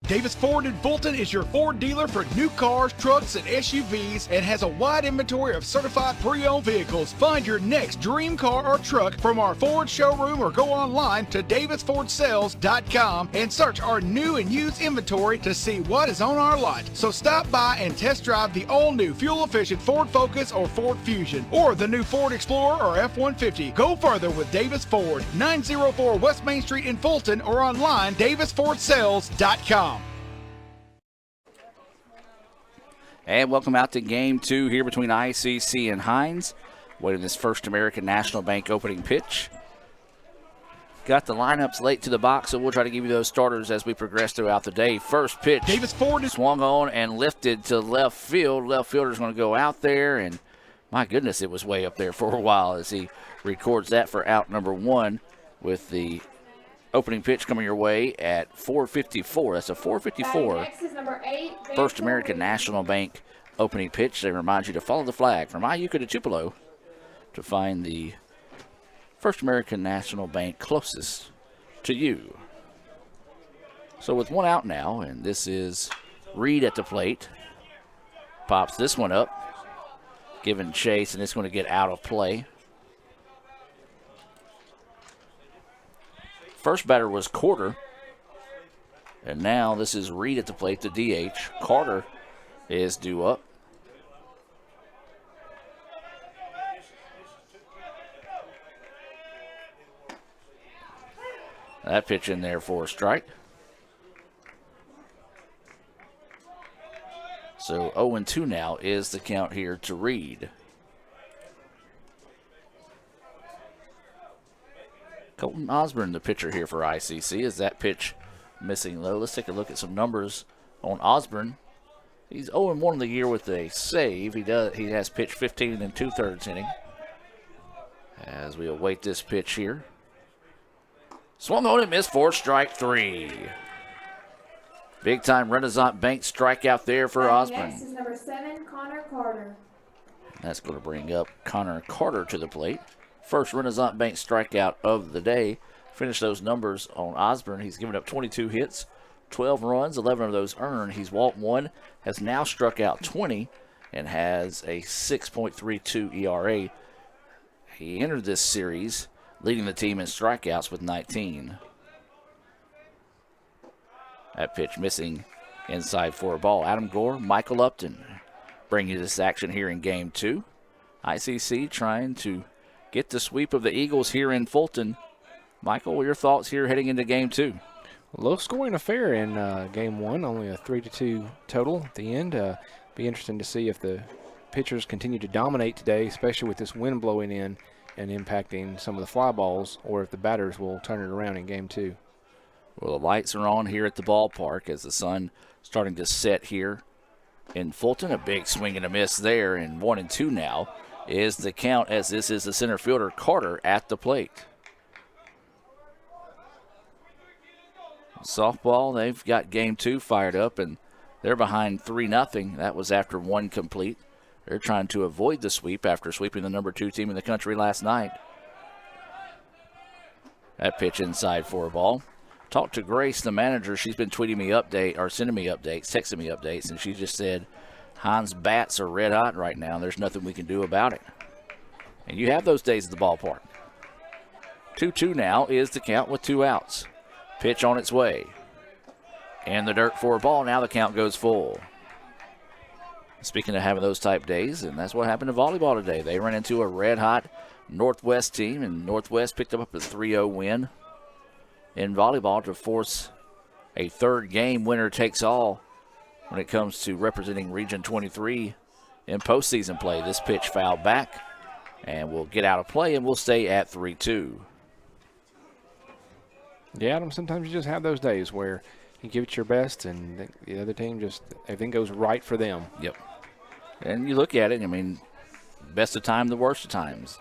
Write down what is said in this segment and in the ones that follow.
Davis Ford in Fulton is your Ford dealer for new cars, trucks, and SUVs and has a wide inventory of certified pre-owned vehicles. Find your next dream car or truck from our Ford showroom or go online to davisfordsales.com and search our new and used inventory to see what is on our lot. So stop by and test drive the all-new fuel-efficient Ford Focus or Ford Fusion or the new Ford Explorer or F-150. Go further with Davis Ford, 904 West Main Street in Fulton or online davisfordsales.com. And welcome out to Game 2 here between ICC and Hinds. Waiting this First American National Bank opening pitch. Got the lineups late to the box, so we'll try to give you those starters as we progress throughout the day. First pitch, Davis Ford is swung on and lifted to left field. Left fielder's going to go out there, and my goodness, it was way up there for a while as he records that for out number 1 with the opening pitch coming your way at 4:54. That's a 4:54 First American National Bank opening pitch. They remind you to follow the flag from Iuka to Tupelo to find the First American National Bank closest to you. So with one out now, and this is Reed at the plate. Pops this one up, giving chase, and it's going to get out of play. First batter was Carter, and now this is Reed at the plate, the DH. Carter is due up. That pitch in there for a strike. So 0-2 now is the count here to Reed. Colton Osborne, the pitcher here for ICC. Is that pitch missing low? Let's take a look at some numbers on Osborne. He's 0-1 in the year with a save. He has pitched 15 2/3 inning. As we await this pitch here. Swung on and missed for strike 3. Big time Renaissance Bank strikeout there for Osborne. Next is number 7, Connor Carter. That's going to bring up Connor Carter to the plate. First Renaissance Bank strikeout of the day. Finish those numbers on Osborne. He's given up 22 hits, 12 runs, 11 of those earned. He's walked 1, has now struck out 20, and has a 6.32 ERA. He entered this series leading the team in strikeouts with 19. That pitch missing inside for a ball. Adam Gore, Michael Upton bring you this action here in Game 2. ICC trying to get the sweep of the Eagles here in Fulton. Michael, what are your thoughts here heading into Game 2? Low-scoring affair in Game 1, only a 3-2 total at the end. Be interesting to see if the pitchers continue to dominate today, especially with this wind blowing in and impacting some of the fly balls, or if the batters will turn it around in Game 2. Well, the lights are on here at the ballpark as the sun starting to set here in Fulton. A big swing and a miss there, and 1-2 now is the count as this is the center fielder Carter at the plate. Softball, they've got Game 2 fired up, and they're behind 3-0. That was after 1 complete. They're trying to avoid the sweep after sweeping the number 2 team in the country last night. That pitch inside for a ball. Talked to Grace, the manager. She's been tweeting me sending me updates, texting me updates, and she just said Hinds' bats are red hot right now. There's nothing we can do about it. And you have those days at the ballpark. 2-2 now is the count with 2 outs. Pitch on its way. In the dirt for a ball. Now the count goes full. Speaking of having those type days, and that's what happened to volleyball today. They ran into a red-hot Northwest team, and Northwest picked up a 3-0 win in volleyball to force a third game winner takes all when it comes to representing Region 23 in postseason play. This pitch fouled back, and we'll get out of play, and we'll stay at 3-2. Yeah, Adam, sometimes you just have those days where you give it your best, and the other team just, everything goes right for them. Yep. And you look at it, I mean, best of time, the worst of times.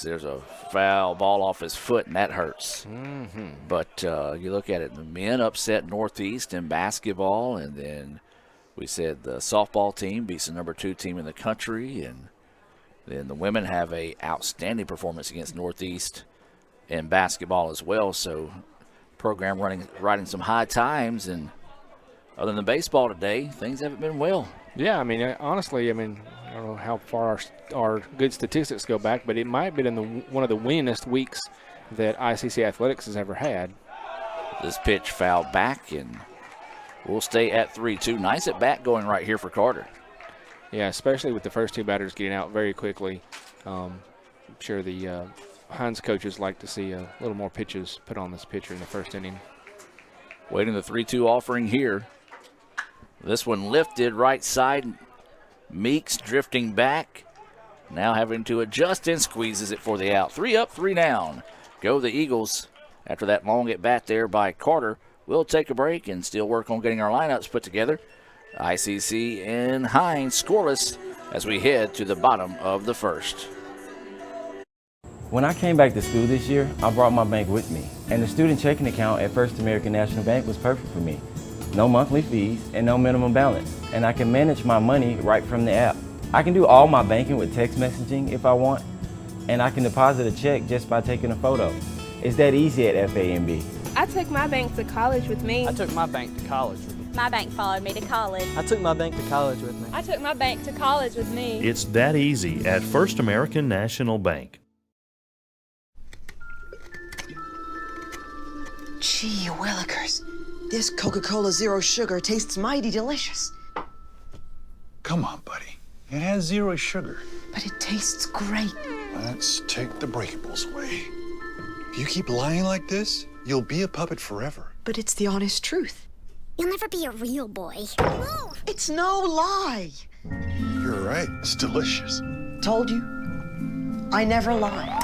There's a foul ball off his foot, and that hurts. Mm-hmm. But you look at it, the men upset Northeast in basketball, and then we said the softball team beats the number 2 team in the country, and then the women have a outstanding performance against Northeast in basketball as well. So program riding some high times, and other than baseball today, things haven't been well. Yeah, I mean, honestly, I don't know how far our good statistics go back, but it might have been one of the winningest weeks that ICC Athletics has ever had. This pitch fouled back, and we'll stay at 3-2. Nice at bat going right here for Carter. Yeah, especially with the first two batters getting out very quickly. I'm sure the Hinds coaches like to see a little more pitches put on this pitcher in the first inning. Waiting the 3-2 offering here. This one lifted right side. Meeks drifting back. Now having to adjust and squeezes it for the out. 3 up, 3 down. Go the Eagles after that long at bat there by Carter. We'll take a break and still work on getting our lineups put together. ICC and Hinds scoreless as we head to the bottom of the first. When I came back to school this year, I brought my bank with me, and the student checking account at First American National Bank was perfect for me. No monthly fees and no minimum balance, and I can manage my money right from the app. I can do all my banking with text messaging if I want, and I can deposit a check just by taking a photo. It's that easy at FAMB. I took my bank to college with me. I took my bank to college with me. My bank followed me to college. I took my bank to college with me. I took my bank to college with me. It's that easy at First American National Bank. Gee willikers, this Coca-Cola Zero Sugar tastes mighty delicious. Come on, buddy. It has 0 sugar. But it tastes great. Let's take the breakables away. If you keep lying like this, you'll be a puppet forever. But it's the honest truth. You'll never be a real boy. It's no lie. You're right. It's delicious. Told you. I never lie.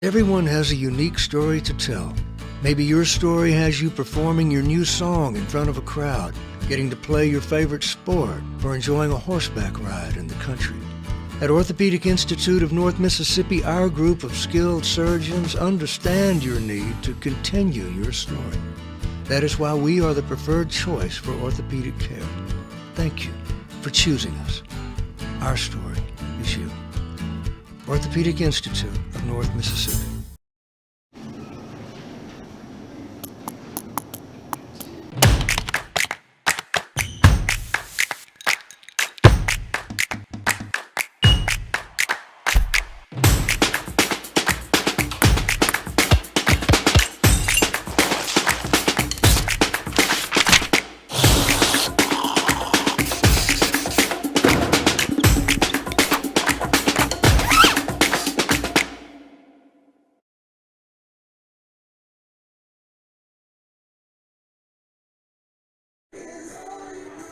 Everyone has a unique story to tell. Maybe your story has you performing your new song in front of a crowd, getting to play your favorite sport, or enjoying a horseback ride in the country. At Orthopedic Institute of North Mississippi, our group of skilled surgeons understand your need to continue your story. That is why we are the preferred choice for orthopedic care. Thank you for choosing us. Our story is you. Orthopedic Institute of North Mississippi.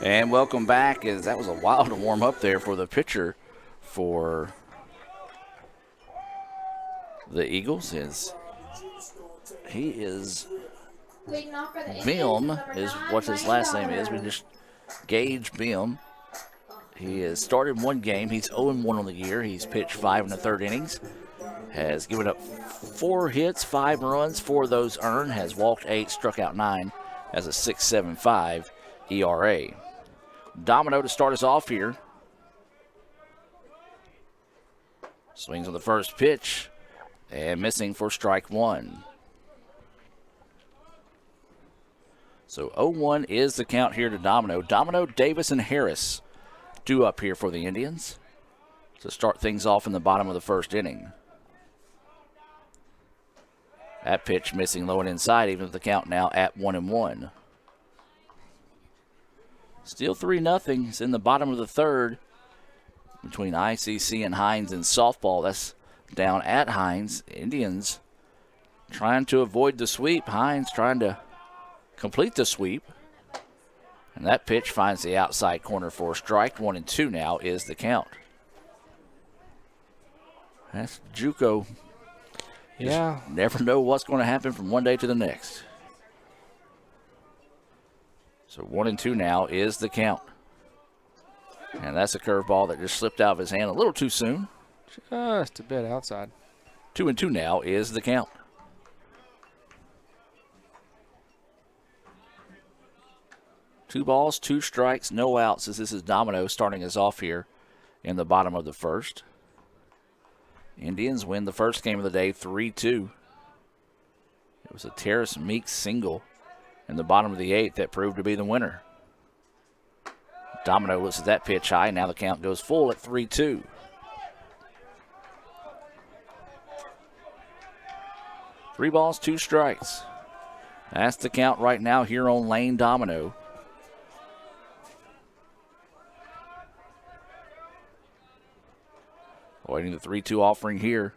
And welcome back. As that was a wild warm up there for the pitcher for the Eagles. He is Beam is what his last name is. We just Gage Beam. He has started one game. He's 0-1 on the year. He's pitched 5 1/3 innings. Has given up 4 hits, 5 runs, 4 of those earned. Has walked 8, struck out 9. Has a 6.75 ERA. Domino to start us off here. Swings on the first pitch and missing for strike 1. So 0-1 is the count here to Domino. Domino, Davis, and Harris due up here for the Indians to start things off in the bottom of the first inning. That pitch missing low and inside, even with the count now at 1-1. Still 3-0. It's in the bottom of the third between ICC and Hinds in softball. That's down at Hinds. Indians trying to avoid the sweep. Hinds trying to complete the sweep. And that pitch finds the outside corner for strike 1-2 now is the count. That's JUCO. Yeah. Just never know what's going to happen from one day to the next. So 1-2 now is the count. And that's a curveball that just slipped out of his hand a little too soon. Just a bit outside. 2-2 now is the count. Two balls, 2 strikes, no outs as this is Domino starting us off here in the bottom of the first. Indians win the first game of the day 3-2. It was a Terrace Meeks single in the bottom of the 8th that proved to be the winner. Domino looks at that pitch high. Now the count goes full at 3-2. Three balls, two strikes. That's the count right now here on Lane Domino. Waiting the 3-2 offering here.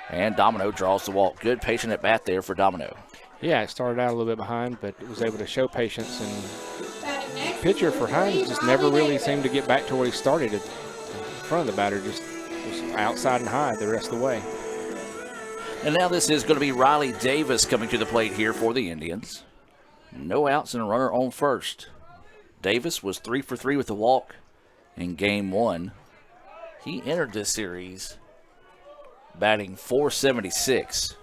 And Domino draws the walk. Good patient at bat there for Domino. Yeah, it started out a little bit behind, but it was able to show patience. And pitcher for Hinds just never really seemed to get back to where he started in front of the batter. Just was outside and high the rest of the way. And now this is going to be Riley Davis coming to the plate here for the Indians. No outs and a runner on first. Davis was 3 for 3 with the walk in game 1. He entered this series batting .476.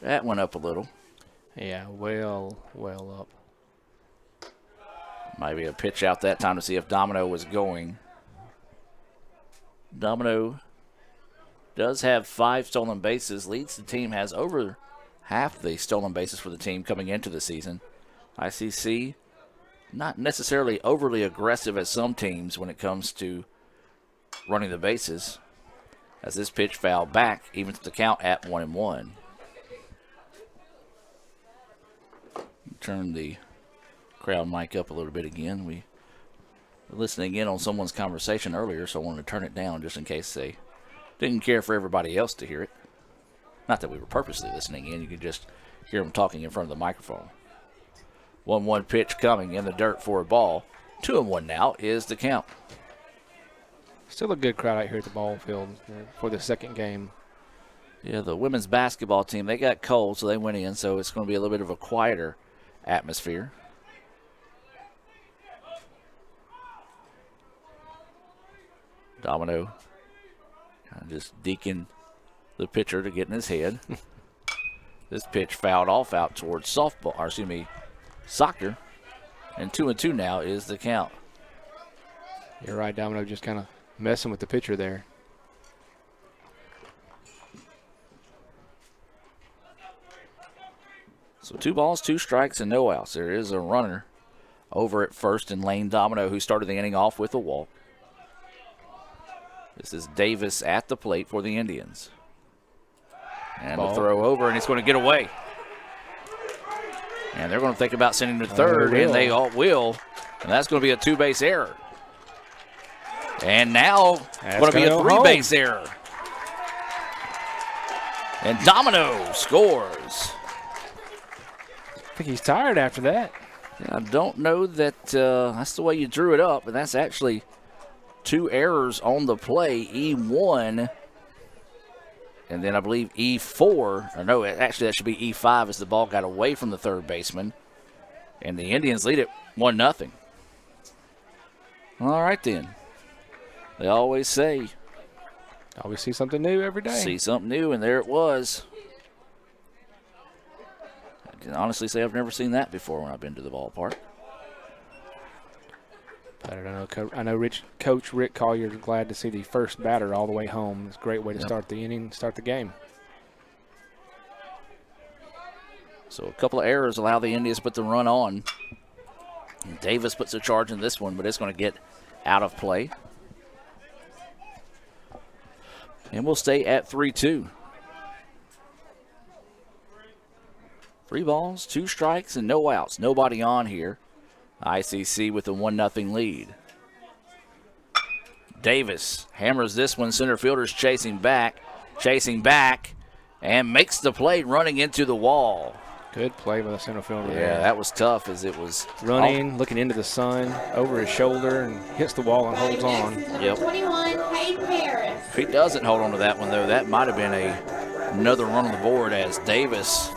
That went up a little. Yeah, well up. Maybe a pitch out that time to see if Domino was going. Domino does have 5 stolen bases, leads the team, has over half the stolen bases for the team coming into the season. ICC, not necessarily overly aggressive as some teams when it comes to running the bases, as this pitch fouled back, evens the count at 1-1. Turn the crowd mic up a little bit again. We were listening in on someone's conversation earlier, so I wanted to turn it down just in case they didn't care for everybody else to hear it. Not that we were purposely listening in. You could just hear them talking in front of the microphone. 1-1 pitch coming in the dirt for a ball. 2-1 now is the count. Still a good crowd out here at the ball field for the second game. Yeah, the women's basketball team, they got cold, so they went in, so it's going to be a little bit of a quieter atmosphere. Domino kind of just deking the pitcher to get in his head. This pitch fouled off out towards soccer. And 2-2 now is the count. You're right, Domino just kind of messing with the pitcher there. So 2 balls, 2 strikes, and no outs. There is a runner over at first in Lane Domino, who started the inning off with a walk. This is Davis at the plate for the Indians. And the throw over, and it's going to get away. And they're going to think about sending to third, and they all will. And that's going to be a 2-base error. And now it's going to be a 3-base error. And Domino scores. I think he's tired after that. Yeah, I don't know that that's the way you drew it up, but that's actually 2 errors on the play, E1, and then I believe E4, or no, actually that should be E5 as the ball got away from the third baseman, and the Indians lead it 1-0. All right then. They always say, always see something new every day. See something new, and there it was. I can honestly say I've never seen that before when I've been to the ballpark. I don't know. I know Coach Rick Collier is glad to see the first batter all the way home. It's a great way to start the inning, start the game. So a couple of errors allow the Indians to put the run on. Davis puts a charge in this one, but it's going to get out of play. And we'll stay at 3-2. 3 balls, 2 strikes, and no outs. Nobody on here. ICC with a 1-0 lead. Davis hammers this one. Center fielder's chasing back, and makes the play running into the wall. Good play by the center fielder. Yeah, that was tough as it was running, looking into the sun, over his shoulder, and hits the wall and holds on. Yep. 21, Hayden Harris. If he doesn't hold on to that one, though, that might have been another run on the board as Davis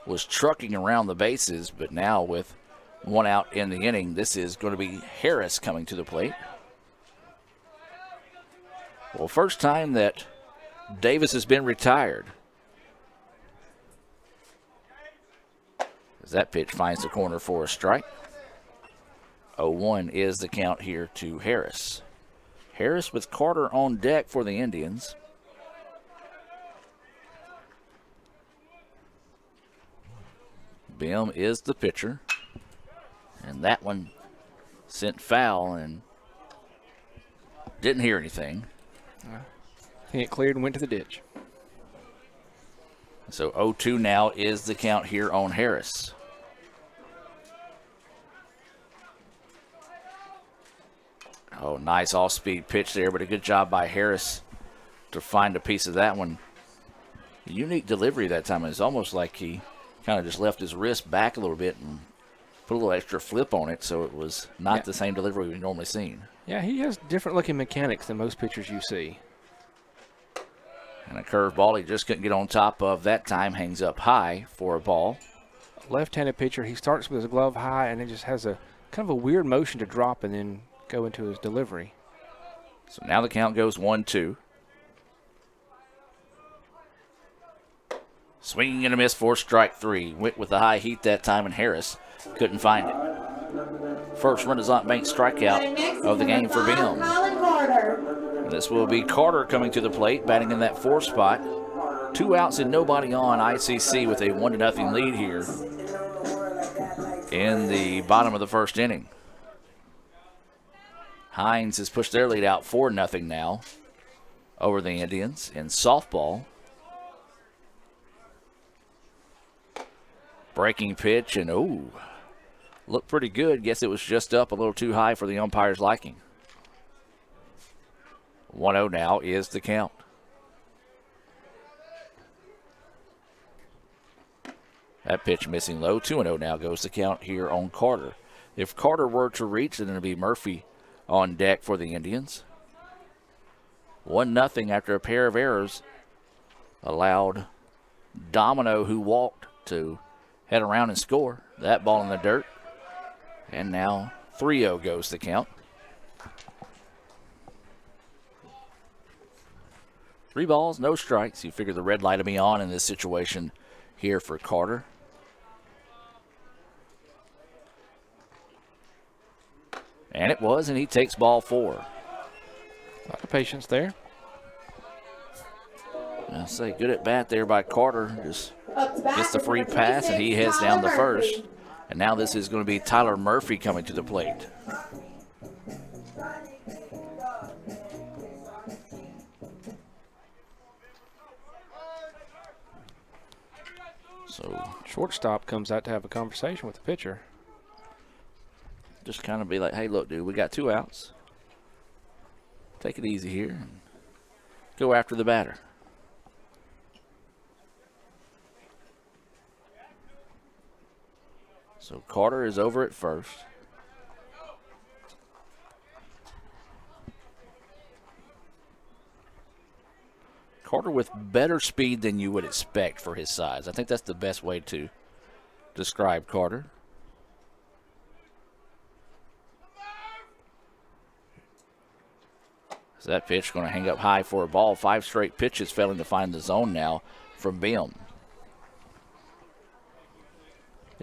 was trucking around the bases, but now with 1 out in the inning, this is going to be Harris coming to the plate. Well, first time that Davis has been retired. As that pitch finds the corner for a strike. 0-1 is the count here to Harris. Harris with Carter on deck for the Indians. Bim is the pitcher. And that one sent foul and didn't hear anything. I think it cleared and went to the ditch. So 0-2 now is the count here on Harris. Oh, nice off-speed pitch there, but a good job by Harris to find a piece of that one. Unique delivery that time. It's almost like he kind of just left his wrist back a little bit and put a little extra flip on it, so it was not the same delivery we've normally seen. Yeah, he has different looking mechanics than most pitchers you see. And a curveball he just couldn't get on top of that time, hangs up high for a ball. Left-handed pitcher, he starts with his glove high and it just has a kind of a weird motion to drop and then go into his delivery. So now the count goes 1-2. Swinging and a miss for strike three. Went with the high heat that time, and Harris couldn't find it. First Renaissance Bank strikeout of the game for Bim. This will be Carter coming to the plate, batting in that 4th spot. 2 outs and nobody on. ICC with a 1-0 lead here in the bottom of the 1st inning. Hinds has pushed their lead out 4-0 now over the Indians in softball. Breaking pitch, and looked pretty good. Guess it was just up a little too high for the umpire's liking. 1-0 now is the count. That pitch missing low. 2-0 now goes the count here on Carter. If Carter were to reach, then it'll be Murphy on deck for the Indians. 1-0 after a pair of errors allowed Domino, who walked, to head around and score. That ball in the dirt. And now 3-0 goes the count. 3 balls, no strikes. You figure the red light will be on in this situation here for Carter. And it was, and he takes ball 4. A lot of patience there. I'll say good at bat there by Carter. Just gets the free pass, and he heads down the first. And now this is going to be Tyler Murphy coming to the plate. So shortstop comes out to have a conversation with the pitcher. Just kind of be like, hey, look, dude, we got 2 outs. Take it easy here and go after the batter. So Carter is over at first. Carter with better speed than you would expect for his size. I think that's the best way to describe Carter. So that pitch going to hang up high for a ball. 5 straight pitches failing to find the zone now from Bim.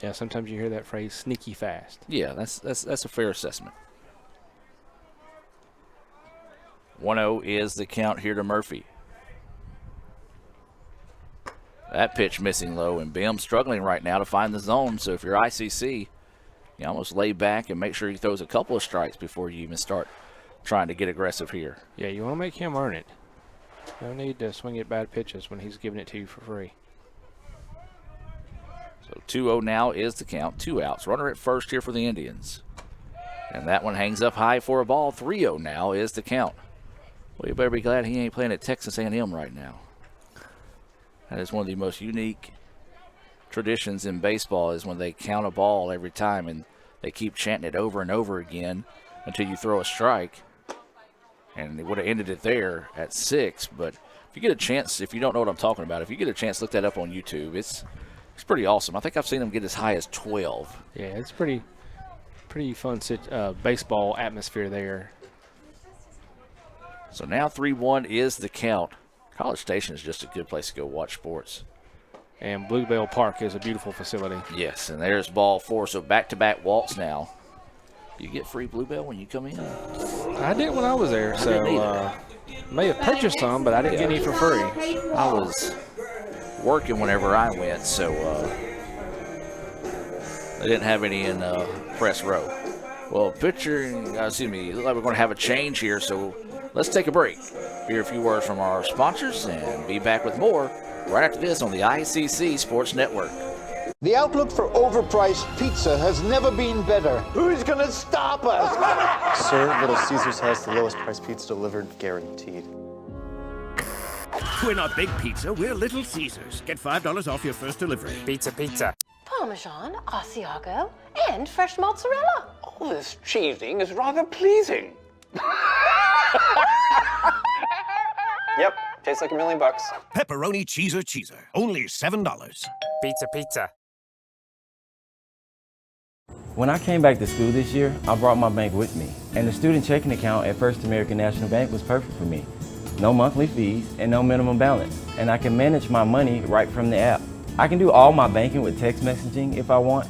Yeah, sometimes you hear that phrase, sneaky fast. Yeah, that's a fair assessment. 1-0 is the count here to Murphy. That pitch missing low, and Bim struggling right now to find the zone. So if you're ICC, you almost lay back and make sure he throws a couple of strikes before you even start trying to get aggressive here. Yeah, you want to make him earn it. No need to swing at bad pitches when he's giving it to you for free. So 2-0 now is the count. 2 outs. Runner at first here for the Indians. And that one hangs up high for a ball. 3-0 now is the count. Well, you better be glad he ain't playing at Texas A&M right now. That is one of the most unique traditions in baseball, is when they count a ball every time and they keep chanting it over and over again until you throw a strike. And they would have ended it there at 6. But if you get a chance, if you don't know what I'm talking about, if you get a chance, look that up on YouTube. It's pretty awesome. I think I've seen them get as high as 12. Yeah, it's pretty fun baseball atmosphere there. So now 3-1 is the count. College Station is just a good place to go watch sports. And Bluebell Park is a beautiful facility. Yes, and there's ball 4. So back-to-back walks now. You get free Bluebell when you come in? I did when I was there, so may have purchased some, but I didn't get any for free. I was working whenever I went, so They didn't have any in press row. Well, look like we're going to have a change here, so let's take a break. Hear a few words from our sponsors and be back with more right after this on the ICC Sports Network. The outlook for overpriced pizza has never been better. Who's going to stop us? Sir, Little Caesars has the lowest price pizza delivered, guaranteed. We're not Big Pizza, we're Little Caesars. Get $5 off your first delivery. Pizza, pizza. Parmesan, Asiago, and fresh mozzarella. All this cheesing is rather pleasing. Yep, tastes like $1,000,000. Pepperoni cheeser. Only $7. Pizza, pizza. When I came back to school this year, I brought my bank with me, and the student checking account at First American National Bank was perfect for me. No monthly fees and no minimum balance, and I can manage my money right from the app. I can do all my banking with text messaging if I want,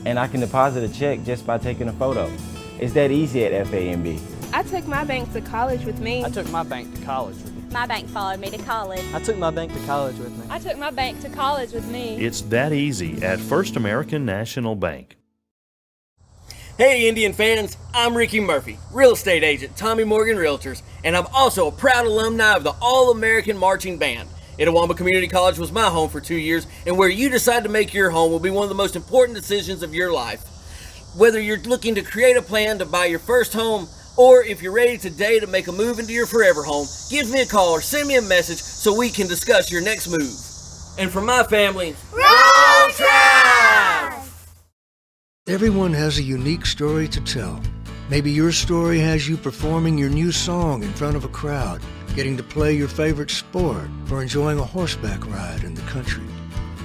and I can deposit a check just by taking a photo. It's that easy at FAMB. I took my bank to college with me. I took my bank to college with me. My bank followed me to college. I took my bank to college with me. I took my bank to college with me. It's that easy at First American National Bank. Hey Indian fans, I'm Ricky Murphy, real estate agent, Tommy Morgan Realtors, and I'm also a proud alumni of the All-American Marching Band. Itawamba Community College was my home for 2 years, and where you decide to make your home will be one of the most important decisions of your life. Whether you're looking to create a plan to buy your first home, or if you're ready today to make a move into your forever home, give me a call or send me a message so we can discuss your next move. And for my family, Roll Tide! Everyone has a unique story to tell. Maybe your story has you performing your new song in front of a crowd, getting to play your favorite sport, or enjoying a horseback ride in the country.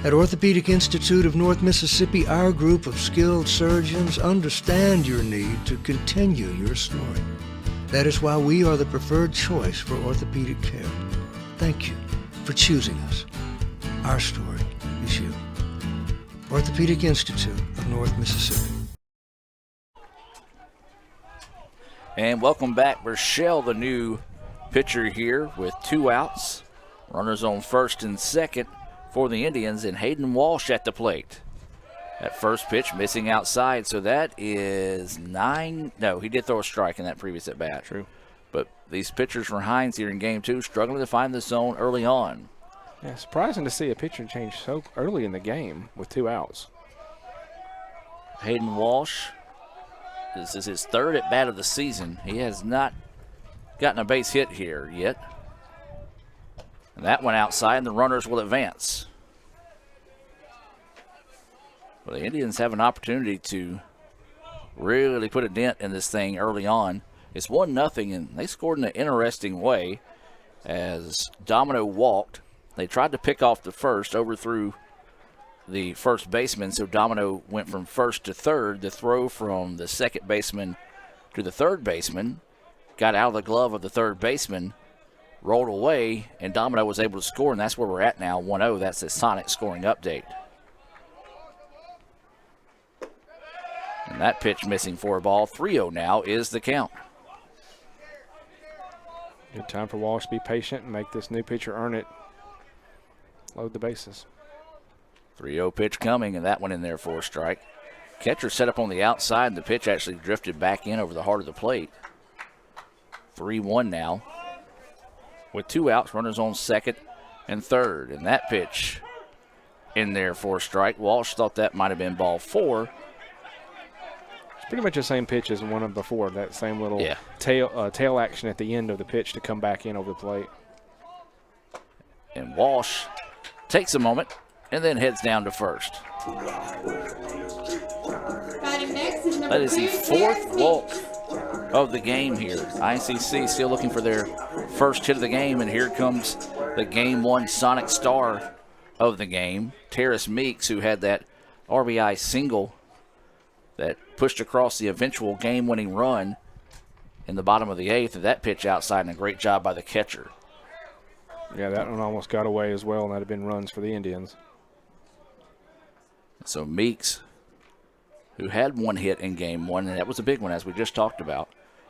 At Orthopedic Institute of North Mississippi, our group of skilled surgeons understand your need to continue your story. That is why we are the preferred choice for orthopedic care. Thank you for choosing us. Our story is you. Orthopedic Institute of North Mississippi. And welcome back, Rochelle, the new pitcher here with 2 outs. Runners on first and second for the Indians, and Hayden Walsh at the plate. That first pitch missing outside, so that is 9. No, he did throw a strike in that previous at bat. True. But these pitchers for Hinds here in game 2 struggling to find the zone early on. Yeah, surprising to see a pitcher change so early in the game with 2 outs. Hayden Walsh, this is his 3rd at bat of the season. He has not gotten a base hit here yet. And that one outside, and the runners will advance. Well, the Indians have an opportunity to really put a dent in this thing early on. It's 1-0, and they scored in an interesting way as Domino walked. They tried to pick off the first, overthrew the first baseman, so Domino went from first to third. The throw from the second baseman to the third baseman got out of the glove of the third baseman, rolled away, and Domino was able to score, and that's where we're at now, 1-0. That's the Sonic scoring update. And that pitch missing for a ball. 3-0 now is the count. Good time for Walsh to be patient and make this new pitcher earn it. Load the bases. 3-0 pitch coming, and that one in there for a strike. Catcher set up on the outside, and the pitch actually drifted back in over the heart of the plate. 3-1 now. With 2 outs, runners on second and third. And that pitch in there for a strike. Walsh thought that might have been ball 4. It's pretty much the same pitch as one of before. That same little tail action at the end of the pitch to come back in over the plate. And Walsh takes a moment and then heads down to first. That is the 4th walk of the game here. ICC still looking for their first hit of the game, and here comes the Game 1 Sonic star of the game, Terrace Meeks, who had that RBI single that pushed across the eventual game-winning run in the bottom of the 8th, and that pitch outside, and a great job by the catcher. Yeah, that one almost got away as well, and that had been runs for the Indians. So Meeks, who had 1 hit in Game 1, and that was a big one, as we just talked about,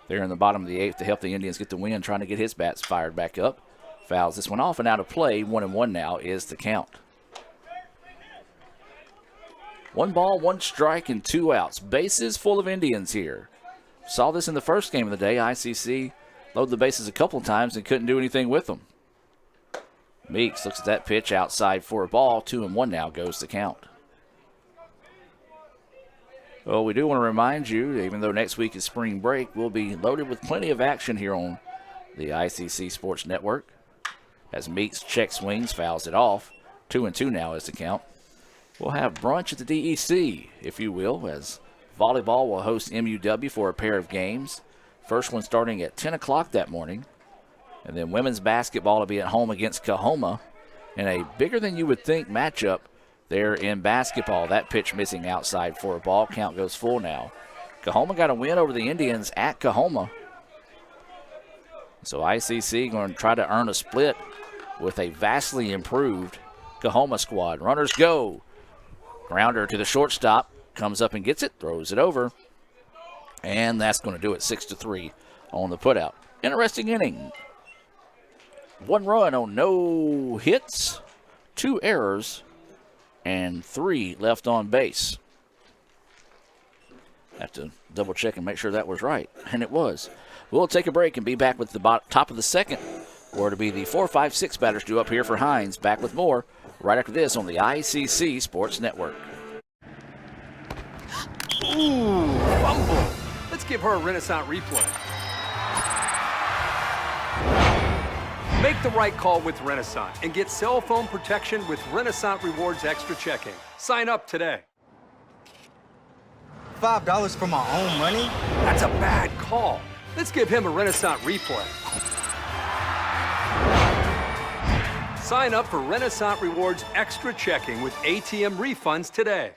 there in the bottom of the 8th to help the Indians get the win, trying to get his bats fired back up. Fouls this one off and out of play. 1-1 now is the count. 1 ball, 1 strike, and 2 outs. Bases full of Indians here. Saw this in the first game of the day. ICC loaded the bases a couple of times and couldn't do anything with them. Meeks looks at that pitch outside for a ball. 2-1 now goes the count. Well, we do want to remind you, even though next week is spring break, we'll be loaded with plenty of action here on the ICC Sports Network. As Meeks check swings, fouls it off. 2-2 now is the count. We'll have brunch at the DEC, if you will, as volleyball will host MUW for a pair of games. First one starting at 10 o'clock that morning. And then women's basketball will be at home against Coahoma in a bigger than you would think matchup there in basketball. That pitch missing outside for a ball. Count goes full now. Coahoma got a win over the Indians at Coahoma. So ICC going to try to earn a split with a vastly improved Coahoma squad. Runners go. Grounder to the shortstop. Comes up and gets it. Throws it over. And that's going to do it. 6-3 on the putout. Interesting inning. 1 run on no hits, 2 errors, and 3 left on base. Have to double check and make sure that was right, and it was. We'll take a break and be back with the top of the second, where to be the 4, 5, 6 batters due up here for Hinds. Back with more right after this on the ICC Sports Network. Ooh, fumble. Let's give her a Renaissance replay. Make the right call with Renaissance and get cell phone protection with Renaissance Rewards Extra Checking. Sign up today. $5 for my own money? That's a bad call. Let's give him a Renaissance replay. Sign up for Renaissance Rewards Extra Checking with ATM refunds today.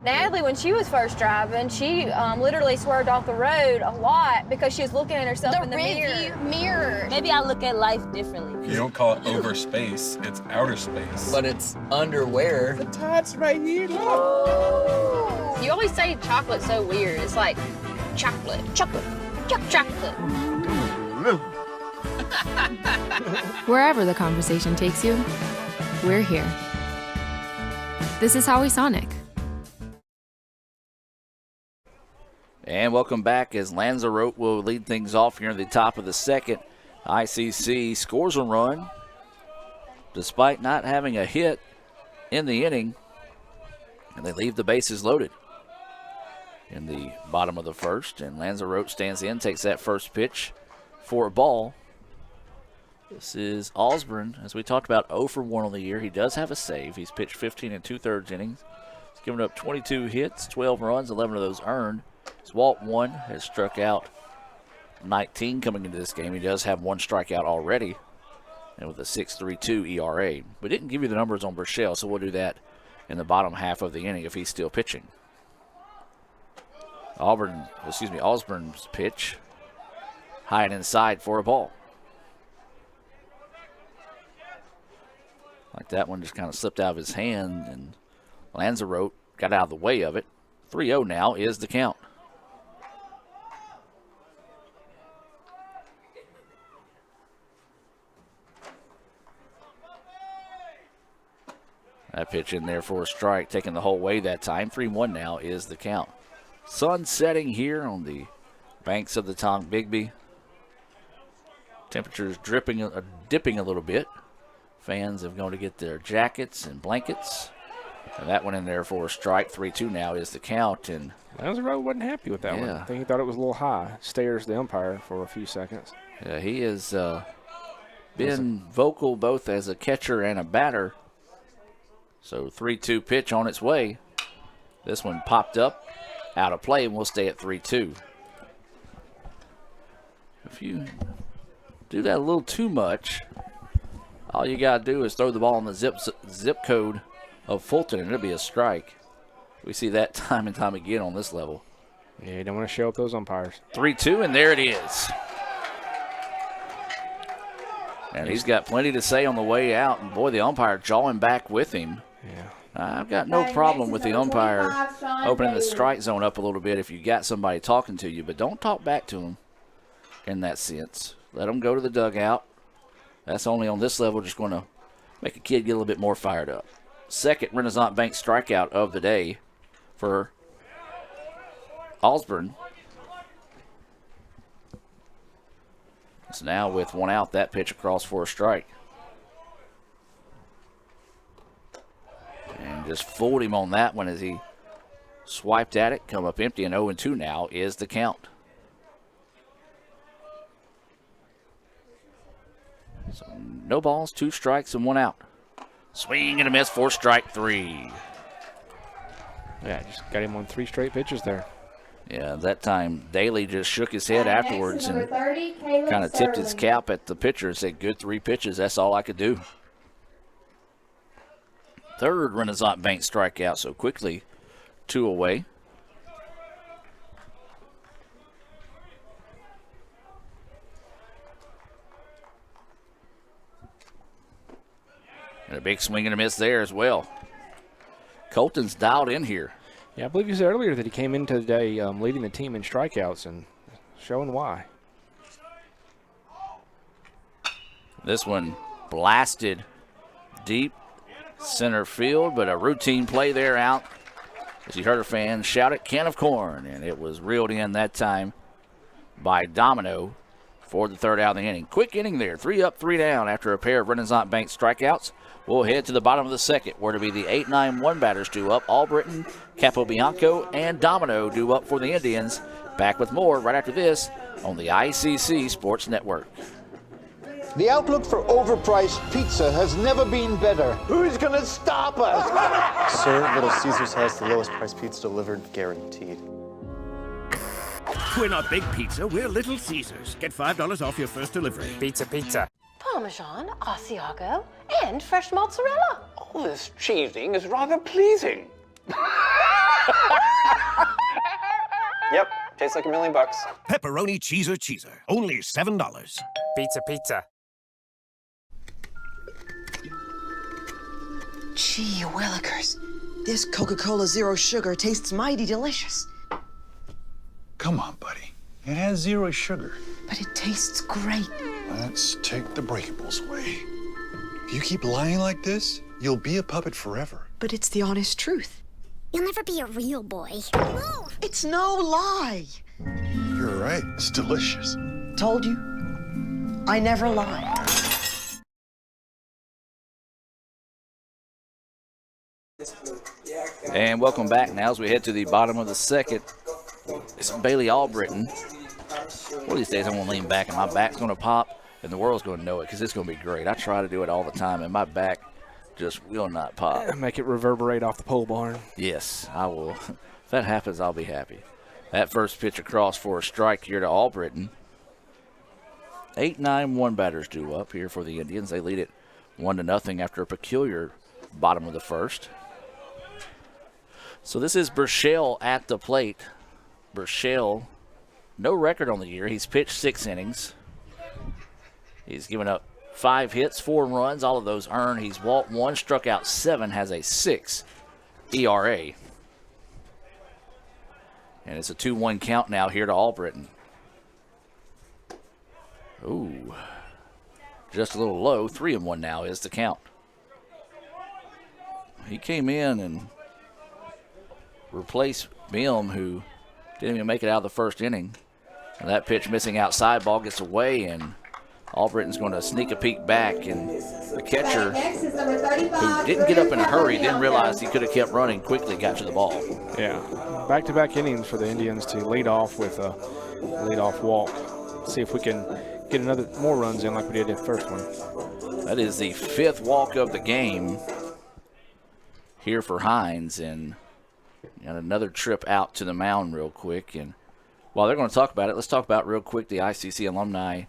Natalie, when she was first driving, she literally swerved off the road a lot because she was looking at herself in the mirror. Maybe I look at life differently. You don't call it over space, it's outer space. But it's underwear. The tats right here, look. You always say chocolate's so weird. It's like chocolate. Wherever the conversation takes you, we're here. This is Howie Sonic. And welcome back as Lanzarote will lead things off here at the top of the second. ICC scores a run despite not having a hit in the inning, and they leave the bases loaded in the bottom of the first. And Lanzarote stands in, takes that first pitch for a ball. This is Osborne, as we talked about, 0 for 1 on the year. He does have a save. He's pitched 15 2/3 innings. He's given up 22 hits, 12 runs, 11 of those earned. His walk 1 has struck out 19 coming into this game. He does have 1 strikeout already, and with a 6.32 ERA. We didn't give you the numbers on Burchell, so we'll do that in the bottom half of the inning if he's still pitching. Osborne's pitch, high and inside for a ball. Like that one just kind of slipped out of his hand, and Lanzarote got out of the way of it. 3-0 now is the count. That pitch in there for a strike, taking the whole way that time. 3-1 now is the count. Sun setting here on the banks of the Tombigbee. Temperatures dipping a little bit. Fans have gone to get their jackets and blankets. And that one in there for a strike. 3-2 now is the count. And Lanzarote wasn't happy with that one. I think he thought it was a little high. Stares the umpire for a few seconds. Yeah, he has been vocal both as a catcher and a batter. So 3-2 pitch on its way. This one popped up, out of play, and we'll stay at 3-2. If you do that a little too much, all you got to do is throw the ball in the zip code of Fulton, and it'll be a strike. We see that time and time again on this level. Yeah, you don't want to show up those umpires. 3-2, and there it is. And he's got plenty to say on the way out, and boy, the umpire jawing back with him. Yeah. I've got no problem with the umpire opening the strike zone up a little bit if you got somebody talking to you, but don't talk back to them in that sense. Let them go to the dugout. That's only on this level just going to make a kid get a little bit more fired up. Second Renaissance Bank strikeout of the day for Osborne. So now with one out, that pitch across for a strike. And just fooled him on that one as he swiped at it, come up empty, and 0-2 now is the count. So no balls, 2 strikes, and 1 out. Swing and a miss for strike 3. Yeah, just got him on 3 straight pitches there. Yeah, that time Daly just shook his head afterwards and kind of tipped his cap at the pitcher and said, good 3 pitches, that's all I could do. Third Renaissance Bank strikeout, so quickly 2 away. And a big swing and a miss there as well. Colton's dialed in here. Yeah, I believe you said earlier that he came into the day leading the team in strikeouts and showing why. This one blasted deep center field, but a routine play there out. As you heard a fan shout it, can of corn, and it was reeled in that time by Domino for the 3rd out of the inning. Quick inning there, 3 up, 3 down after a pair of Renaissance Bank strikeouts. We'll head to the bottom of the 2nd, where to be the 8-9-1 batters due up. Albritton, Capobianco, and Domino due up for the Indians. Back with more right after this on the ICC Sports Network. The outlook for overpriced pizza has never been better. Who's gonna stop us? Sir, Little Caesars has the lowest price pizza delivered, guaranteed. We're not Big Pizza, we're Little Caesars. Get $5 off your first delivery. Pizza, pizza. Parmesan, Asiago, and fresh mozzarella. All this cheesing is rather pleasing. Yep, tastes like $1 million. Pepperoni cheeser, only $7. Pizza, pizza. Gee willikers, this Coca-Cola Zero Sugar tastes mighty delicious. Come on, buddy. It has 0 sugar. But it tastes great. Let's take the breakables away. If you keep lying like this, you'll be a puppet forever. But it's the honest truth. You'll never be a real boy. No, it's no lie. You're right. It's delicious. Told you. I never lie. And welcome back now as we head to the bottom of the 2nd. It's Bailey Albritton. One of these days I'm going to lean back and my back's going to pop and the world's going to know it because it's going to be great. I try to do it all the time and my back just will not pop. Make it reverberate off the pole barn. Yes, I will. If that happens, I'll be happy. That first pitch across for a strike here to Albritton. 8-9-1 batters due up here for the Indians. They lead it 1-0 after a peculiar bottom of the 1st. So this is Burchell at the plate. Burchell, no record on the year. He's pitched 6 innings. He's given up 5 hits, 4 runs, all of those earned. He's walked 1, struck out 7, has a 6 ERA. And it's a 2-1 count now here to Albritton. Ooh, just a little low. 3-1 now is the count. He came in and replaced Bim, who didn't even make it out of the 1st inning. And that pitch missing outside, ball gets away, and Albritton's going to sneak a peek back. And the catcher, who didn't get up in a hurry, didn't realize he could have kept running, quickly got to the ball. Yeah, back-to-back innings for the Indians to lead off with a lead-off walk. See if we can get more runs in like we did in the first one. That is the 5th walk of the game here for Hinds, and another trip out to the mound real quick. And while they're going to talk about it, let's talk about real quick the ICC Alumni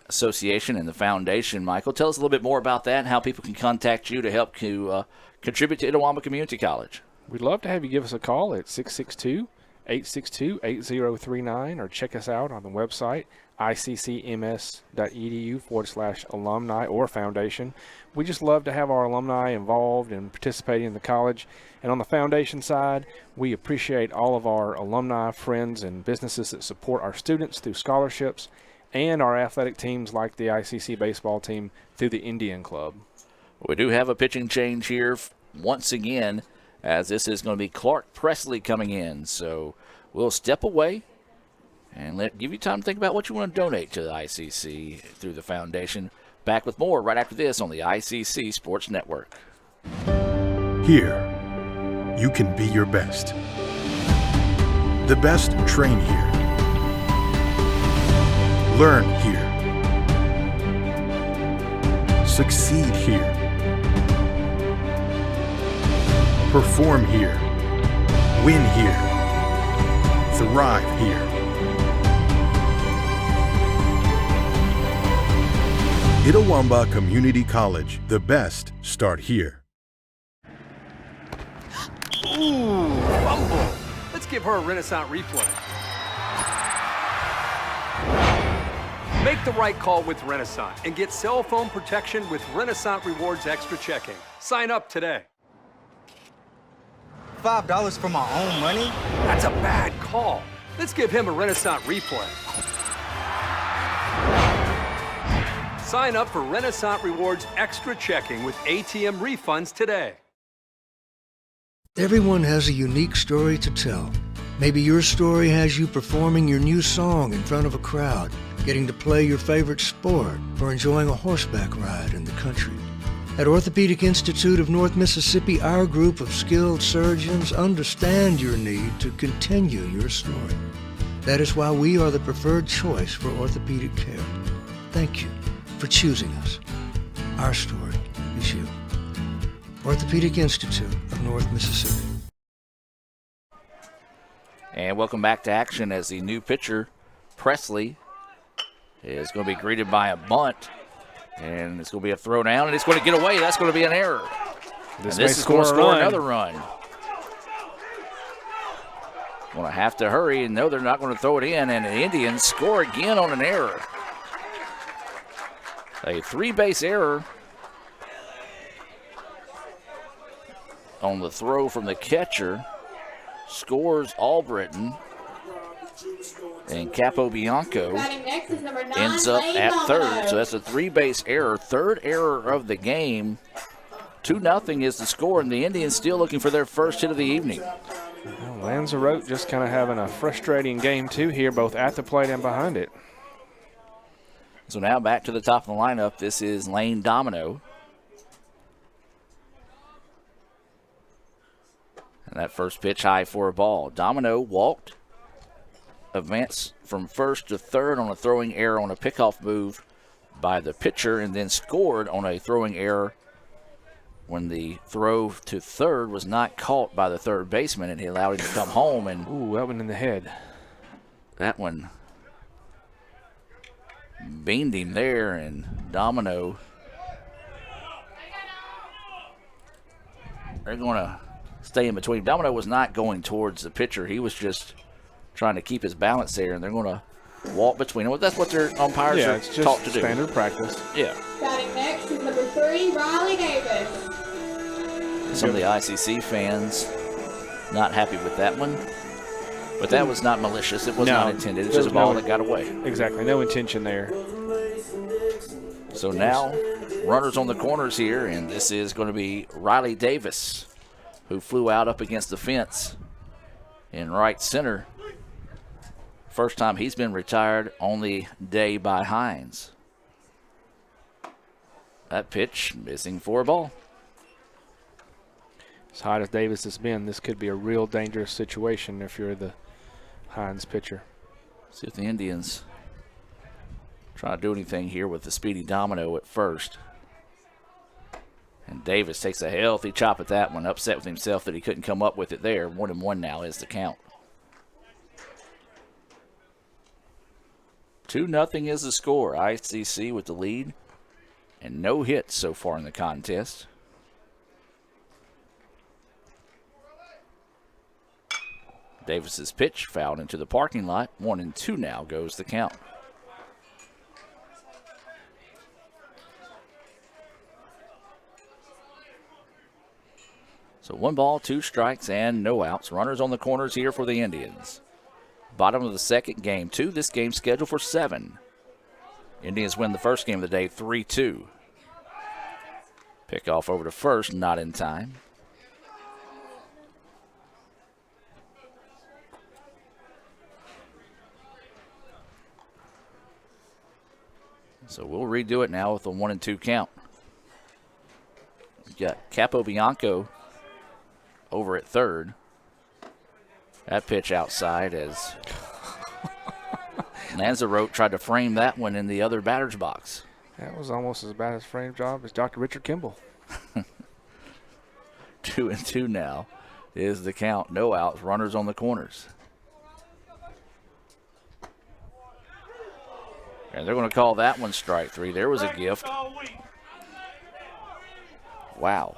Association and the foundation. Michael, tell us a little bit more about that and how people can contact you to help contribute to Itawamba Community College. We'd love to have you give us a call at 662-862-8039 or check us out on the website iccms.edu/alumni or foundation. We just love to have our alumni involved and participating in the college. And on the foundation side, we appreciate all of our alumni, friends, and businesses that support our students through scholarships and our athletic teams like the ICC baseball team through the Indian Club. We do have a pitching change here once again as this is going to be Clark Presley coming in. So we'll step away and give you time to think about what you want to donate to the ICC through the foundation. Back with more right after this on the ICC Sports Network. Here, you can be your best. The best train here. Learn here. Succeed here. Perform here. Win here. Thrive here. Itawamba Community College. The best start here. Ooh, fumble. Let's give her a Renaissance replay. Make the right call with Renaissance and get cell phone protection with Renaissance Rewards Extra Checking. Sign up today. $5 for my own money? That's a bad call. Let's give him a Renaissance replay. Sign up for Renaissance Rewards Extra Checking with ATM refunds today. Everyone has a unique story to tell. Maybe your story has you performing your new song in front of a crowd, getting to play your favorite sport, or enjoying a horseback ride in the country. At Orthopedic Institute of North Mississippi, our group of skilled surgeons understand your need to continue your story. That is why we are the preferred choice for orthopedic care. Thank you for choosing us. Our story is you. Orthopedic Institute of North Mississippi. And welcome back to action as the new pitcher, Presley, is going to be greeted by a bunt. And it's going to be a throw down, and it's going to get away. That's going to be an error. This is going to score another run. Going to have to hurry, and no, they're not going to throw it in, and the Indians score again on an error. A three-base error on the throw from the catcher. Scores Albritton. And Capobianco ends up at third. So that's a three-base error. Third error of the game. 2-0 is the score, and the Indians still looking for their first hit of the evening. Well, Lanzarote just kind of having a frustrating game, too, here, both at the plate and behind it. So now back to the top of the lineup. This is Lane Domino. And that first pitch high for a ball. Domino walked. Advanced from first to third on a throwing error on a pickoff move by the pitcher, and then scored on a throwing error when the throw to third was not caught by the third baseman, and he allowed him to come home. And ooh, that one in the head. That one beamed him there, and Domino, they're going to stay in between. Domino was not going towards the pitcher. He was just trying to keep his balance there, and they're going to walk between them. That's what their umpires are taught to do. Standard practice. Yeah. Batting next is number 3, Riley Davis. Some of the ICC fans not happy with that one, but that was not malicious. It was not intended. It's just a ball that got away. Exactly. No intention there. So now runners on the corners here, and this is going to be Riley Davis, who flew out up against the fence in right center. First time he's been retired on the day by Hinds. That pitch missing for a ball. As hot as Davis has been, this could be a real dangerous situation if you're the Hinds pitcher. See if the Indians try to do anything here with the speedy Domino at first. And Davis takes a healthy chop at that one, upset with himself that he couldn't come up with it there. 1-1 now is the count. 2-0 is the score. ICC with the lead and no hits so far in the contest. Davis's pitch fouled into the parking lot. 1-2 now goes the count. So 1 ball, 2 strikes, and no outs. Runners on the corners here for the Indians. Bottom of the second, game 2. This game scheduled for 7. Indians win the first game of the day 3-2. Pick off over to first, not in time. So we'll redo it now with a 1-2 count. We've got Capobianco over at third. That pitch outside as Lanzarote tried to frame that one in the other batter's box. That was almost as bad a frame job as Dr. Richard Kimball. 2-2 now is the count. No outs, runners on the corners. And they're going to call that one strike three. There was a gift. Wow.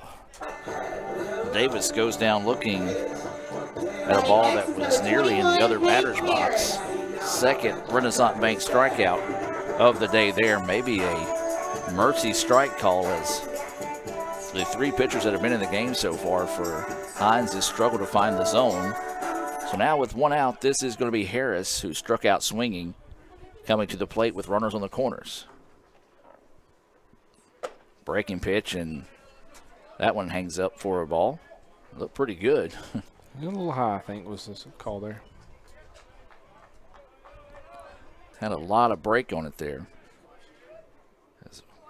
Davis goes down looking at a ball that was nearly in the other batter's box. Second Renaissance Bank strikeout of the day there. Maybe a mercy strike call, as the three pitchers that have been in the game so far for Hinds has struggled to find the zone. So now with one out, this is going to be Harris, who struck out swinging, coming to the plate with runners on the corners. Breaking pitch, and that one hangs up for a ball. Looked pretty good. A little high, I think, was the call there. Had a lot of break on it there.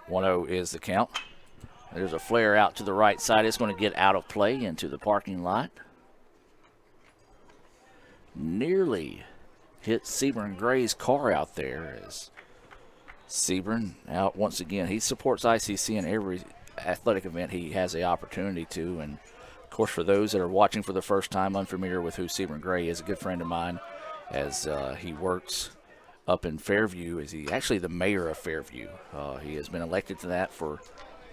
1-0 is the count. There's a flare out to the right side. It's going to get out of play into the parking lot. Nearly hit Sebring Gray's car out there, as Sebring out once again. He supports ICC in every athletic event he has the opportunity to. And, of course, for those that are watching for the first time, unfamiliar with who Sebring Gray is, a good friend of mine, as he works up in Fairview. Is he actually the mayor of Fairview? He has been elected to that for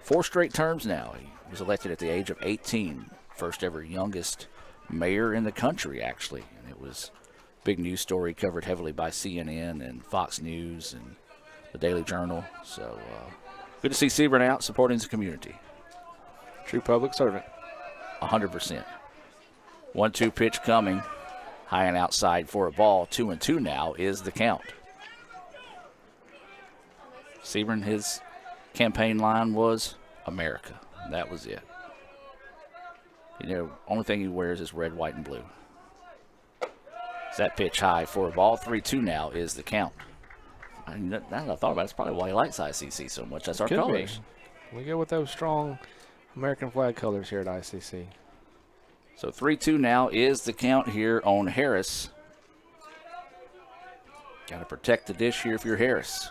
4 straight terms now. He was elected at the age of 18, first ever youngest mayor in the country, actually. And it was a big news story covered heavily by CNN and Fox News and the Daily Journal. So good to see Sebring out supporting his community. True public servant. 100%. 1-2 pitch coming. High and outside for a ball. 2-2 now is the count. Sebring, his campaign line was America. That was it. You know, only thing he wears is red, white, and blue. That pitch high for a ball. 3-2 now is the count. Now that I thought about it, it's probably why he likes ICC so much. That's our colors. We go with those strong American flag colors here at ICC. So 3-2 now is the count here on Harris. Got to protect the dish here if you're Harris.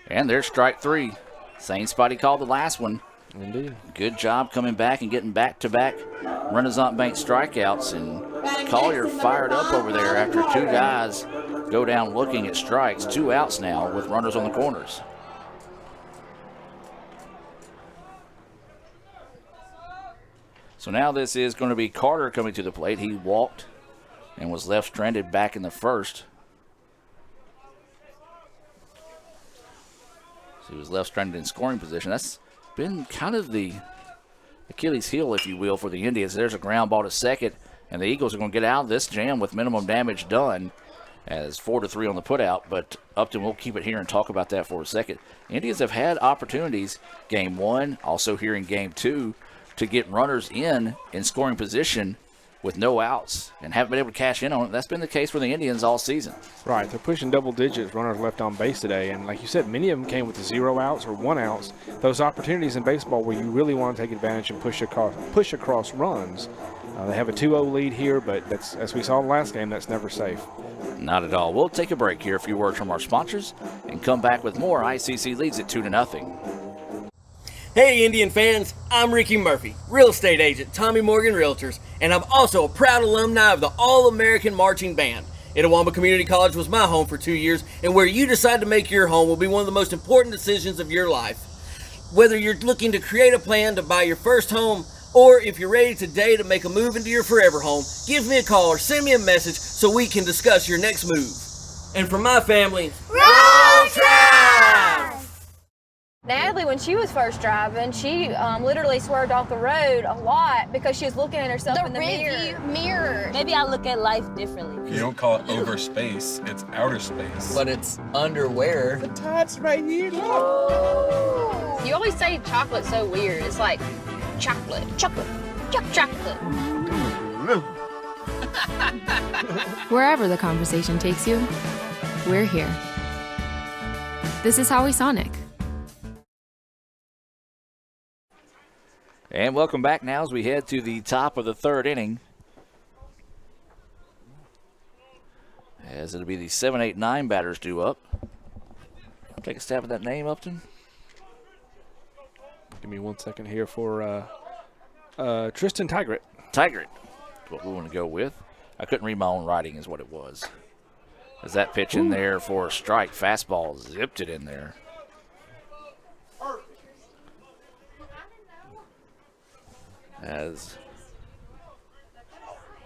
And there's strike three. Same spot he called the last one. Indeed. Good job coming back and getting back-to-back Renaissance Bank strikeouts. And Collier fired up over there after 2 guys go down looking at strikes. 2 outs now with runners on the corners. So now this is going to be Carter coming to the plate. He walked and was left stranded back in the first. So he was left stranded in scoring position. That's been kind of the Achilles heel, if you will, for the Indians. There's a ground ball to second, and the Eagles are going to get out of this jam with minimum damage done as 4-3 on the putout. But Upton, we'll keep it here and talk about that for a second. Indians have had opportunities, game 1, also here in game 2, to get runners in scoring position with no outs and haven't been able to cash in on it. That's been the case for the Indians all season. Right, they're pushing double digits runners left on base today, and like you said, many of them came with 0 outs or 1 outs. Those opportunities in baseball where you really want to take advantage and push across runs. They have a 2-0 lead here, but that's, as we saw in the last game, that's never safe. Not at all. We'll take a break here, a few words from our sponsors, and come back with more. ICC leads at 2-0. Hey Indian fans, I'm Ricky Murphy, real estate agent, Tommy Morgan Realtors, and I'm also a proud alumni of the All-American Marching Band. Itawamba Community College was my home for 2 years, and where you decide to make your home will be one of the most important decisions of your life. Whether you're looking to create a plan to buy your first home, or if you're ready today to make a move into your forever home, give me a call or send me a message so we can discuss your next move. And for my family, Roll Tribe! Natalie, when she was first driving, she literally swerved off the road a lot because she was looking at herself in the mirror. Maybe I look at life differently. You don't call it over space, it's outer space. But it's underwear. The tots right here. Look. You always say chocolate's so weird. It's like chocolate. Wherever the conversation takes you, we're here. This is Howie Sonic. And welcome back now as we head to the top of the third inning. As it'll be the 7, 8, 9 batters due up. Take a stab at that name, Upton. Give me 1 second here for Tristan Tigert. Tigert, what we want to go with. I couldn't read my own writing is what it was. As that pitch in there for a strike, fastball zipped it in there. As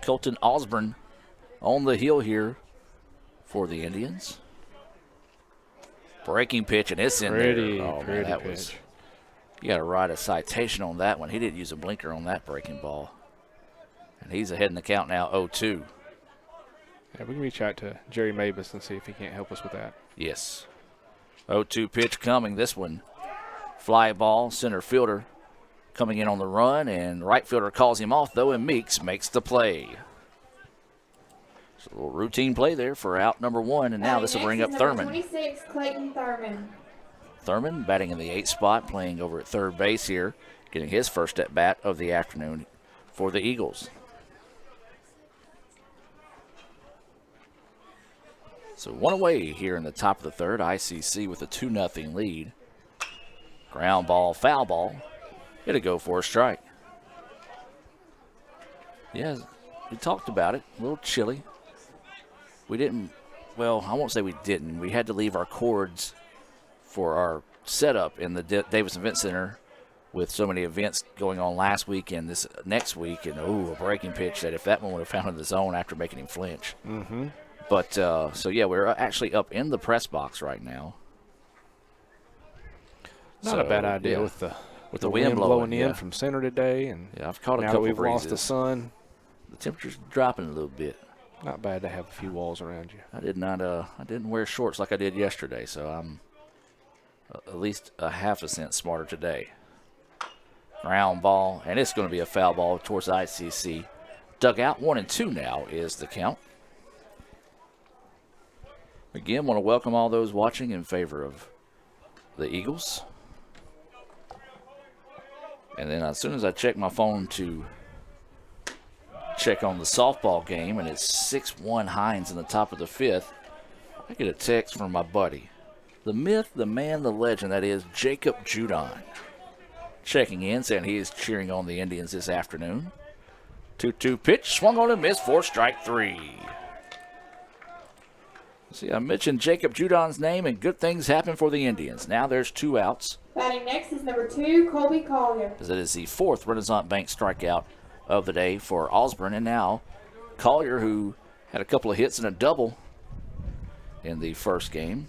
Colton Osborne on the hill here for the Indians. Breaking pitch, and it's in there. Oh, man, that was. You got to write a citation on that one. He didn't use a blinker on that breaking ball. And he's ahead in the count now, 0-2. Yeah, we can reach out to Jerry Mabus and see if he can't help us with that. Yes. 0-2 pitch coming. This one, fly ball, center fielder coming in on the run, and right fielder calls him off, though, and Meeks makes the play. It's a little routine play there for out number one, and now this will bring up Thurman. 26, Clayton Thurman. Thurman batting in the 8th spot, playing over at third base here, getting his first at bat of the afternoon for the Eagles. So one away here in the top of the third. ICC with a 2-0 lead. Ground ball, foul ball. It'll go for a strike. Yeah, we talked about it. A little chilly. We didn't, well, I won't say we didn't. We had to leave our cords for our setup in the Davis Event Center with so many events going on last week and this next week. And, a breaking pitch that if that one would have found in the zone after making him flinch. Mm-hmm. But, so, yeah, we're actually up in the press box right now. Not a bad idea with the wind blowing in from center today. And yeah, I've caught a now couple we've breezes. lost the sun. The temperature's dropping a little bit. Not bad to have a few walls around you. I didn't wear shorts like I did yesterday, so I'm at least a half a cent smarter today. Ground ball, and it's going to be a foul ball towards ICC. Dugout 1-2 now is the count. Again, want to welcome all those watching in favor of the Eagles. And then as soon as I check my phone to check on the softball game, and it's 6-1 Hinds in the top of the 5th, I get a text from my buddy, the myth, the man, the legend, that is Jacob Judon, checking in, saying he is cheering on the Indians this afternoon. 2-2 pitch, swung on and missed for strike 3. See, I mentioned Jacob Judon's name, and good things happen for the Indians. Now there's 2 outs. Batting next is number 2, Colby Collier. As it is the 4th Renaissance Bank strikeout of the day for Osborne. And now Collier, who had a couple of hits and a double in the first game,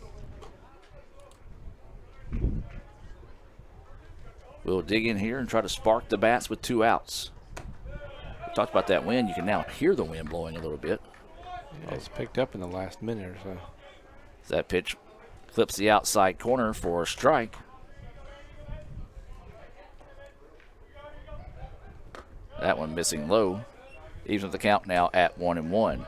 will dig in here and try to spark the bats with 2 outs. We talked about that wind. You can now hear the wind blowing a little bit. Yeah, it's picked up in the last minute or so. That pitch clips the outside corner for a strike. That one missing low. Even with the count now at 1-1.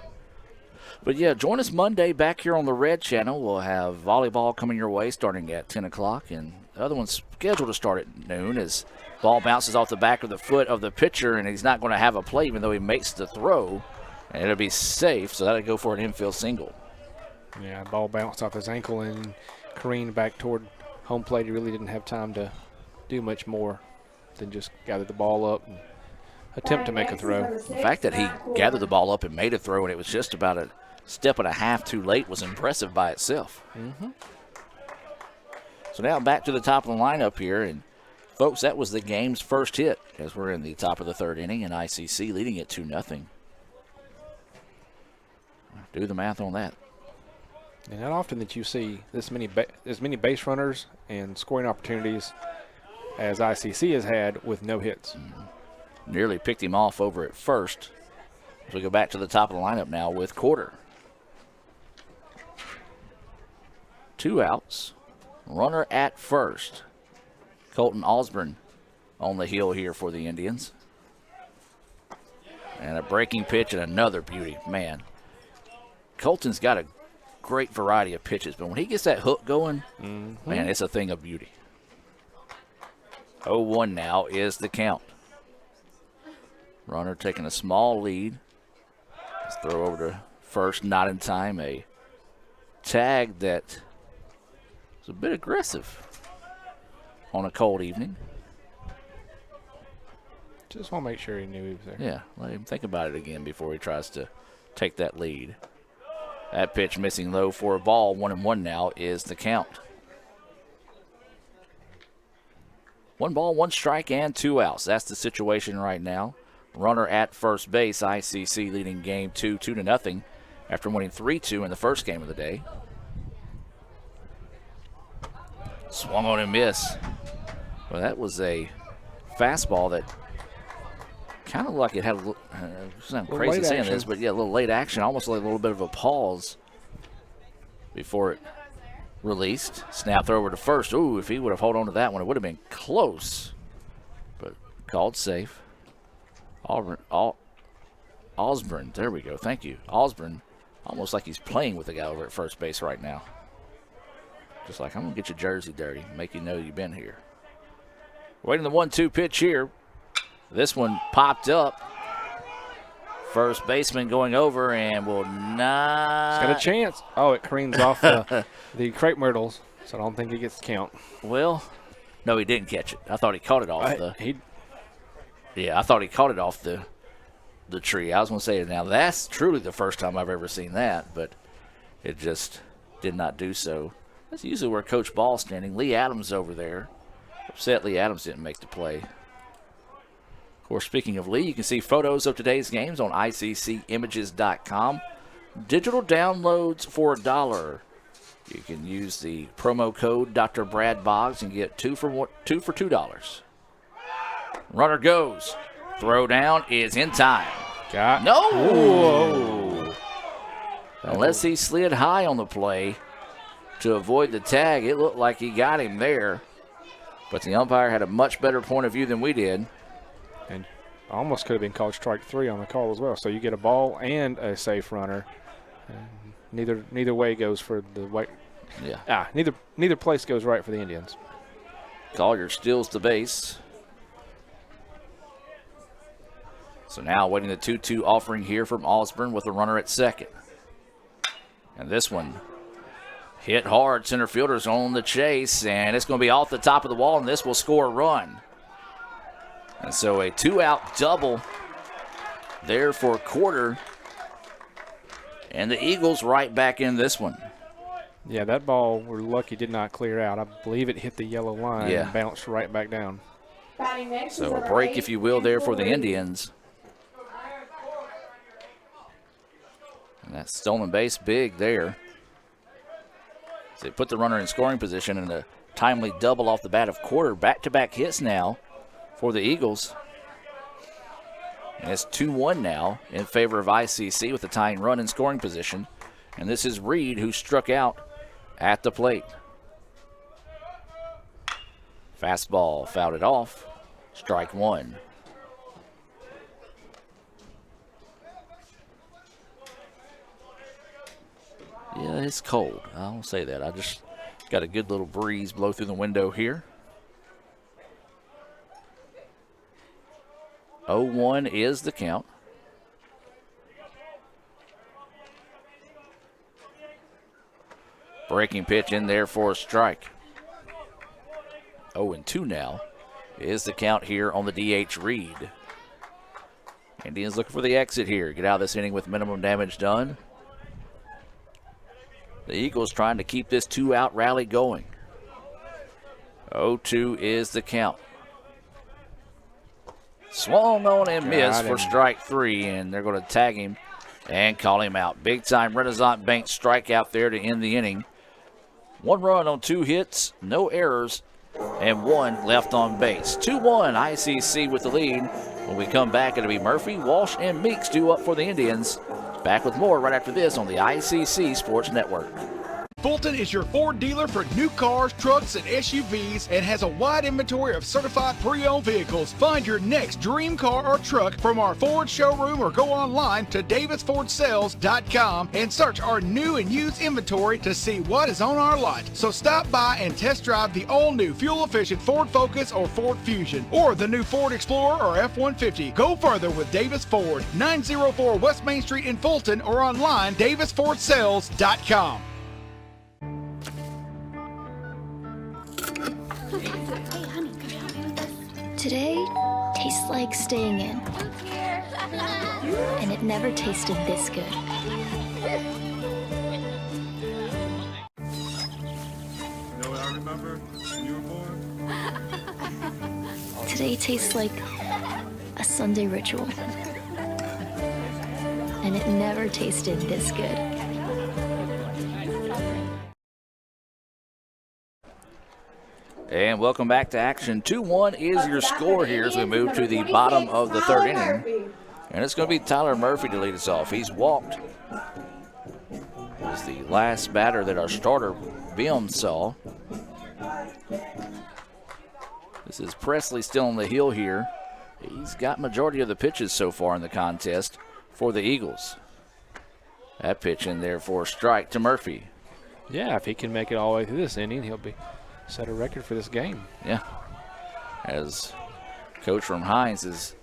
But yeah, join us Monday back here on the Red Channel. We'll have volleyball coming your way starting at 10 o'clock. And the other one's scheduled to start at noon as ball bounces off the back of the foot of the pitcher, and he's not going to have a play even though he makes the throw. And it'll be safe, so that'll go for an infield single. Yeah, ball bounced off his ankle and careened back toward home plate. He really didn't have time to do much more than just gather the ball up and attempt to make a throw. The fact that he gathered the ball up and made a throw and it was just about a step and a half too late was impressive by itself. Mm-hmm. So now back to the top of the lineup here. And, folks, that was the game's first hit as we're in the top of the third inning, and ICC leading it 2-0. Do the math on that. And not often that you see as many base runners and scoring opportunities as ICC has had with no hits. Mm-hmm. Nearly picked him off over at first. As we go back to the top of the lineup now with Quarter. 2 outs. Runner at first. Colton Osborne on the hill here for the Indians. And a breaking pitch and another beauty. Man, Colton's got a great variety of pitches, but when he gets that hook going, man, it's a thing of beauty. 0-1 now is the count. Runner taking a small lead. Let's throw over to first, not in time. A tag that was a bit aggressive on a cold evening. Just want to make sure he knew he was there. Yeah, let him think about it again before he tries to take that lead. That pitch missing low for a ball. 1-1 now is the count. 1 ball, 1 strike, and 2 outs. That's the situation right now. Runner at first base. ICC leading game 2, 2-0 after winning 3-2 in the first game of the day. Swung on and missed. Well, that was a fastball that kind of like it had a little, I'm crazy saying this, but yeah, a little late action, almost like a little bit of a pause before it released. Snap throw over to first. Ooh, if he would have held on to that one, it would have been close, but called safe. Osborne, there we go, thank you. Osborne, almost like he's playing with the guy over at first base right now. Just like, I'm going to get your jersey dirty, make you know you've been here. Waiting the 1-2 pitch here. This one popped up. First baseman going over and will not. He's got a chance. Oh, it careens off the crepe myrtles, so I don't think he gets the count. Well, no, he didn't catch it. I thought he caught it off I thought he caught it off the tree. I was going to say, now that's truly the first time I've ever seen that, but it just did not do so. That's usually where Coach Ball's standing. Lee Adams over there. Upset Lee Adams didn't make the play. Of course, speaking of Lee, you can see photos of today's games on ICCimages.com. Digital downloads for $1. You can use the promo code Dr. Brad Boggs and get two for $2. Runner goes. Throw down is in time. No! Whoa. Unless he slid high on the play to avoid the tag, it looked like he got him there. But the umpire had a much better point of view than we did. And almost could have been called strike 3 on the call as well. So you get a ball and a safe runner. And neither way goes for the white. Yeah. Neither place goes right for the Indians. Collier steals the base. So now waiting the 2-2 offering here from Osborne with a runner at second. And this one hit hard. Center fielder's on the chase, and it's going to be off the top of the wall, and this will score a run. And so a 2-out double there for Quarter. And the Eagles right back in this one. Yeah, that ball, we're lucky, did not clear out. I believe it hit the yellow line and bounced right back down. So a break, if you will, there for the Indians. And that stolen base big there. So they put the runner in scoring position, and a timely double off the bat of Quarter. Back-to-back hits now for the Eagles. And it's 2-1 now in favor of ICC with a tying run in scoring position. And this is Reed, who struck out at the plate. Fastball fouled it off. Strike 1. Yeah, it's cold. I won't say that. I just got a good little breeze blow through the window here. 0-1 is the count. Breaking pitch in there for a strike. 0-2 now is the count here on the DH Reed. Indians looking for the exit here. Get out of this inning with minimum damage done. The Eagles trying to keep this 2-out rally going. 0-2 is the count. Swung on and missed for strike 3, and they're going to tag him and call him out. Big-time Renaissance Bank strikeout there to end the inning. 1 run on 2 hits, no errors, and 1 left on base. 2-1, ICC with the lead. When we come back, it'll be Murphy, Walsh, and Meeks due up for the Indians. Back with more right after this on the ICC Sports Network. Fulton is your Ford dealer for new cars, trucks, and SUVs and has a wide inventory of certified pre-owned vehicles. Find your next dream car or truck from our Ford showroom or go online to davisfordsales.com and search our new and used inventory to see what is on our lot. So stop by and test drive the all-new fuel-efficient Ford Focus or Ford Fusion or the new Ford Explorer or F-150. Go further with Davis Ford, 904 West Main Street in Fulton or online davisfordsales.com. Today tastes like staying in. And it never tasted this good. You know what I remember when you were born? Today tastes like a Sunday ritual. And it never tasted this good. And welcome back to action. 2-1 is your score here as we move to the bottom of the third inning. And it's going to be Tyler Murphy to lead us off. He's walked. He's the last batter that our starter, Bim, saw. This is Presley still on the hill here. He's got majority of the pitches so far in the contest for the Eagles. That pitch in there for a strike to Murphy. Yeah, if he can make it all the way through this inning, he'll be set a record for this game. Yeah. As coach from Hinds has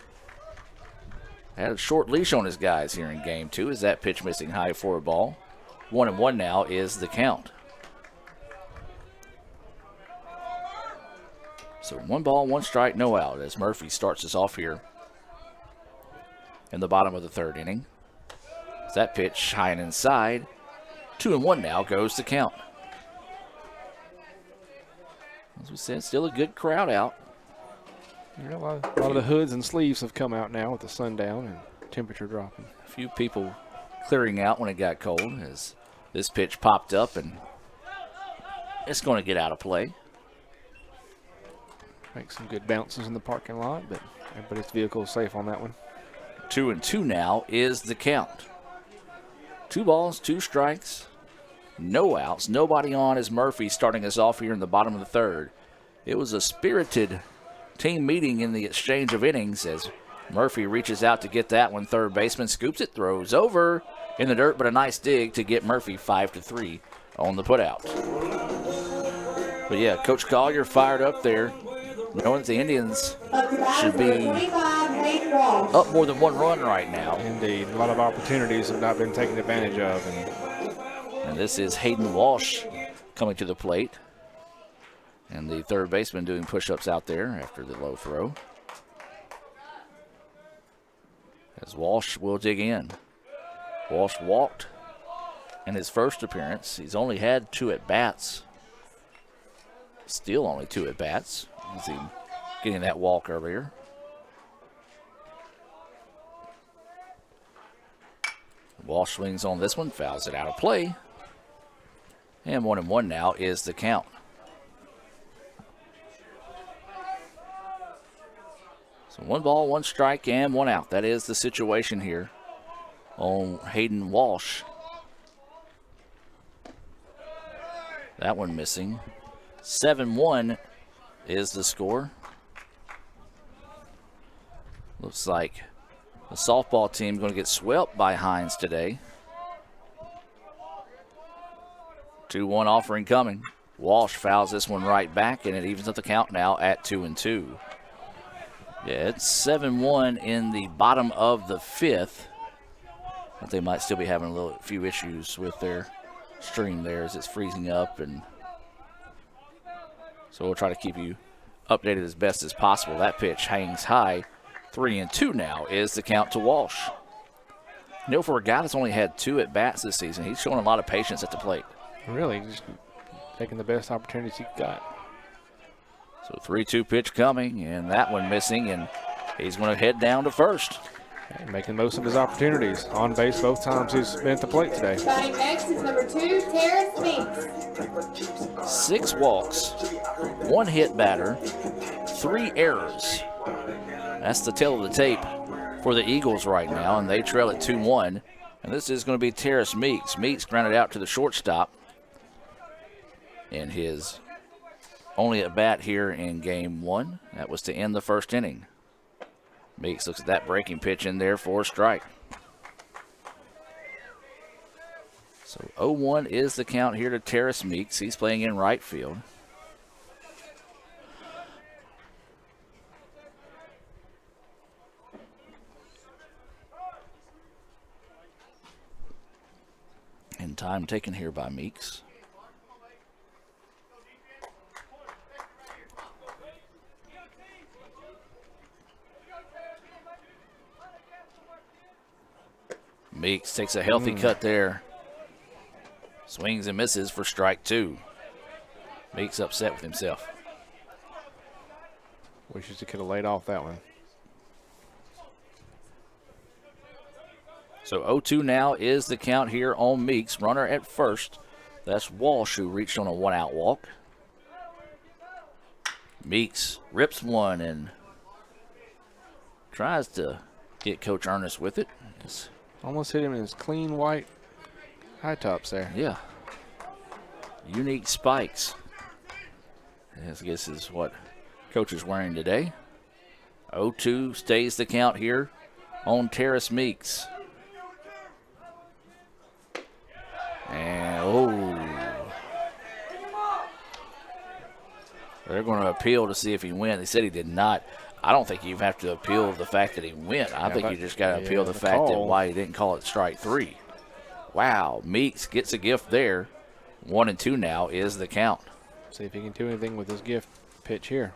had a short leash on his guys here in game 2. Is that pitch missing high for a ball? 1-1 now is the count. So 1 ball, 1 strike, no out as Murphy starts us off here in the bottom of the third inning. That pitch high and inside. 2-1 now goes the count. As we said, still a good crowd out. A lot of the hoods and sleeves have come out now with the sun down and temperature dropping. A few people clearing out when it got cold as this pitch popped up, and it's going to get out of play. Make some good bounces in the parking lot, but everybody's vehicle is safe on that one. 2-2 now is the count. 2 balls, 2 strikes. No outs, nobody on as Murphy starting us off here in the bottom of the third. It was a spirited team meeting in the exchange of innings as Murphy reaches out to get that one. Third baseman scoops it, throws over in the dirt, but a nice dig to get Murphy 5-3 on the putout. But yeah, Coach Collier fired up there, knowing that the Indians should be up more than 1 run right now. Indeed, a lot of opportunities have not been taken advantage of. And this is Hayden Walsh coming to the plate. And the third baseman doing push-ups out there after the low throw. As Walsh will dig in. Walsh walked in his first appearance. He's only had 2 at-bats. Still only 2 at-bats. Is he getting that walk earlier? Walsh swings on this one, fouls it out of play. And 1-1 now is the count. So 1 ball, 1 strike, and 1 out. That is the situation here on Hayden Walsh. That one missing. 7-1 is the score. Looks like the softball team going to get swept by Hinds today. 2-1 offering coming. Walsh fouls this one right back, and it evens up the count now at 2-2. Yeah, it's 7-1 in the bottom of the 5th. But they might still be having a few issues with their stream there as it's freezing up, and so we'll try to keep you updated as best as possible. That pitch hangs high. 3-2 now is the count to Walsh. You know, for a guy that's only had 2 at-bats this season, he's showing a lot of patience at the plate. Really, just taking the best opportunities he got. So 3-2 pitch coming, and that one missing, and he's going to head down to first. And making most of his opportunities. On base both times he's been at the plate today. Batting next is number 2, Terrence Meeks. 6 walks, 1 hit batter, 3 errors. That's the tail of the tape for the Eagles right now, and they trail at 2-1. And this is going to be Terrence Meeks. Meeks grounded out to the shortstop. in his only at bat here in game 1. That was to end the first inning. Meeks looks at that breaking pitch in there for a strike. So 0-1 is the count here to Terrace Meeks. He's playing in right field. And time taken here by Meeks. Meeks takes a healthy cut there. Swings and misses for strike 2. Meeks upset with himself. Wishes he could have laid off that one. So 0-2 now is the count here on Meeks. Runner at first. That's Walsh, who reached on a 1-out walk. Meeks rips one and tries to get Coach Ernest with it. Almost hit him in his clean white high tops there. Yeah. Unique spikes. I guess is what Coach is wearing today. 0-2 stays the count here on Terrace Meeks. And, they're going to appeal to see if he wins. They said he did not. I don't think you have to appeal the fact that he went. I think you just got to appeal the fact that why he didn't call it strike 3. Wow, Meeks gets a gift there. 1-2 now is the count. See if he can do anything with his gift pitch here.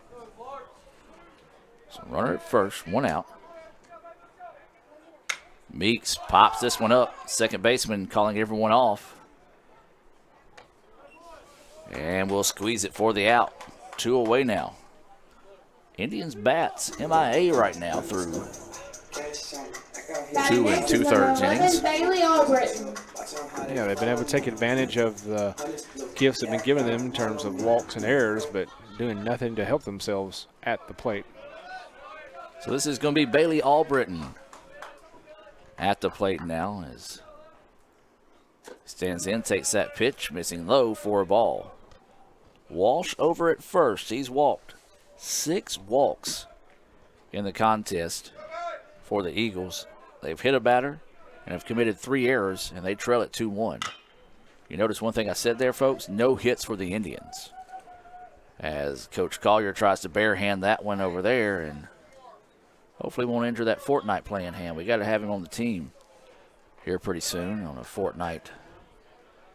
So runner at first, 1 out. Meeks pops this one up. Second baseman calling everyone off. And we'll squeeze it for the out. 2 away now. Indians bats MIA right now through 2 2/3 innings. Yeah, they've been able to take advantage of the gifts that have been given them in terms of walks and errors, but doing nothing to help themselves at the plate. So this is going to be Bailey Albritton at the plate now as he stands in, takes that pitch, missing low for a ball. Walsh over at first. He's walked 6 walks in the contest for the Eagles. They've hit a batter and have committed 3 errors, and they trail at 2-1. You notice one thing I said there, folks? No hits for the Indians. As Coach Collier tries to barehand that one over there, and hopefully won't injure that Fortnite playing hand. We got to have him on the team here pretty soon on a Fortnite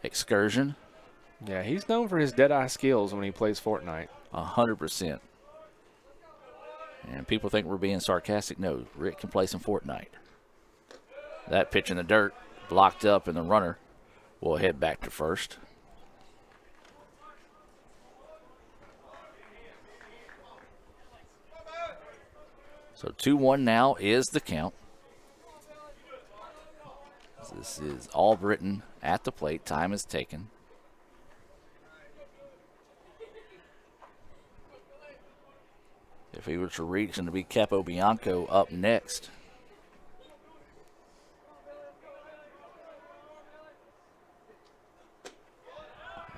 excursion. Yeah, he's known for his dead-eye skills when he plays Fortnite. 100%. And people think we're being sarcastic. No, Rick can play some Fortnite. That pitch in the dirt, blocked up, and the runner will head back to first. So 2-1 now is the count. This is Albritton at the plate. Time is taken. If he were to reach, it's going to be Capobianco up next.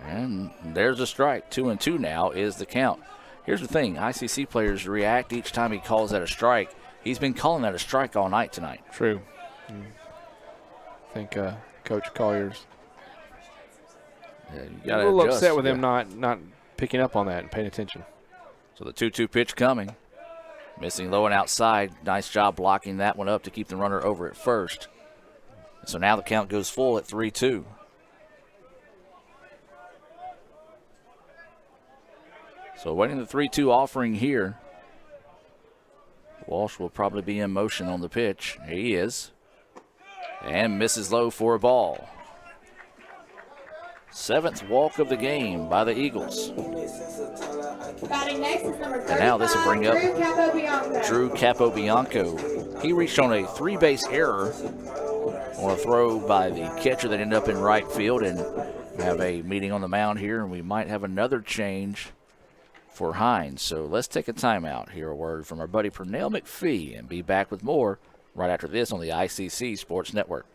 And there's a strike. 2-2 now is the count. Here's the thing. ICC players react each time he calls that a strike. He's been calling that a strike all night tonight. True. I think Coach Collier's a little upset with him not picking up on that and paying attention. So the 2-2 pitch coming. Missing low and outside. Nice job blocking that one up to keep the runner over at first. So now the count goes full at 3-2. So waiting the 3-2 offering here. Walsh will probably be in motion on the pitch. He is. And misses low for a ball. 7th walk of the game by the Eagles. Batting next is number 35, and now this will bring up Drew Capobianco. He reached on a 3-base error on a throw by the catcher that ended up in right field, and we have a meeting on the mound here, and we might have another change for Hinds. So let's take a timeout, hear a word from our buddy Pernell McPhee, and be back with more right after this on the ICC Sports Network.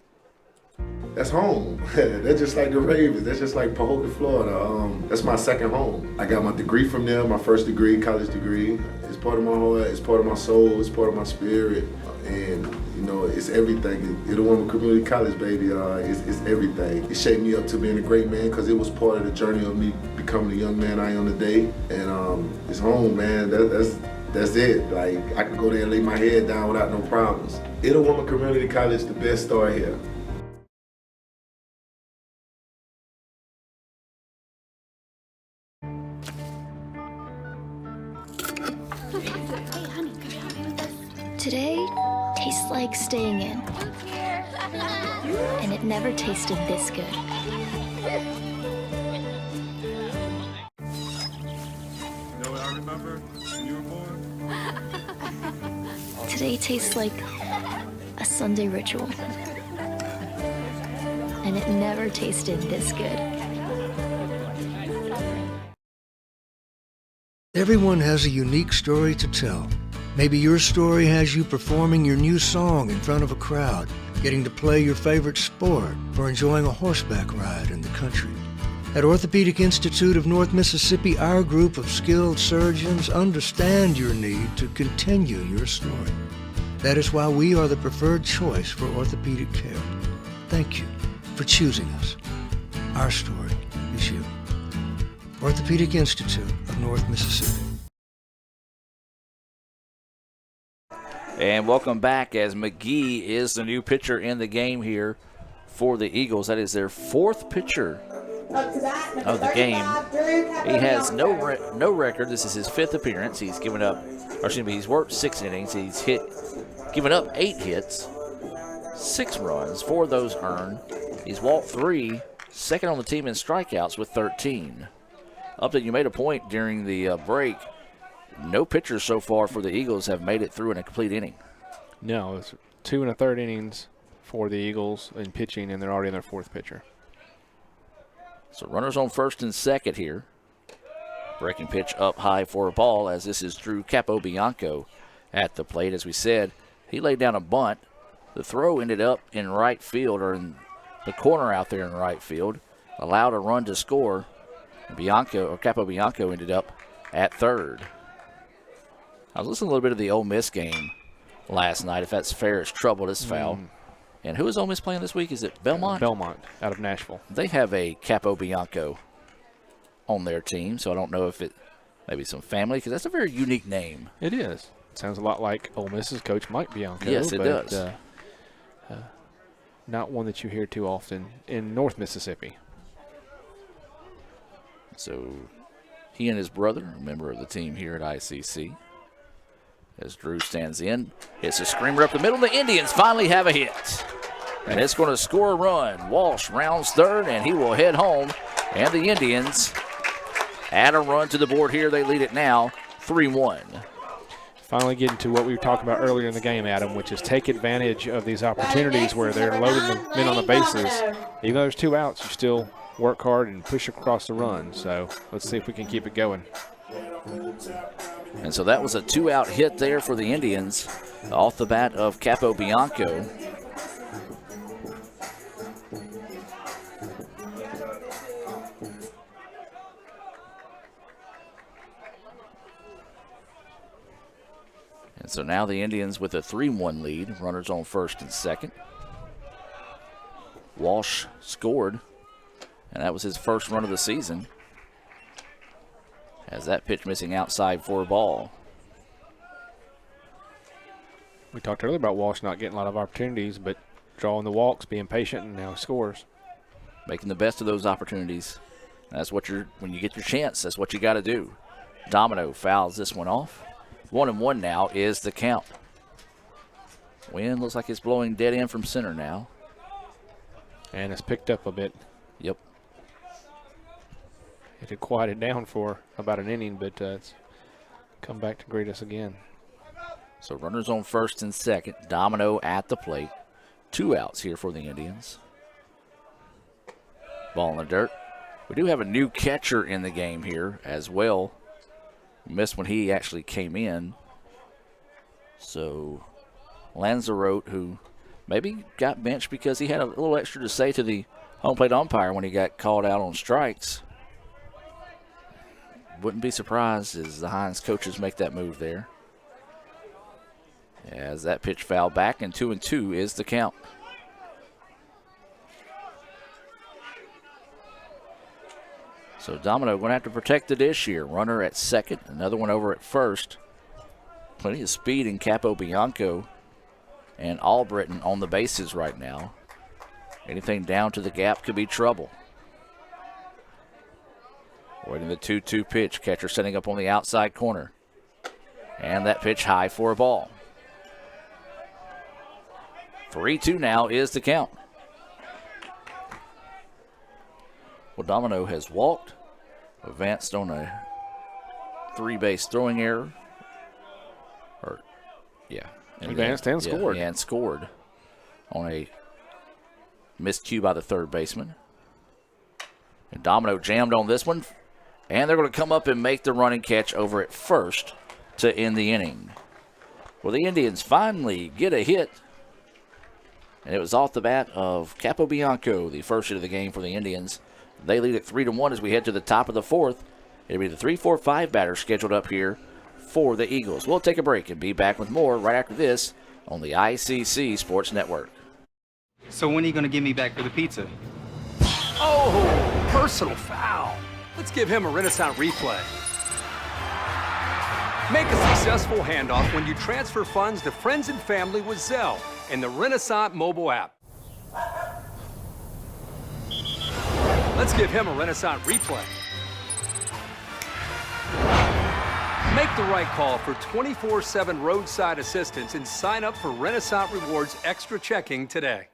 That's home. That's just like the Ravens. That's just like Pahokee, Florida. That's my second home. I got my degree from there, my first degree, college degree. It's part of my heart, it's part of my soul, it's part of my spirit. And, you know, it's everything. Itawamba Community College, baby, it's everything. It shaped me up to being a great man because it was part of the journey of me becoming the young man I am today. And it's home, man. That's it. Like, I can go there and lay my head down without no problems. Itawamba Community College, the best start here. Today tastes like staying in. And it never tasted this good. You know what I remember when you were born? Today tastes like a Sunday ritual. And it never tasted this good. Everyone has a unique story to tell. Maybe your story has you performing your new song in front of a crowd, getting to play your favorite sport, or enjoying a horseback ride in the country. At Orthopedic Institute of North Mississippi, our group of skilled surgeons understand your need to continue your story. That is why we are the preferred choice for orthopedic care. Thank you for choosing us. Our story is you. Orthopedic Institute of North Mississippi. And welcome back, as McGee is the new pitcher in the game here for the Eagles. That is their fourth pitcher of the game. He has no record. This is his fifth appearance. He's he's worked 6 innings. He's given up 8 hits, 6 runs, 4 of those earned. He's walked 3, second on the team in strikeouts with 13. Upton, you made a point during the break. No pitchers so far for the Eagles have made it through in a complete inning. No, it's 2 1/3 innings for the Eagles in pitching, and they're already in their 4th pitcher. So runners on first and second here. Breaking pitch up high for a ball, as this is Drew Capobianco at the plate. As we said, he laid down a bunt. The throw ended up in right field, or in the corner out there in right field. Allowed a run to score. Capobianco ended up at third. I was listening a little bit of the Ole Miss game last night. If that's fair, it's trouble, it's foul. And who is Ole Miss playing this week? Is it Belmont? Belmont, out of Nashville. They have a Capobianco on their team, so I don't know if it maybe some family, because that's a very unique name. It is. It sounds a lot like Ole Miss's coach Mike Bianco. Yes, it does. Not one that you hear too often in North Mississippi. So he and his brother, a member of the team here at ICC. As Drew stands in, it's a screamer up the middle. The Indians finally have a hit. And it's going to score a run. Walsh rounds third, and he will head home. And the Indians add a run to the board here. They lead it now 3-1. Finally getting to what we were talking about earlier in the game, Adam, which is take advantage of these opportunities where they're loading the men on the bases. Even though there's 2 outs, you still work hard and push across the run. So let's see if we can keep it going. And so that was a 2-out hit there for the Indians off the bat of Capobianco. And so now the Indians with a 3-1 lead, runners on first and second. Walsh scored, and that was his first run of the season. As that pitch missing outside for a ball. We talked earlier about Walsh not getting a lot of opportunities, but drawing the walks, being patient, and now he scores. Making the best of those opportunities. That's what when you get your chance, that's what you got to do. Domino fouls this one off. 1-1 now is the count. Wind looks like it's blowing dead end from center now. And it's picked up a bit. Yep. It had quieted down for about an inning, but it's come back to greet us again. So runners on first and second. Domino at the plate. 2 outs here for the Indians. Ball in the dirt. We do have a new catcher in the game here as well. Missed when he actually came in. So Lanzarote, who Maybe got benched because he had a little extra to say to the home plate umpire when he got called out on strikes. Wouldn't be surprised as the Hinds coaches make that move there. As that pitch fouled back, and 2-2 is the count. So Domino going to have to protect the dish here. Runner at second, another one over at first. Plenty of speed in Capo Bianco and Albritton on the bases right now. Anything down to the gap could be trouble. Waiting the 2-2 pitch. Catcher setting up on the outside corner. And that pitch high for a ball. 3-2 now is the count. Well, Domino has walked, advanced on a 3-base throwing error. Advanced and scored. Yeah, and scored on a missed cue by the third baseman. And Domino jammed on this one, and they're going to come up and make the running catch over at first to end the inning. Well, the Indians finally get a hit, and it was off the bat of Capo Bianco, the first hit of the game for the Indians. They lead it 3-1 as we head to the top of the fourth. It'll be the 3-4-5 batter scheduled up here for the Eagles. We'll take a break and be back with more right after this on the ICC Sports Network. So when are you going to give me back for the pizza? Oh, personal foul. Let's give him a Renaissance replay. Make a successful handoff when you transfer funds to friends and family with Zelle and the Renaissance mobile app. Let's give him a Renaissance replay. Make the right call for 24/7 roadside assistance and sign up for Renaissance Rewards Extra Checking today.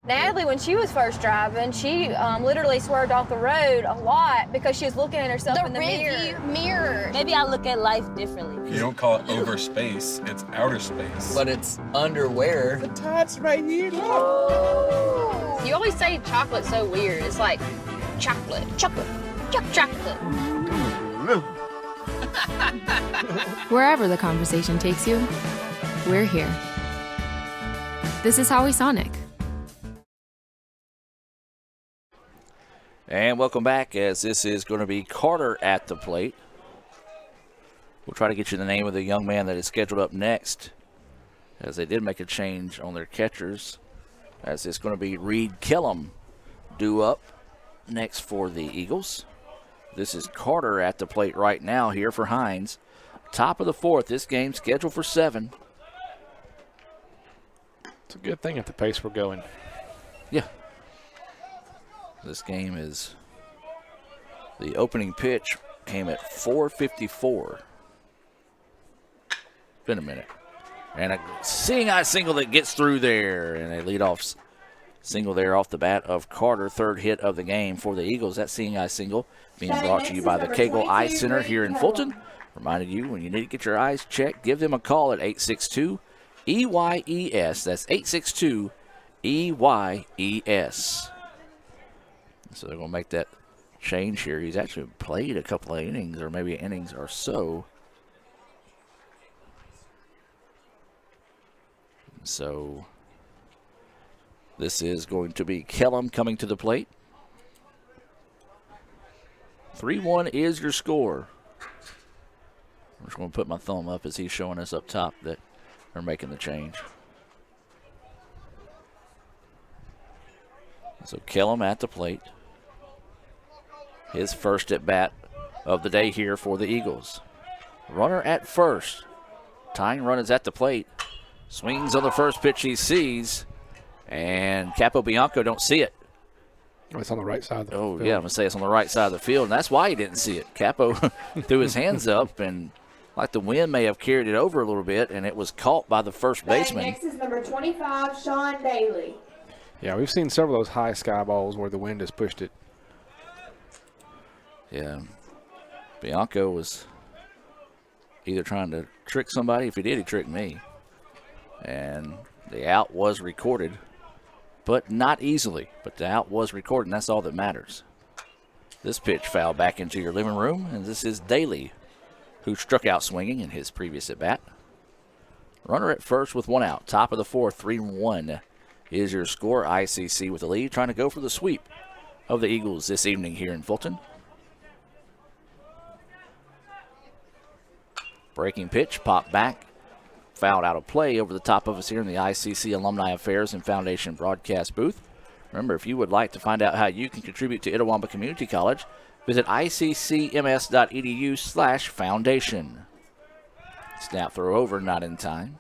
Natalie, when she was first driving, she literally swerved off the road a lot because she was looking at herself in the mirror. Maybe I look at life differently. You don't call it over space, it's outer space. But it's underwear. The tots right here. Look. You always say chocolate's so weird. It's like chocolate. Wherever the conversation takes you, we're here. This is Howie Sonic. And welcome back, as this is going to be Carter at the plate. We'll try to get you the name of the young man that is scheduled up next, as they did make a change on their catchers, as it's going to be Reed Kellum due up next for the Eagles. This is Carter at the plate right now here for Hinds. Top of the fourth, this game scheduled for 7. It's a good thing at the pace we're going. Yeah. This game is, the opening pitch came at 4:54. Been a minute. And a seeing eye single that gets through there, and a leadoff single there off the bat of Carter, third hit of the game for the Eagles. That seeing eye single being brought to you by the Cagle Eye Center here in Fulton. Reminded you, when you need to get your eyes checked, give them a call at 862-EYES. That's 862-EYES. So they're going to make that change here. He's actually played a couple of innings, or maybe innings or so. So this is going to be Kellum coming to the plate. 3-1 is your score. I'm just going to put my thumb up as he's showing us up top that they're making the change. So Kellum at the plate. His first at bat of the day here for the Eagles. Runner at first. Tying run is at the plate. Swings on the first pitch he sees. And Capo Bianco don't see it. It's on the right side of the field. Oh, yeah, I'm going to say it's on the right side of the field, and that's why he didn't see it. Capo threw his hands up, and like the wind may have carried it over a little bit, and it was caught by the first baseman. Next is number 25, Sean Daly. Yeah, we've seen several of those high sky balls where the wind has pushed it. Yeah. Bianco was either trying to trick somebody. If he did, he tricked me. And the out was recorded, but not easily. But the out was recorded, and that's all that matters. This pitch fouled back into your living room, and this is Daly, who struck out swinging in his previous at-bat. Runner at first with one out. Top of the fourth, 3-1 is your score. ICC with the lead, trying to go for the sweep of the Eagles this evening here in Fulton. Breaking pitch, pop back, fouled out of play over the top of us here in the ICC Alumni Affairs and Foundation broadcast booth. Remember, if you would like to find out how you can contribute to Itawamba Community College, visit iccms.edu/foundation. Snap throw over, not in time.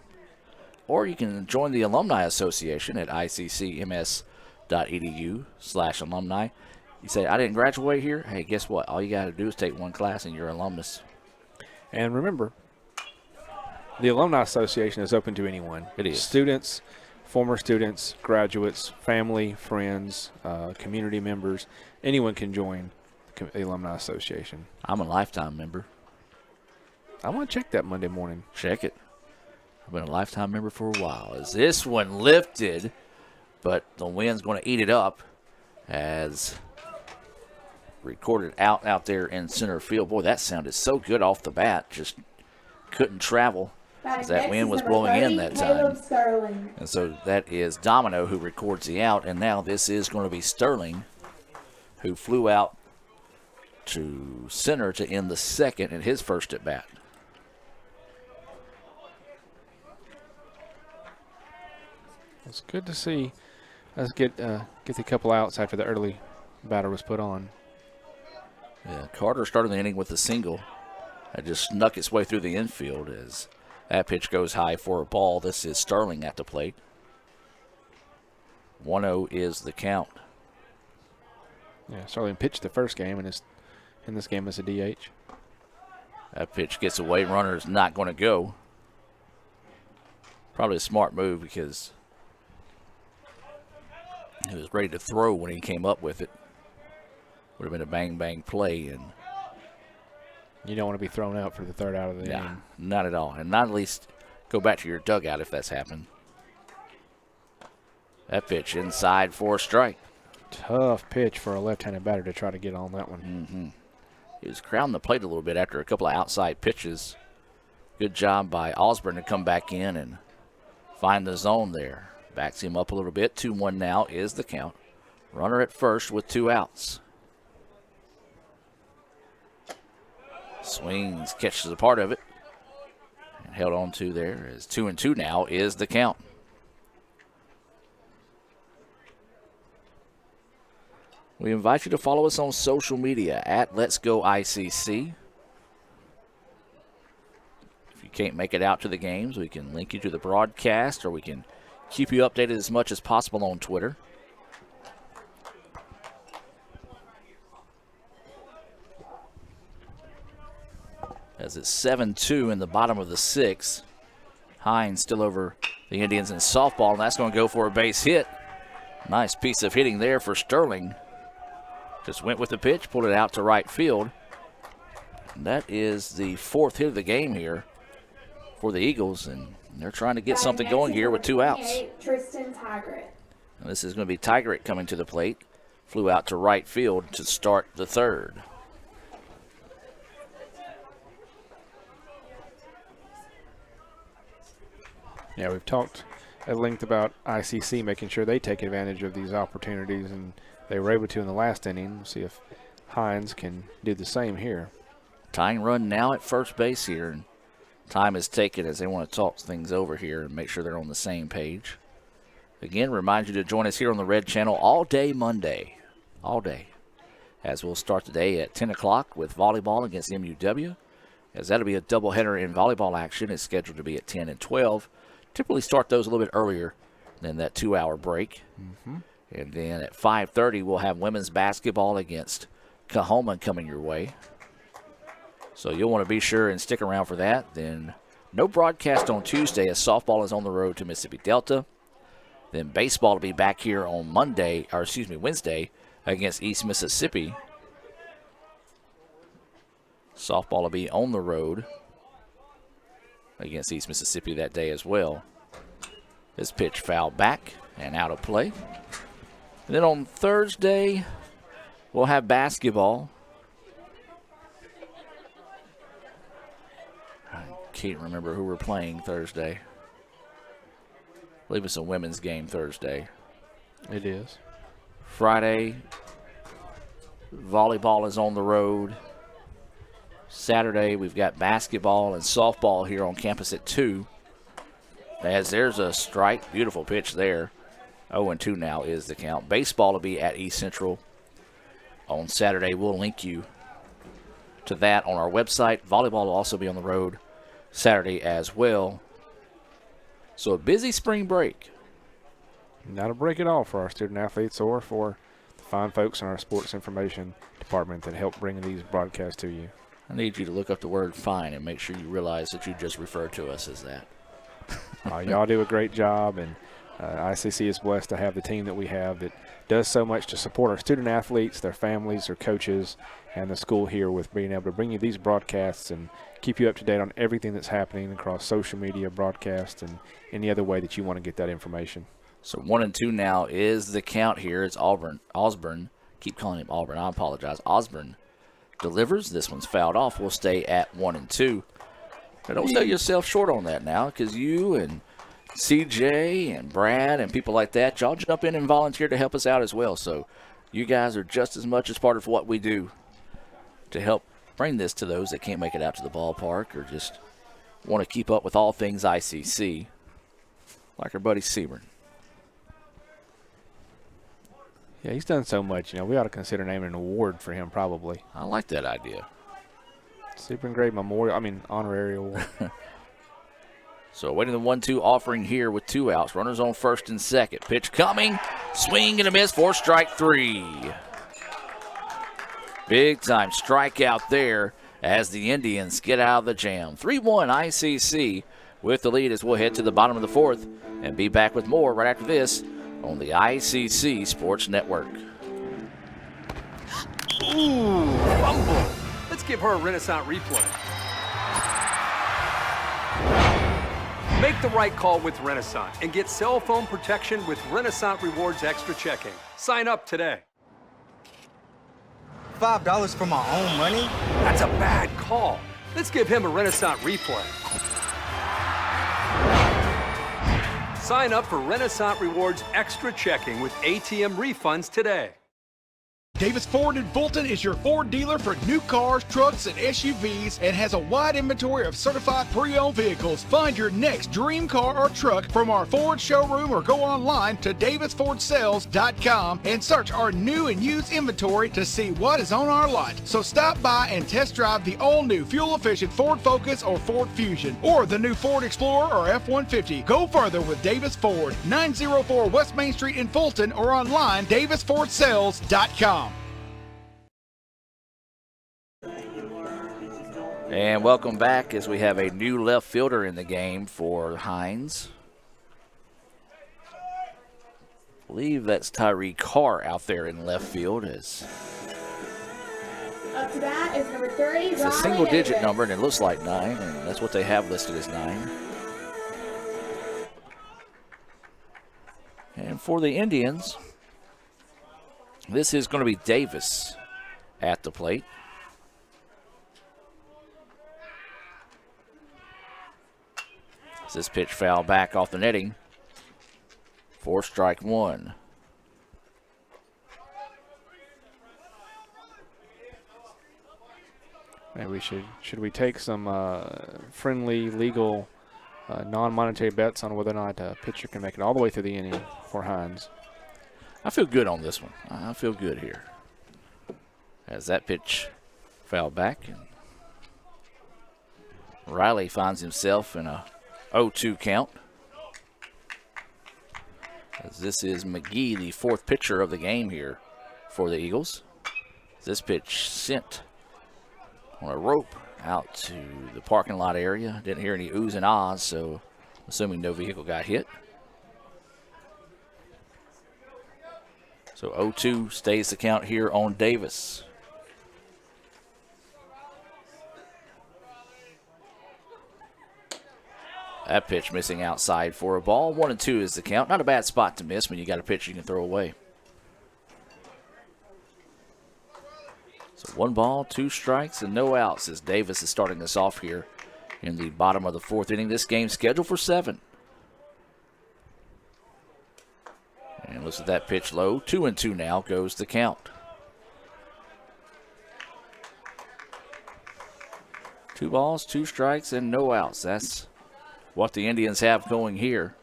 Or you can join the Alumni Association at iccms.edu/alumni. You say, I didn't graduate here? Hey, guess what? All you got to do is take one class and you're an alumnus. And remember, the Alumni Association is open to anyone. It is. Students, former students, graduates, family, friends, community members. Anyone can join the Alumni Association. I'm a lifetime member. I want to check that Monday morning. Check it. I've been a lifetime member for a while. As this one lifted, but the wind's going to eat it up as recorded out there in center field. Boy, that sounded so good off the bat. Just couldn't travel as that wind was blowing in that time. And so that is Domino who records the out, and now this is going to be Sterling who flew out to center to end the second in his first at bat. It's good to see us get the couple outs after the early batter was put on. Yeah, Carter started the inning with a single. It just snuck its way through the infield as that pitch goes high for a ball. This is Sterling at the plate. 1-0 is the count. Yeah, Sterling pitched the first game and is in this game as a DH. That pitch gets away. Runner's not going to go. Probably a smart move because he was ready to throw when he came up with it. Would have been a bang-bang play. And you don't want to be thrown out for the third out of the inning. Not at all. And not at least go back to your dugout if that's happened. That pitch inside for a strike. Tough pitch for a left-handed batter to try to get on that one. Mm-hmm. He was crowding the plate a little bit after a couple of outside pitches. Good job by Osborne to come back in and find the zone there. Backs him up a little bit. 2-1 now is the count. Runner at first with 2 outs. Swings, catches a part of it. And held on to there as 2-2 now is the count. We invite you to follow us on social media at Let's Go ICC. If you can't make it out to the games, we can link you to the broadcast, or we can keep you updated as much as possible on Twitter. As it's 7-2 in the bottom of the 6th. Hinds still over the Indians in softball, and that's going to go for a base hit. Nice piece of hitting there for Sterling. Just went with the pitch, pulled it out to right field. And that is the 4th hit of the game here for the Eagles, and they're trying to get something going here with 2 outs. Tristan Tigert. And this is going to be Tigert coming to the plate. Flew out to right field to start the 3rd. Yeah, we've talked at length about ICC making sure they take advantage of these opportunities, and they were able to in the last inning. We'll see if Hinds can do the same here. Tying run now at first base here, and time is taken as they want to talk things over here and make sure they're on the same page. Again, remind you to join us here on the Red Channel all day Monday. All day. As we'll start today at 10 o'clock with volleyball against MUW. As that'll be a doubleheader in volleyball action. It's scheduled to be at 10 and 12. Typically start those a little bit earlier than that 2-hour break. Mm-hmm. And then at 5:30, we'll have women's basketball against Cahoma coming your way. So you'll want to be sure and stick around for that. Then no broadcast on Tuesday as softball is on the road to Mississippi Delta. Then baseball will be back here on Wednesday against East Mississippi. Softball will be on the road against East Mississippi that day as well. This pitch fouled back and out of play. And then on Thursday, we'll have basketball. I can't remember who we're playing Thursday. I believe it's a women's game Thursday. It is. Friday, volleyball is on the road. Saturday, we've got basketball and softball here on campus at 2. As there's a strike, beautiful pitch there. 0-2 now is the count. Baseball will be at East Central on Saturday. We'll link you to that on our website. Volleyball will also be on the road Saturday as well. So a busy spring break. Not a break at all for our student athletes or for the fine folks in our sports information department that help bring these broadcasts to you. I need you to look up the word fine and make sure you realize that you just referred to us as that. Y'all do a great job, and ICC is blessed to have the team that we have that does so much to support our student athletes, their families, their coaches, and the school here with being able to bring you these broadcasts and keep you up to date on everything that's happening across social media, broadcast, and any other way that you want to get that information. So 1-2 now is the count here. It's Osborne. Keep calling him Auburn. I apologize. Osborne delivers. This one's fouled off. We'll stay at 1-2. But don't sell yourself short on that now, because you and CJ and Brad and people like that, y'all jump in and volunteer to help us out as well. So you guys are just as much as part of what we do to help bring this to those that can't make it out to the ballpark or just want to keep up with all things ICC, like our buddy Sebring. Yeah, he's done so much. We ought to consider naming an award for him probably. I like that idea. Sebring Grade Memorial, honorary award. So waiting the 1-2 offering here with 2 outs. Runners on first and second. Pitch coming. Swing and a miss for strike 3. Big time strikeout there as the Indians get out of the jam. 3-1 ICC with the lead as we'll head to the bottom of the 4th and be back with more right after this on the ICC Sports Network. Ooh, fumble. Let's give her a Renaissance replay. Make the right call with Renaissance and get cell phone protection with Renaissance Rewards Extra Checking. Sign up today. $5 for my own money? That's a bad call. Let's give him a Renaissance replay. Sign up for Renaissance Rewards Extra Checking with ATM refunds today. Davis Ford in Fulton is your Ford dealer for new cars, trucks, and SUVs and has a wide inventory of certified pre-owned vehicles. Find your next dream car or truck from our Ford showroom or go online to davisfordsales.com and search our new and used inventory to see what is on our lot. So stop by and test drive the all-new fuel-efficient Ford Focus or Ford Fusion or the new Ford Explorer or F-150. Go further with Davis Ford, 904 West Main Street in Fulton or online davisfordsales.com. And welcome back as we have a new left fielder in the game for Hinds. I believe that's Tyree Carr out there in left field. Up to bat is number 30. It's a single-digit number, and it looks like 9, and that's what they have listed as 9. And for the Indians, this is going to be Davis at the plate. This pitch foul back off the netting for strike 1. Maybe should we take some friendly, legal, non-monetary bets on whether or not a pitcher can make it all the way through the inning for Hinds? I feel good on this one. I feel good here. As that pitch fouled back, and Riley finds himself in a 0-2 count. As this is McGee, the 4th pitcher of the game here for the Eagles. This pitch sent on a rope out to the parking lot area. Didn't hear any oohs and ahs, so assuming no vehicle got hit. So 0-2 stays the count here on Davis. That pitch missing outside for a ball. 1-2 is the count. Not a bad spot to miss when you got a pitch you can throw away. So 1 ball, 2 strikes, and no outs as Davis is starting us off here in the bottom of the 4th inning. This game's scheduled for 7. And Looks at that pitch low. 2-2 now goes the count. 2 balls, 2 strikes, and no outs. That's what the Indians have going here.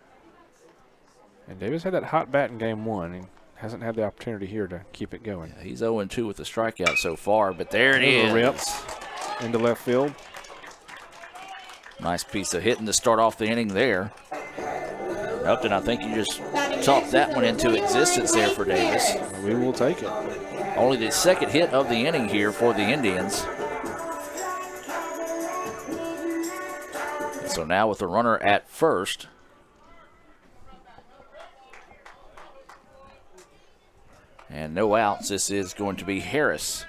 And Davis had that hot bat in game 1 and hasn't had the opportunity here to keep it going. Yeah, he's 0-2 with the strikeout so far, but there it is. Rip into left field. Nice piece of hitting to start off the inning there. Upton, I think you just talked that one into existence there for Davis. We will take it. Only the second hit of the inning here for the Indians. So now with the runner at first. And no outs. This is going to be Harris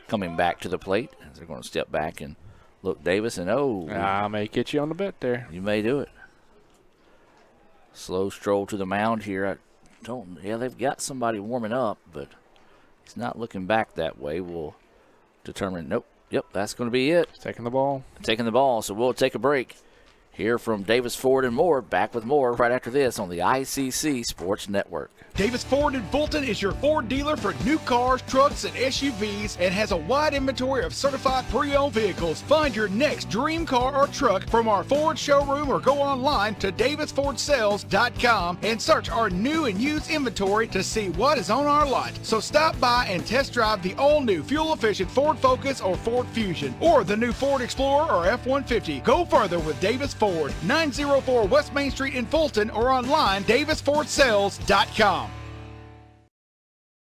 coming back to the plate. As they're going to step back and look Davis and I may get you on the bet there. You may do it. Slow stroll to the mound here. They've got somebody warming up, but he's not looking back that way. We'll determine. Nope. Yep, that's going to be it. Taking the ball. Taking the ball. So we'll take a break. Hear from Davis Ford and more. Back with more right after this on the ICC Sports Network. Davis Ford in Fulton is your Ford dealer for new cars, trucks, and SUVs and has a wide inventory of certified pre-owned vehicles. Find your next dream car or truck from our Ford showroom or go online to davisfordsales.com and search our new and used inventory to see what is on our lot. So stop by and test drive the all-new fuel-efficient Ford Focus or Ford Fusion or the new Ford Explorer or F-150. Go further with Davis Ford, 904 West Main Street in Fulton or online davisfordsales.com.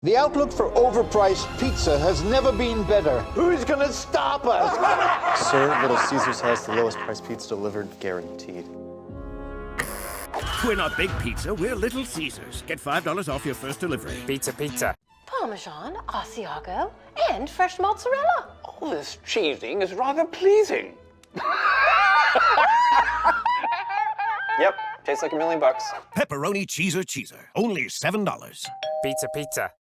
The outlook for overpriced pizza has never been better. Who's gonna stop us? Sir, Little Caesars has the lowest price pizza delivered, guaranteed. We're not Big Pizza, we're Little Caesars. Get $5 off your first delivery. Pizza, pizza. Parmesan, Asiago, and fresh mozzarella. All this cheesing is rather pleasing. Yep, tastes like $1 million. Pepperoni cheeser, only $7. Pizza, pizza.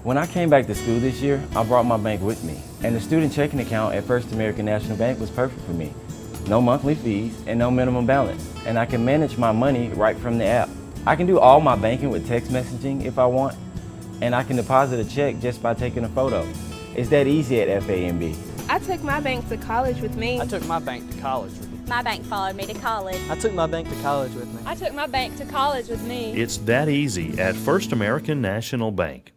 When I came back to school this year, I brought my bank with me. And the student checking account at First American National Bank was perfect for me. No monthly fees and no minimum balance. And I can manage my money right from the app. I can do all my banking with text messaging if I want. And I can deposit a check just by taking a photo. It's that easy at FAMB. I took my bank to college with me. I took my bank to college with me. My bank followed me to college. I took my bank to college with me. I took my bank to college with me. It's that easy at First American National Bank.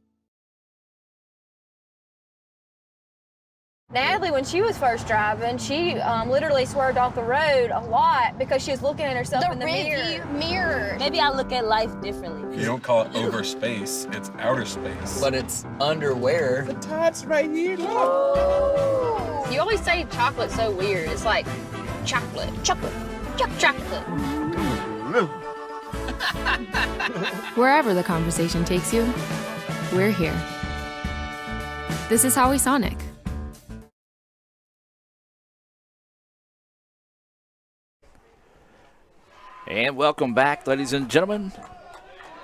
Natalie, when she was first driving, she literally swerved off the road a lot because she was looking at herself in the mirror. Maybe I look at life differently. You don't call it over space, it's outer space. But it's underwear. The tots right here, look. You always say chocolate's so weird. It's like chocolate. Wherever the conversation takes you, we're here. This is Howie Sonic. And welcome back, ladies and gentlemen.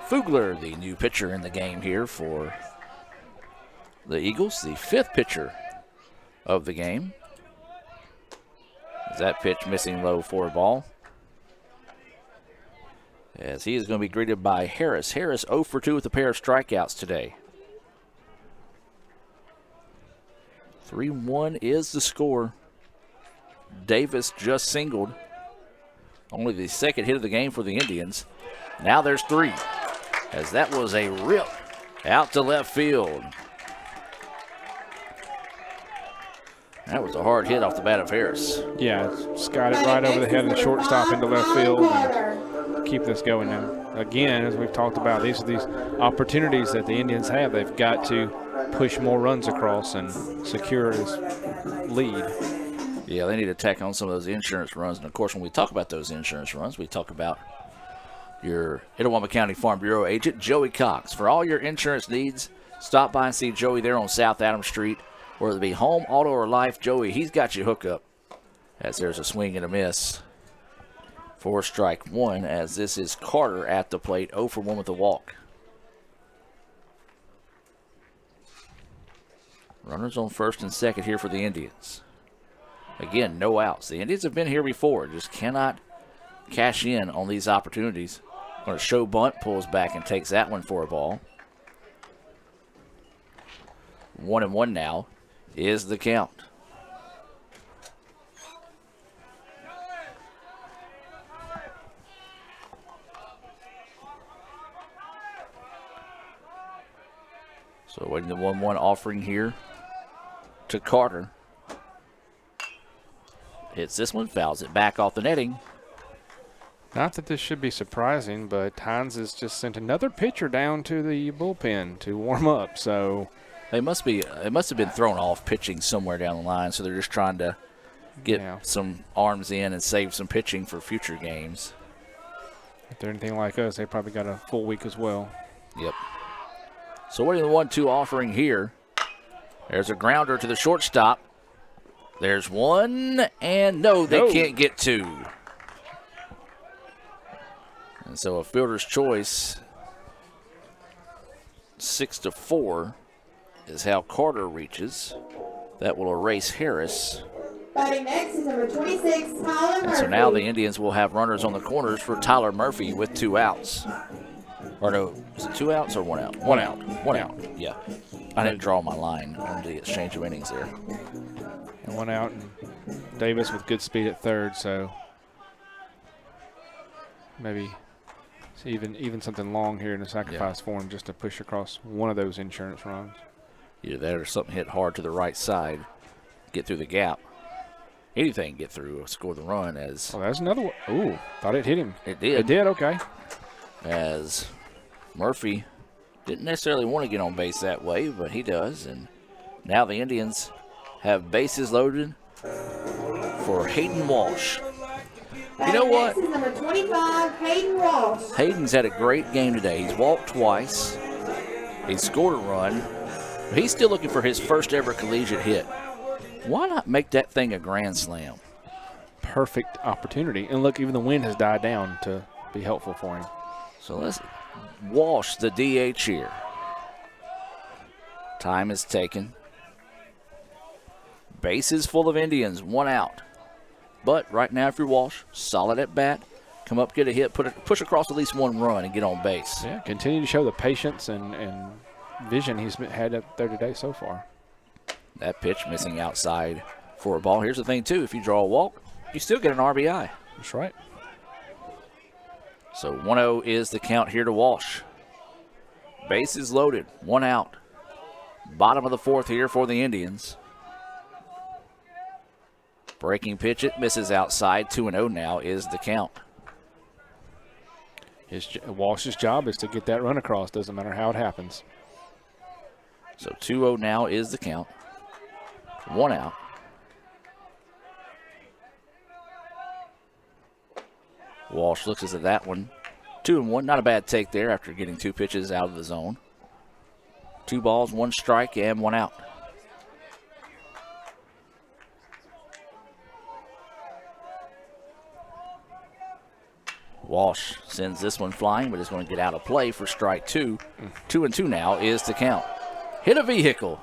Fugler, the new pitcher in the game here for the Eagles, the 5th pitcher of the game. Is that pitch missing low for a ball? As he is going to be greeted by Harris. Harris 0 for 2 with a pair of strikeouts today. 3-1 is the score. Davis just singled. Only the second hit of the game for the Indians. Now there's 3. As that was a rip out to left field. That was a hard hit off the bat of Harris. Yeah, skied it right over the head of the shortstop into left field and keep this going now. Again, as we've talked about, these are these opportunities that the Indians have. They've got to push more runs across and secure this lead. Yeah, they need to tack on some of those insurance runs. And, of course, when we talk about those insurance runs, we talk about your Itawamba County Farm Bureau agent, Joey Cox. For all your insurance needs, stop by and see Joey there on South Adams Street. Whether it be home, auto, or life, Joey, he's got you hooked up. As there's a swing and a miss for strike 1, as this is Carter at the plate, 0 for 1 with a walk. Runners on first and second here for the Indians. Again, no outs. The Indians have been here before, just cannot cash in on these opportunities. Or show bunt, pulls back and takes that one for a ball. 1-1 now is the count. So waiting the 1-1 offering here to Carter. Hits this one, fouls it back off the netting. Not that this should be surprising, but Hinds has just sent another pitcher down to the bullpen to warm up. So it must have been thrown off pitching somewhere down the line. So they're just trying to get some arms in and save some pitching for future games. If they're anything like us, they probably got a full week as well. Yep. So what is the 1-2 offering here? There's a grounder to the shortstop. There's one, and no, they can't get two. And so a fielder's choice, 6-4, is how Carter reaches. That will erase Harris. Batting next is number 26, Tyler Murphy. And so now the Indians will have runners on the corners for Tyler Murphy with 2 outs. Or no, is it 2 outs or 1 out? 1 out. 1 out, yeah. I didn't draw my line on the exchange of innings there. And 1 out, and Davis with good speed at third, so maybe even something long here in the sacrifice form just to push across one of those insurance runs. Either that or something hit hard to the right side, get through the gap. Anything get through, score the run as. Oh, that's another one. Ooh, thought it hit him. It did. It did, okay. As Murphy didn't necessarily want to get on base that way, but he does. And now the Indians have bases loaded for Hayden Walsh. You know what? Next is number 25, Hayden Walsh. Hayden's had a great game today. He's walked twice. He scored a run. He's still looking for his first ever collegiate hit. Why not make that thing a grand slam? Perfect opportunity. And look, even the wind has died down to be helpful for him. So let's Walsh the DH here. Time is taken. Bases full of Indians, 1 out. But right now, if you're Walsh, solid at bat, come up, get a hit, push across at least 1 run and get on base. Yeah, continue to show the patience and vision he's had up there today so far. That pitch missing outside for a ball. Here's the thing, too. If you draw a walk, you still get an RBI. That's right. So 1-0 is the count here to Walsh. Bases loaded, 1 out. Bottom of the 4th here for the Indians. Breaking pitch, it misses outside. 2-0 now is the count. Walsh's job is to get that run across. Doesn't matter how it happens. So 2-0 now is the count. 1 out. Walsh looks at that one. 2-1. Not a bad take there after getting 2 pitches out of the zone. 2 balls, 1 strike, and 1 out. Walsh sends this one flying, but is going to get out of play for strike 2. 2-2 now is the count. Hit a vehicle.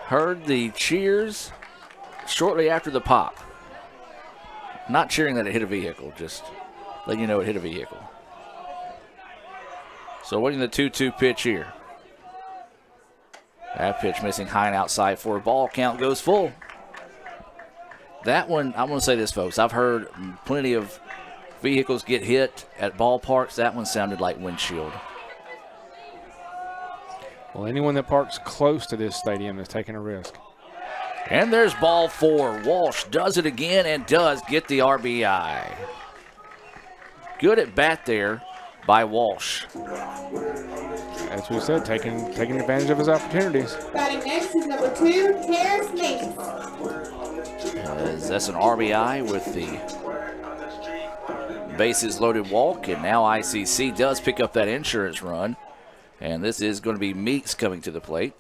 Heard the cheers shortly after the pop. Not cheering that it hit a vehicle, just letting you know it hit a vehicle. So waiting the 2-2 pitch here. That pitch missing high and outside for a ball. Count goes full. That one, I'm going to say this, folks. I've heard plenty of vehicles get hit at ballparks. That one sounded like windshield. Well, anyone that parks close to this stadium is taking a risk. And there's ball 4. Walsh does it again and does get the RBI. Good at bat there by Walsh. As we said, taking advantage of his opportunities. Batting next is number 2, Harris Meeks. That's an RBI with the bases loaded walk, and now ICC does pick up that insurance run. And this is going to be Meeks coming to the plate.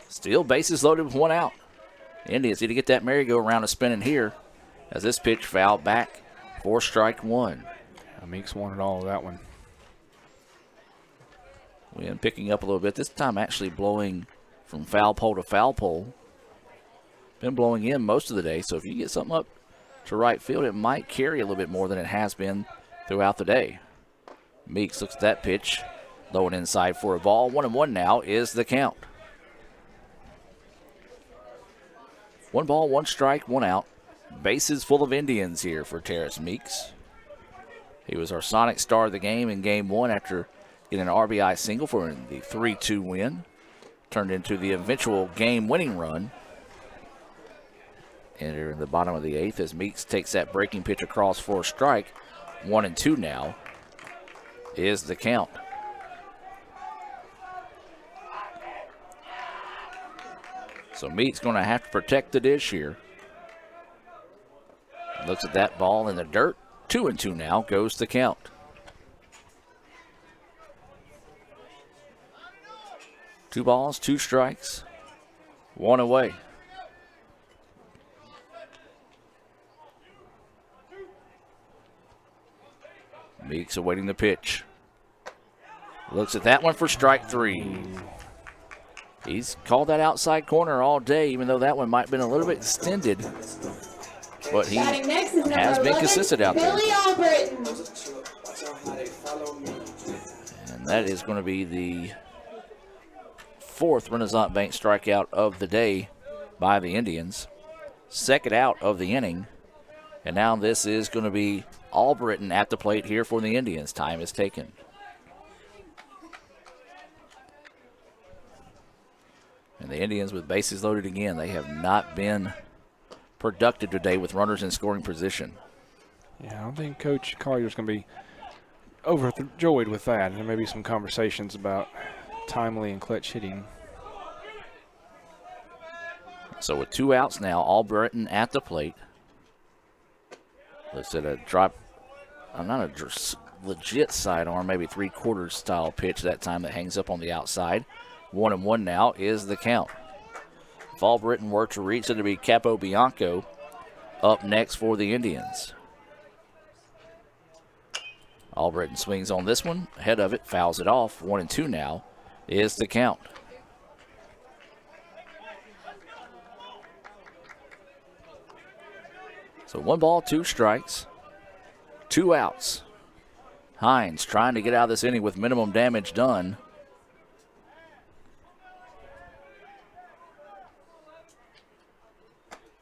Still bases loaded with 1 out. Indians need to get that merry-go-round of spinning here as this pitch fouled back for strike 1. Meeks wanted all of that one. Wind picking up a little bit. This time actually blowing from foul pole to foul pole. Been blowing in most of the day, so if you get something up to right field, it might carry a little bit more than it has been throughout the day. Meeks looks at that pitch, low and inside for a ball. 1-1 now is the count. 1 ball, 1 strike, 1 out. Bases full of Indians here for Terrace Meeks. He was our Sonic star of the game in Game 1 after getting an RBI single for the 3-2 win. Turned into the eventual game-winning run. Enter in the bottom of the 8th as Meeks takes that breaking pitch across for a strike. 1-2 now is the count. So Meeks going to have to protect the dish here. Looks at that ball in the dirt. 2-2 now goes the count. Two balls, 2 strikes, 1 away. Meeks awaiting the pitch. Looks at that one for strike 3. He's called that outside corner all day, even though that one might have been a little bit extended. But he has been consistent out there. And that is going to be the 4th Renaissance Bank strikeout of the day by the Indians. 2nd out of the inning. And now this is going to be Albritton at the plate here for the Indians. Time is taken. And the Indians with bases loaded again. They have not been productive today with runners in scoring position. Yeah, I don't think Coach Collier's going to be overjoyed with that. There may be some conversations about timely and clutch hitting. So with 2 outs now, Albritton at the plate. Looks at a drop, not a legit sidearm, maybe 3/4 style pitch that time that hangs up on the outside. 1-1 now is the count. If Albritton were to reach, it would be Capo Bianco up next for the Indians. Albritton swings on this one, ahead of it, fouls it off. 1-2 now is the count. So 1 ball, 2 strikes, 2 outs. Hinds trying to get out of this inning with minimum damage done.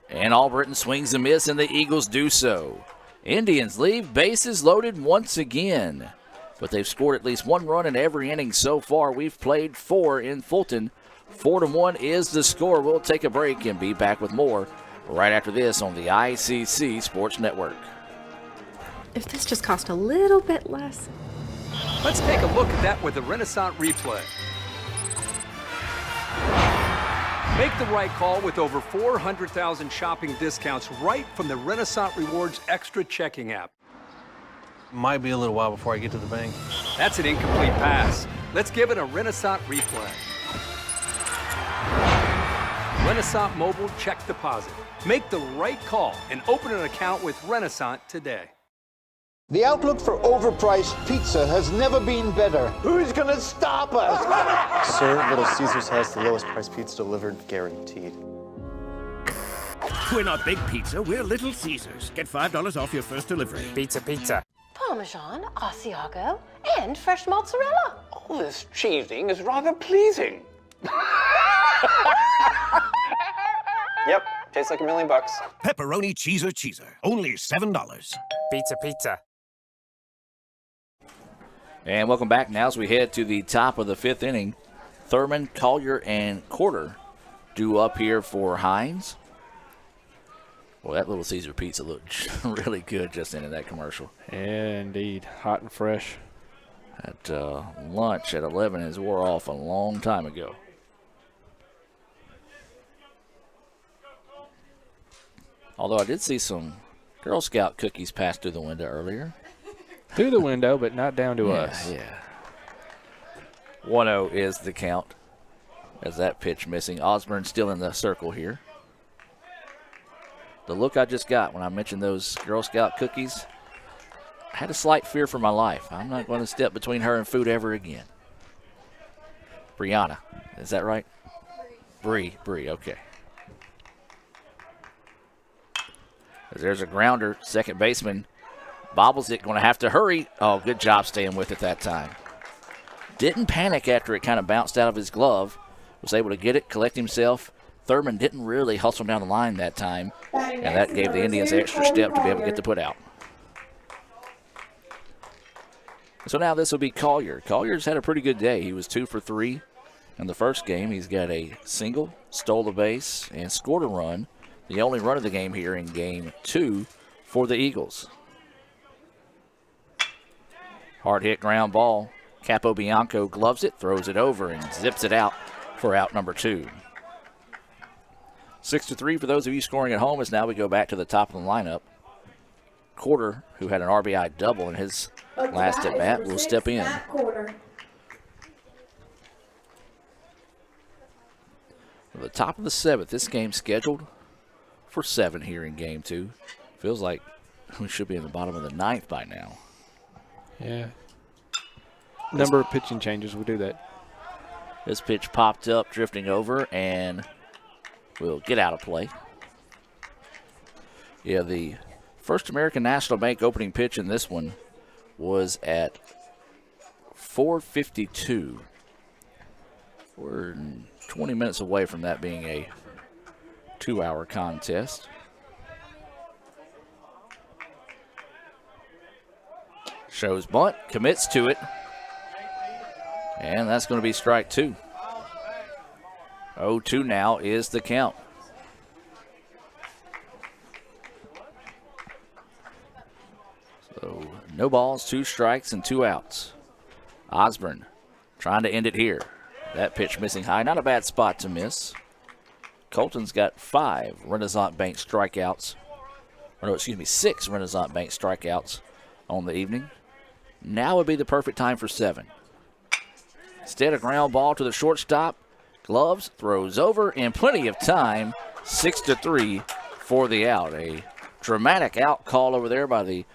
And Albritton swings and miss, and the Eagles do so. Indians leave bases loaded once again. But they've scored at least 1 run in every inning so far. We've played 4 in Fulton. 4-1 is the score. We'll take a break and be back with more right after this on the ICC Sports Network. If this just cost a little bit less. Let's take a look at that with the Renaissance replay. Make the right call with over 400,000 shopping discounts right from the Renaissance Rewards Extra checking app. Might be a little while before I get to the bank. That's an incomplete pass. Let's give it a Renaissance replay. Renaissance Mobile Check Deposit. Make the right call and open an account with Renaissance today. The outlook for overpriced pizza has never been better. Who's gonna stop us? Sir, Little Caesars has the lowest price pizza delivered, guaranteed. We're not Big Pizza, we're Little Caesars. Get $5 off your first delivery. Pizza, pizza. Parmesan, Asiago, and fresh mozzarella. All this cheesing is rather pleasing. Yep, tastes like $1,000,000. Pepperoni cheeser, only $7. Pizza, pizza. And welcome back now as we head to the top of the 5th inning. Thurman, Collier, and Corder due up here for Hinds. Well, that Little Caesar pizza looked really good just in that commercial. Yeah, indeed. Hot and fresh. At lunch at 11 has wore off a long time ago. Although I did see some Girl Scout cookies pass through the window earlier. Through the window, but not down to us. Yeah. 1-0 is the count as that pitch missing. Osborne still in the circle here. The look I just got when I mentioned those Girl Scout cookies, I had a slight fear for my life. I'm not going to step between her and food ever again. Brianna, is that right? Bree, okay. There's a grounder. Second baseman bobbles it. Going to have to hurry. Oh, good job staying with it that time. Didn't panic after it kind of bounced out of his glove. Was able to get it, collect himself. Thurman didn't really hustle down the line that time, and that gave the Indians an extra step to be able to get the put out. So now this will be Collier. Collier's had a pretty good day. He was 2 for 3 in the first game. He's got a single, stole the base, and scored a run. The only run of the game here in game 2 for the Eagles. Hard hit ground ball. Capobianco gloves it, throws it over, and zips it out for out number 2. 6-3 for those of you scoring at home as now we go back to the top of the lineup. Quarter, who had an RBI double in his last at bat, will step in. For the top of the 7th, this game scheduled for 7 here in game 2. Feels like we should be in the bottom of the 9th by now. Yeah. Number of pitching changes will do that. This pitch popped up, drifting over, and will get out of play. Yeah, the First American National Bank opening pitch in this one was at 4:52. We're 20 minutes away from that being a 2-hour contest. Shows bunt, commits to it. And that's going to be strike 2. 0-2 now is the count. So no balls, 2 strikes, and 2 outs. Osborne trying to end it here. That pitch missing high. Not a bad spot to miss. Colton's got 5 Renaissance Bank strikeouts. Or no, excuse me, 6 Renaissance Bank strikeouts on the evening. Now would be the perfect time for 7. Instead, a ground ball to the shortstop. Gloves, throws over, and plenty of time. 6-3 for the out. A dramatic out call over there by the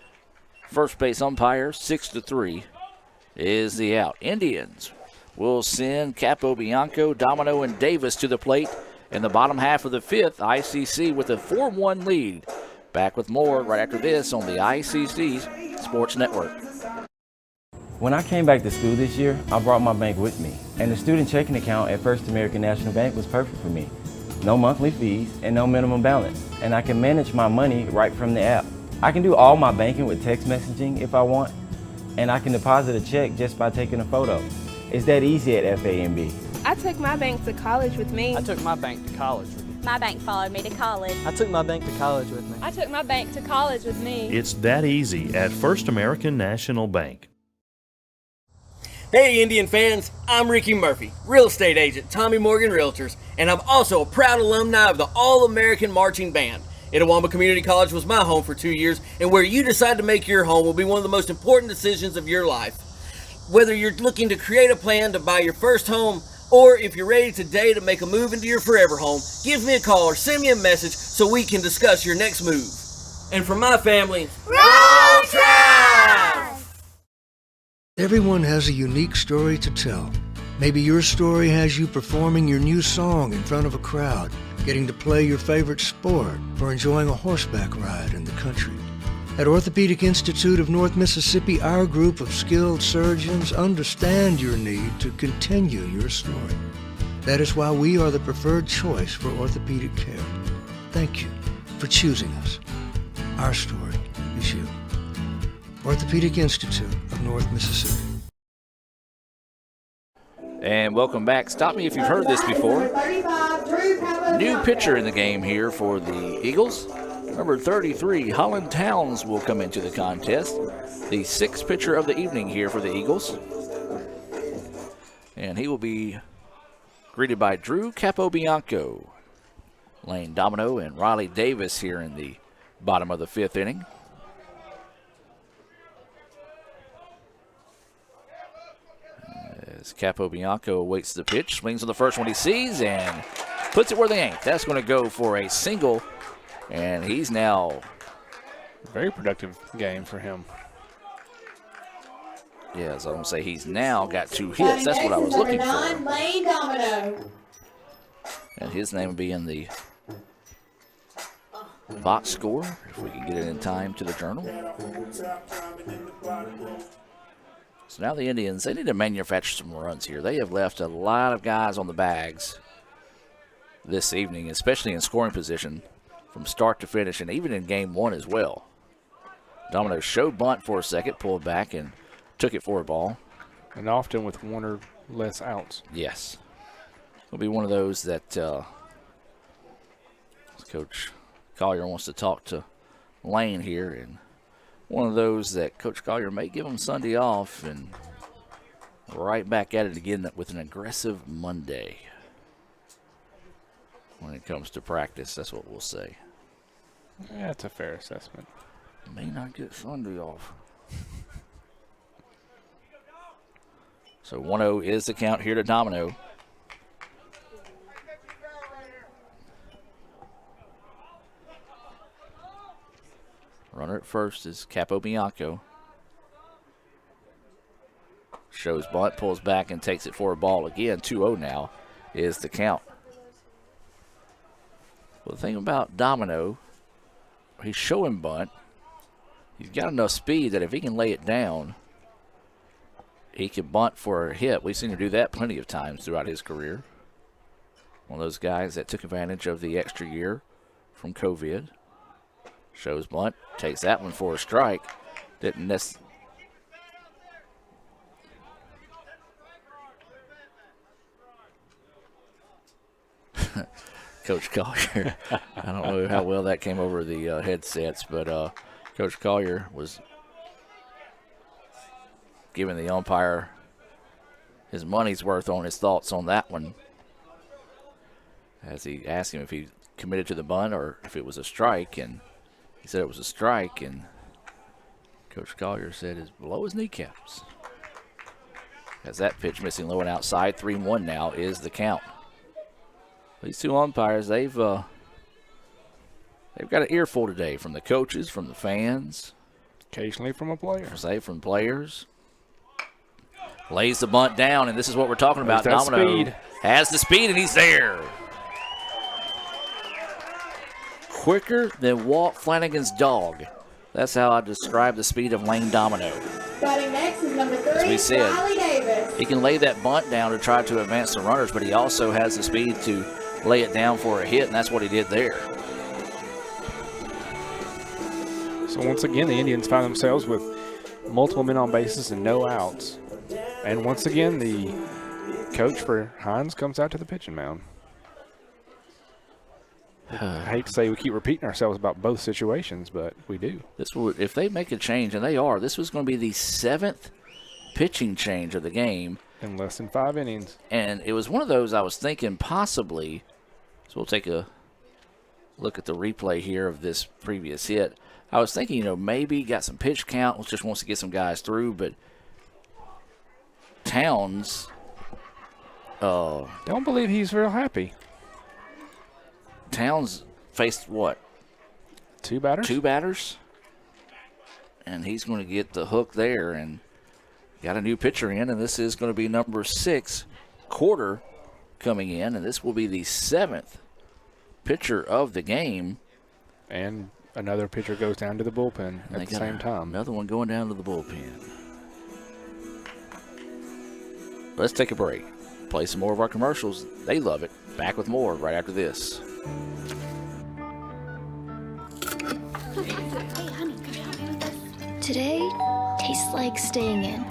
first base umpire. 6-3 is the out. Indians will send Capobianco, Domino, and Davis to the plate in the bottom half of the 5th. ICC with a 4-1 lead. Back with more right after this on the ICC Sports Network. When I came back to school this year, I brought my bank with me, and the student checking account at First American National Bank was perfect for me. No monthly fees and no minimum balance, and I can manage my money right from the app. I can do all my banking with text messaging if I want, and I can deposit a check just by taking a photo. It's that easy at FAMB. I took my bank to college with me. I took my bank to college with me. My bank followed me to college. I took my bank to college with me. I took my bank to college with me. It's that easy at First American National Bank. Hey Indian fans, I'm Ricky Murphy, real estate agent, Tommy Morgan Realtors, and I'm also a proud alumni of the All-American Marching Band. Itawamba Community College was my home for 2 years, and where you decide to make your home will be one of the most important decisions of your life. Whether you're looking to create a plan to buy your first home, or if you're ready today to make a move into your forever home, give me a call or send me a message so we can discuss your next move. And for my family, roll Tribe! Everyone has a unique story to tell. Maybe your story has you performing your new song in front of a crowd, getting to play your favorite sport, or enjoying a horseback ride in the country. At Orthopedic Institute of North Mississippi, our group of skilled surgeons understand your need to continue your story. That is why we are the preferred choice for orthopedic care. Thank you for choosing us. Our story is you. Orthopedic Institute of North Mississippi. And welcome back. Stop me if you've heard this before. New pitcher in the game here for the Eagles. Number 33, Holland Towns will come into the contest. The 6th pitcher of the evening here for the Eagles. And he will be greeted by Drew Capobianco. Lane Domino and Riley Davis here in the bottom of the 5th inning. As Capobianco awaits the pitch, swings on the first one he sees and puts it where they ain't. That's going to go for a single, and he's now very productive game for him. Yeah, so I'm going to say he's now got 2 hits. That's what I was looking for. Lane Domino. And his name will be in the box score, if we can get it in time to the Journal. So now the Indians, they need to manufacture some runs here. They have left a lot of guys on the bags this evening, especially in scoring position from start to finish, and even in game one as well. Domino showed bunt for a second, pulled back, and took it for a ball. And often with one or less outs. Yes. It'll be one of those that Coach Collier wants to talk to Lane here, and one of those that Coach Collier may give him Sunday off and right back at it again with an aggressive Monday when it comes to practice. That's what we'll say. Yeah, that's a fair assessment. May not get Sunday off. So 1-0 is the count here to Domino. Runner at first is Capo Bianco. Shows bunt, pulls back, and takes it for a ball again. 2-0 now is the count. Well, the thing about Domino, he's showing bunt. He's got enough speed that if he can lay it down, he can bunt for a hit. We've seen him do that plenty of times throughout his career. One of those guys that took advantage of the extra year from COVID. Shows bunt, takes that one for a strike. Didn't miss. Coach Collier, I don't know how well that came over the headsets, but Coach Collier was giving the umpire his money's worth on his thoughts on that one, as he asked him if he committed to the bunt or if it was a strike, and he said it was a strike, and Coach Collier said it's below his kneecaps. As that pitch missing low and outside, 3-1 now is the count. These two umpires, they've got an earful today from the coaches, from the fans. Occasionally from a player. Say from players. Lays the bunt down, and this is what we're talking about. There's that Domino speed. has the speed, and he's there. Quicker than Walt Flanagan's dog. That's how I describe the speed of Lane Domino. Starting next is number 3, As we said, Riley Davis. he can lay that bunt down to try to advance the runners, but he also has the speed to lay it down for a hit, and that's what he did there. So once again, the Indians find themselves with multiple men on bases and no outs. And once again, the coach for Hinds comes out to the pitching mound. I hate to say we keep repeating ourselves about both situations, but we do. This would, if they make a change, and they are, this was going to be the 7th pitching change of the game. In less than 5 innings. And it was one of those I was thinking possibly, so we'll take a look at the replay here of this previous hit. I was thinking, maybe got some pitch count, just wants to get some guys through, but Towns. Don't believe he's real happy. Towns faced what? 2 batters? 2 batters. And he's going to get the hook there and got a new pitcher in, and this is going to be number 6, Quarter, coming in, and this will be the 7th pitcher of the game. And another pitcher goes down to the bullpen at the same time. Another one going down to the bullpen. Let's take a break. Play some more of our commercials. They love it. Back with more right after this. Today tastes like staying in.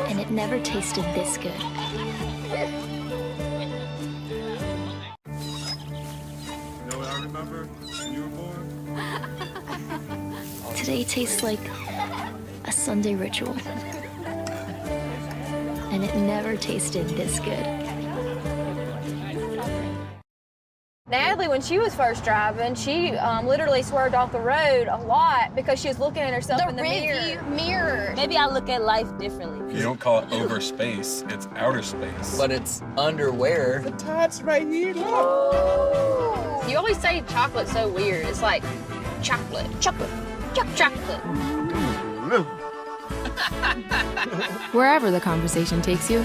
And it never tasted this good. You know what I remember when you were born? Today tastes like a Sunday ritual. And it never tasted this good. Natalie, when she was first driving, she literally swerved off the road a lot because she was looking at herself in the mirror. Maybe I look at life differently. You don't call it over space, it's outer space. But it's underwear. The tots right here, look. You always say chocolate's so weird. It's like chocolate. Wherever the conversation takes you,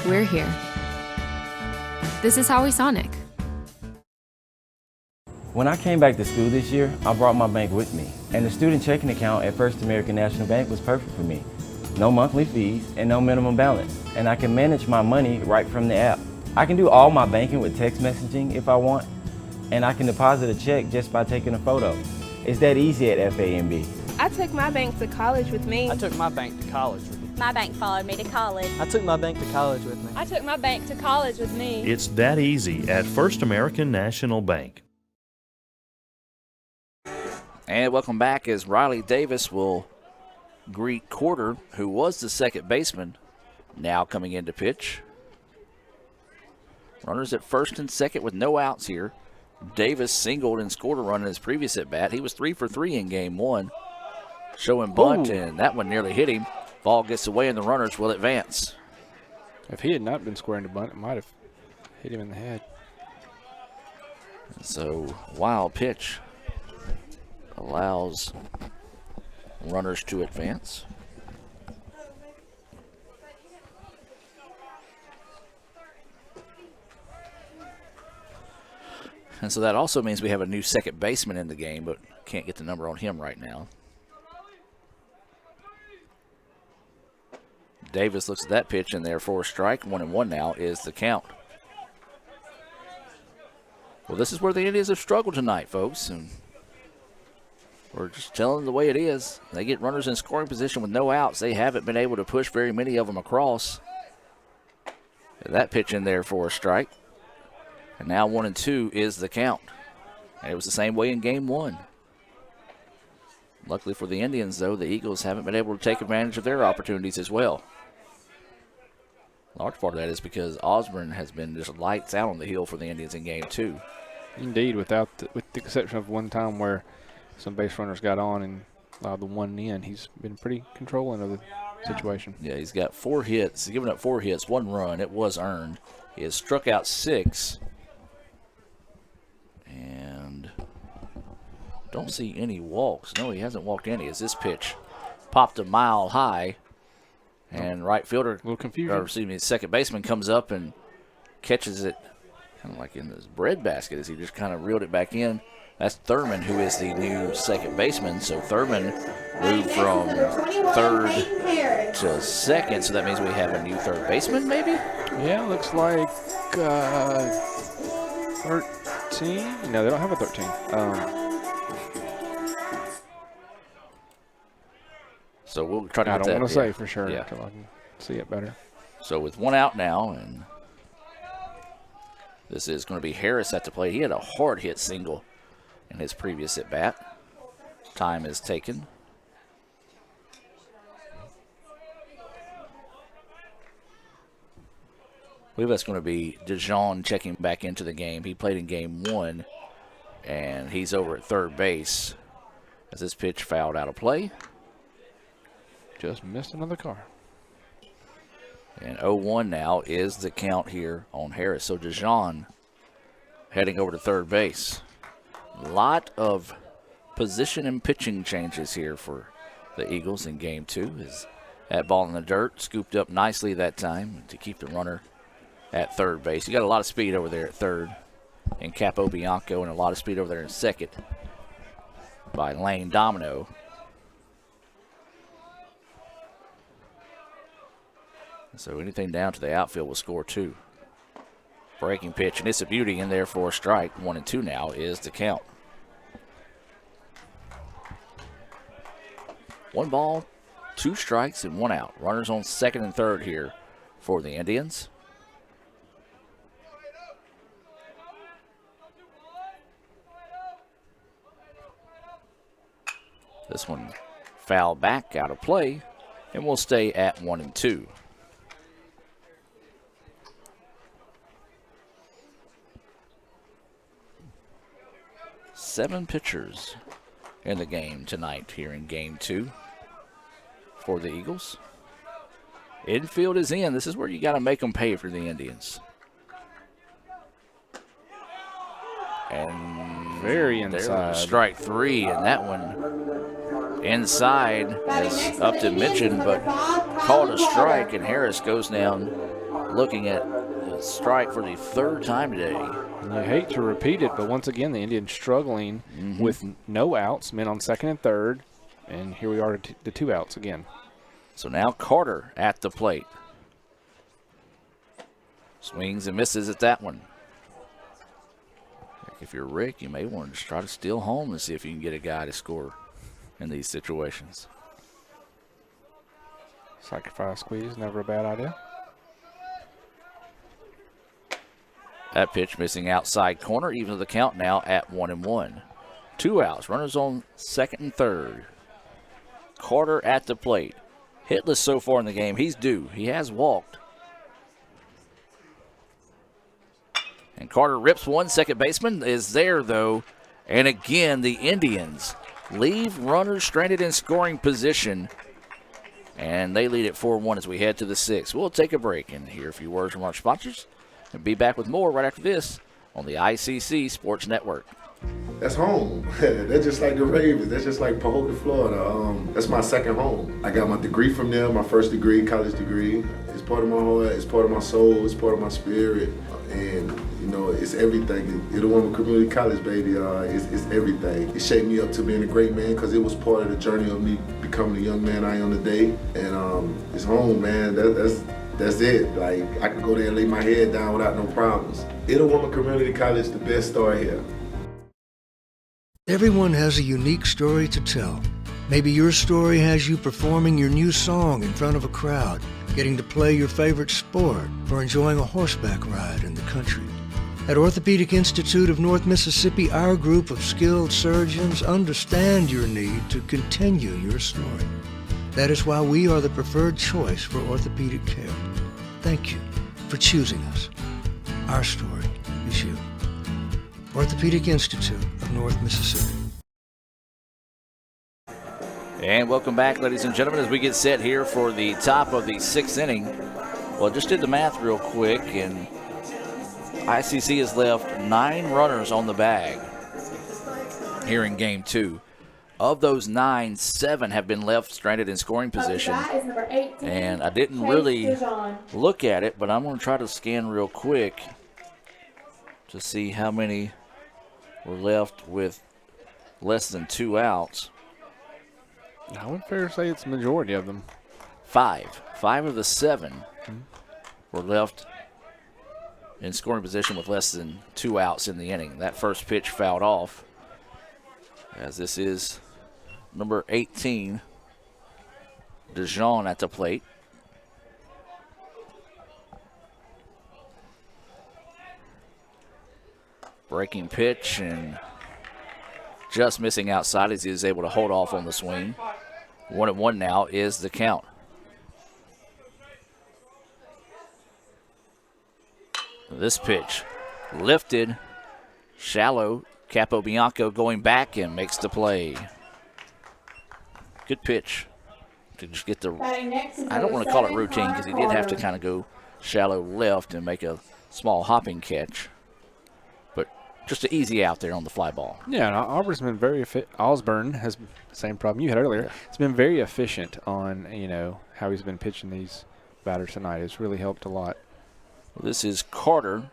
we're here. This is Howie Sonic. When I came back to school this year, I brought my bank with me, and the student checking account at First American National Bank was perfect for me. No monthly fees and no minimum balance, and I can manage my money right from the app. I can do all my banking with text messaging if I want, and I can deposit a check just by taking a photo. It's that easy at FAMB. I took my bank to college with me. I took my bank to college with me. My bank followed me to college. I took my bank to college with me. I took my bank to college with me. It's that easy at First American National Bank. And welcome back as Riley Davis will greet Corder, who was the second baseman, now coming in to pitch. Runners at first and second with no outs here. Davis singled and scored a run in his previous at-bat. He was 3 for 3 in game one. Showing bunt, and that one nearly hit him. Ball gets away, and the runners will advance. If he had not been squaring the bunt, it might have hit him in the head. So, wild pitch allows runners to advance. And so that also means we have a new second baseman in the game, but can't get the number on him right now. Davis looks at that pitch, and there for a strike. 1-1 now is the count. Well, this is where the Indians have struggled tonight, folks, and we're just telling them the way it is. They get runners in scoring position with no outs. They haven't been able to push very many of them across. And that pitch in there for a strike. And now 1-2 is the count. And it was the same way in game one. Luckily for the Indians, though, the Eagles haven't been able to take advantage of their opportunities as well. A large part of that is because Osborne has been just lights out on the hill for the Indians in game two. Indeed, with the exception of one time where some base runners got on and allowed the one in, he's been pretty controlling of the situation. Yeah, he's got 4 hits. He's given up 4 hits, 1 run. It was earned. He has struck out 6. And don't see any walks. No, he hasn't walked any. As this pitch popped a mile high, and right fielder, a little confusion. Or excuse me, second baseman comes up and catches it kind of like in his breadbasket as he just kind of reeled it back in. That's Thurman, who is the new second baseman. So Thurman moved from third to second, so that means we have a new third baseman, maybe? Yeah, looks like 13. No, they don't have a 13. So we'll try to I get don't that. want to say for sure Yeah. until I can see it better. So with 1 out now, and this is going to be Harris at the plate. He had a hard hit single in his previous at bat. Time is taken. I believe that's going to be DeJean checking back into the game. He played in game one, and he's over at third base as this pitch fouled out of play. Just missed another car. And 0-1 now is the count here on Harris. So DeJean heading over to third base. A lot of position and pitching changes here for the Eagles in game two. Is that ball in the dirt, scooped up nicely that time to keep the runner at third base. You got a lot of speed over there at third in Capo Bianco, and a lot of speed over there in second by Lane Domino. So anything down to the outfield will score 2. Breaking pitch, and it's a beauty in there for a strike. 1-2 now is the count. 1 ball, 2 strikes, and 1 out. Runners on second and third here for the Indians. This one foul back out of play, and we'll stay at 1-2. Seven pitchers in the game tonight here in game two for the Eagles. Infield is in. This is where you got to make them pay for the Indians. And very there inside. was strike 3, and that one inside, as Upton mentioned, but called a strike, and Harris goes down looking at strike for the third time today. And you hate to repeat it, but once again, the Indians struggling with no outs, men on second and third, and here we are to 2 outs again. So now Carter at the plate. Swings and misses at that one. If you're Rick, you may want to just try to steal home and see if you can get a guy to score in these situations. Sacrifice squeeze, never a bad idea. That pitch missing outside corner, even the count now at 1-1. 2 outs, runners on second and third. Carter at the plate. Hitless so far in the game. He's due. He has walked. And Carter rips one. Second baseman is there, though. And again, the Indians leave runners stranded in scoring position. And they lead at 4-1 as we head to the 6th. We'll take a break and hear a few words from our sponsors. And be back with more right after this on the ICC Sports Network. That's home. That's just like the Ravens. That's just like Pahokee, Florida. That's my second home. I got my degree from there, my first degree, college degree. It's part of my heart, it's part of my soul, it's part of my spirit. And, you know, it's everything. Itawamba Community College, baby, it's everything. It shaped me up to being a great man because it was part of the journey of me becoming the young man I am today. And it's home, man. That's it. Like, I can go there and lay my head down without no problems. Itawamba Community College, the best story here. Everyone has a unique story to tell. Maybe your story has you performing your new song in front of a crowd, getting to play your favorite sport, or enjoying a horseback ride in the country. At Orthopedic Institute of North Mississippi, our group of skilled surgeons understand your need to continue your story. That is why we are the preferred choice for orthopedic care. Thank you for choosing us. Our story is you. Orthopedic Institute of North Mississippi. And welcome back, ladies and gentlemen, as we get set here for the top of the 6th inning. Well, just did the math real quick, and ICC has left 9 runners on the bag here in Game 2. Of those 9, 7 have been left stranded in scoring position. And I didn't really look at it, but I'm going to try to scan real quick to see how many were left with less than 2 outs. I would fair say it's the majority of them. 5 of the 7 were left in scoring position with less than 2 outs in the inning. That first pitch fouled off, as this is number 18, DeJean at the plate. Breaking pitch and just missing outside as he is able to hold off on the swing. 1-1 now is the count. This pitch lifted, shallow. Capobianco going back and makes the play. Good pitch to just get the, I don't want to call it routine because he did have to kind of go shallow left and make a small hopping catch. But just an easy out there on the fly ball. Yeah, and Auburn's been very Osborne has the same problem you had earlier. It's been very efficient on, you know, how he's been pitching these batters tonight. It's really helped a lot. Well, this is Carter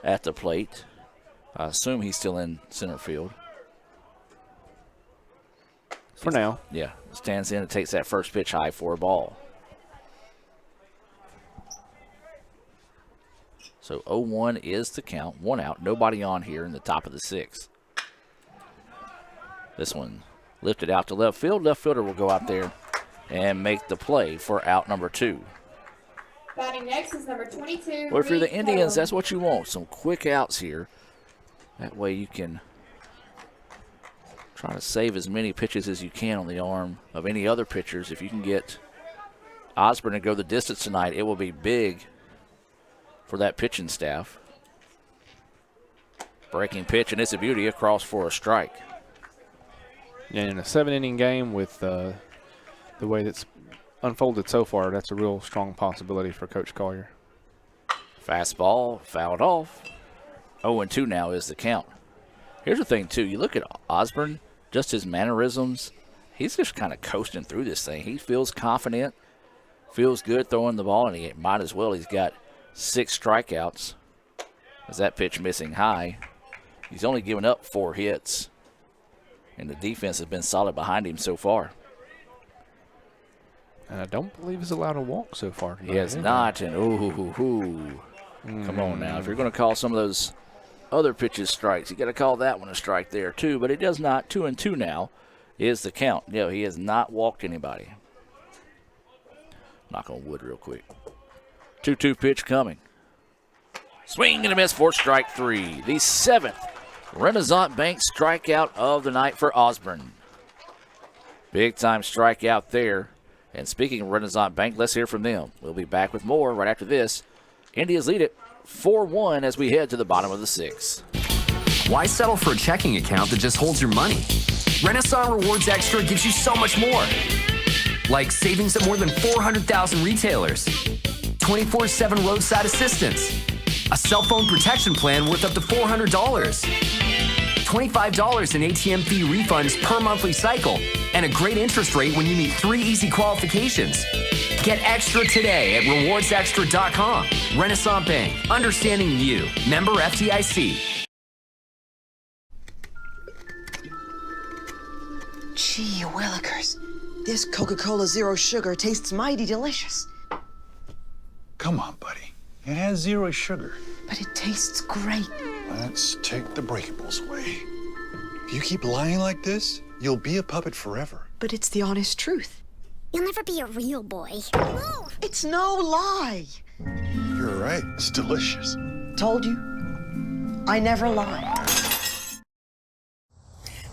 at the plate. I assume he's still in center field. For now. Yeah, stands in and takes that first pitch high for a ball. So 0-1 is the count. 1 out, nobody on here in the top of the 6th. This one lifted out to left field. Left fielder will go out there and make the play for out number 2. Batting next is number 22. Well, if you're the Indians, that's what you want. Some quick outs here. That way you can try to save as many pitches as you can on the arm of any other pitchers. If you can get Osborne to go the distance tonight, it will be big for that pitching staff. Breaking pitch, and it's a beauty across for a strike. And in a 7-inning game with the way that's unfolded so far, that's a real strong possibility for Coach Collier. Fastball fouled off. 0-2 now is the count. Here's the thing, too. You look at Osborne, just his mannerisms, he's just kind of coasting through this thing. He feels confident, feels good throwing the ball, and he might as well. He's got 6 strikeouts. As that pitch missing high. He's only given up 4 hits. And the defense has been solid behind him so far. And I don't believe he's allowed to walk so far tonight. He has not. And come on now. If you're going to call some of those other pitches strikes, you got to call that one a strike there too. But he does not. 2-2 now is the count. He has not walked anybody. Knock on wood real quick. 2-2 pitch coming. Swing and a miss for strike 3. The 7th Renaissance Bank strikeout of the night for Osborne. Big time strikeout there. And speaking of Renaissance Bank, let's hear from them. We'll be back with more right after this. Indians lead it 4-1 as we head to the bottom of the 6th. Why settle for a checking account that just holds your money? Renaissance Rewards Extra gives you so much more. Like savings at more than 400,000 retailers, 24/7 roadside assistance, a cell phone protection plan worth up to $400, $25 in ATM fee refunds per monthly cycle, and a great interest rate when you meet 3 easy qualifications. Get extra today at rewardsextra.com. Renaissance Bank, understanding you. Member FDIC. Gee willikers, this Coca-Cola Zero Sugar tastes mighty delicious. Come on, buddy. It has 0 sugar. But it tastes great. Let's take the breakables away. If you keep lying like this, you'll be a puppet forever. But it's the honest truth. You'll never be a real boy. It's no lie. You're right. It's delicious. Told you. I never lie.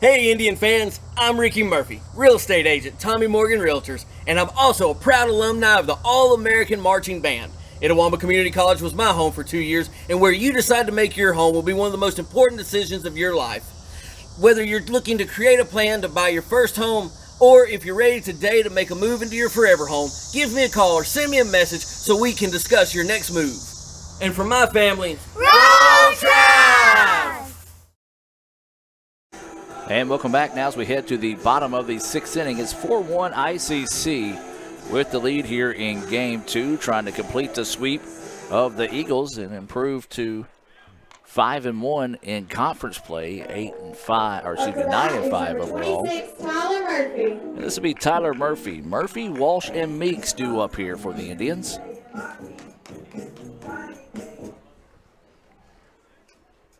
Hey Indian fans, I'm Ricky Murphy, real estate agent, Tommy Morgan Realtors, and I'm also a proud alumni of the All-American Marching Band. Itawamba Community College was my home for 2 years, and where you decide to make your home will be one of the most important decisions of your life. Whether you're looking to create a plan to buy your first home, or if you're ready today to make a move into your forever home, give me a call or send me a message so we can discuss your next move. And for my family, Roll Tribe! And welcome back now as we head to the bottom of the 6th inning. It's 4-1 ICC with the lead here in Game 2, trying to complete the sweep of the Eagles and improve to 5-1 in conference play, 9-5 overall. And this will be Tyler Murphy. Murphy, Walsh, and Meeks due up here for the Indians.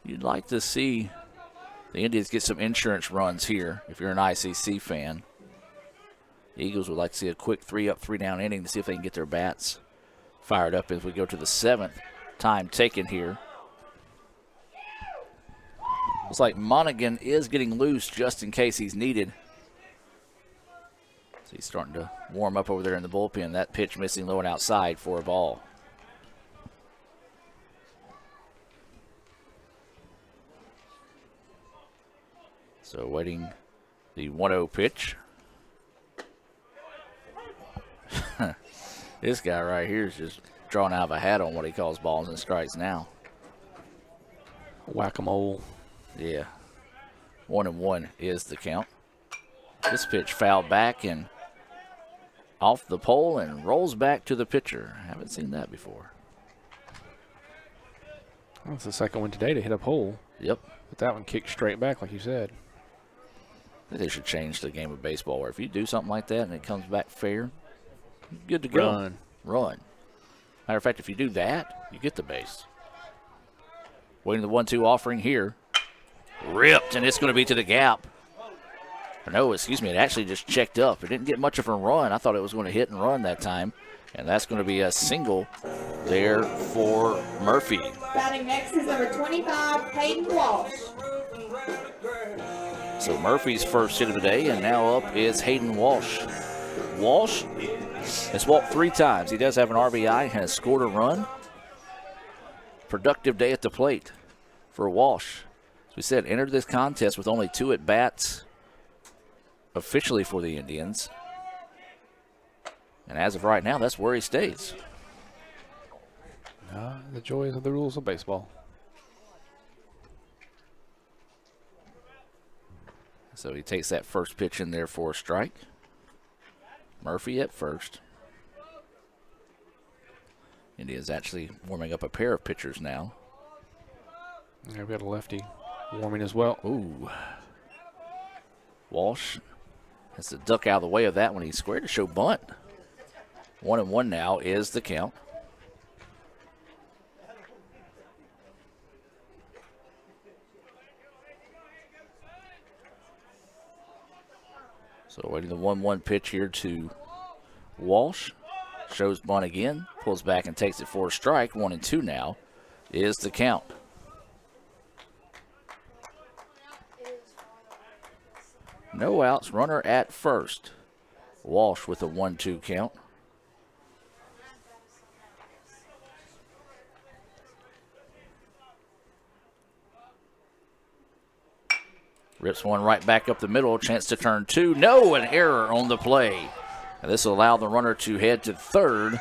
You'd like to see the Indians get some insurance runs here if you're an ICC fan. The Eagles would like to see a quick 3-up, 3-down inning to see if they can get their bats fired up as we go to the 7th time taken here. Looks like Monaghan is getting loose just in case he's needed. So he's starting to warm up over there in the bullpen. That pitch missing low and outside for a ball. So waiting the 1-0 pitch. This guy right here is just drawing out of a hat on what he calls balls and strikes now. Whack-a-mole. Yeah. 1-1 is the count. This pitch fouled back and off the pole and rolls back to the pitcher. Haven't seen that before. Well, it's the second one today to hit a pole. Yep. But that one kicked straight back, like you said. I think they should change the game of baseball where if you do something like that and it comes back fair, good to go. Run. Matter of fact, if you do that, you get the base. Waiting the 1-2 offering here. Ripped, and it's going to be to the gap. Or no, excuse me, it actually just checked up. It didn't get much of a run. I thought it was going to hit and run that time. And that's going to be a single there for Murphy. Batting next is number 25, Hayden Walsh. So Murphy's first hit of the day, and now up is Hayden Walsh. Walsh has walked 3 times. He does have an RBI and has scored a run. Productive day at the plate for Walsh. As we said, entered this contest with only 2 at-bats officially for the Indians. And as of right now, that's where he stays. The joys of the rules of baseball. So he takes that first pitch in there for a strike. Murphy at first. India's actually warming up a pair of pitchers now. Yeah, we got a lefty warming as well. Ooh. Walsh has to duck out of the way of that when he's squared to show bunt. 1-1 now is the count. So waiting the 1-1 pitch here to Walsh. Shows bunt again, pulls back and takes it for a strike. 1-2 now is the count. No outs, runner at first. Walsh with a 1-2 count. Rips one right back up the middle, chance to turn two. No, an error on the play. And this will allow the runner to head to third.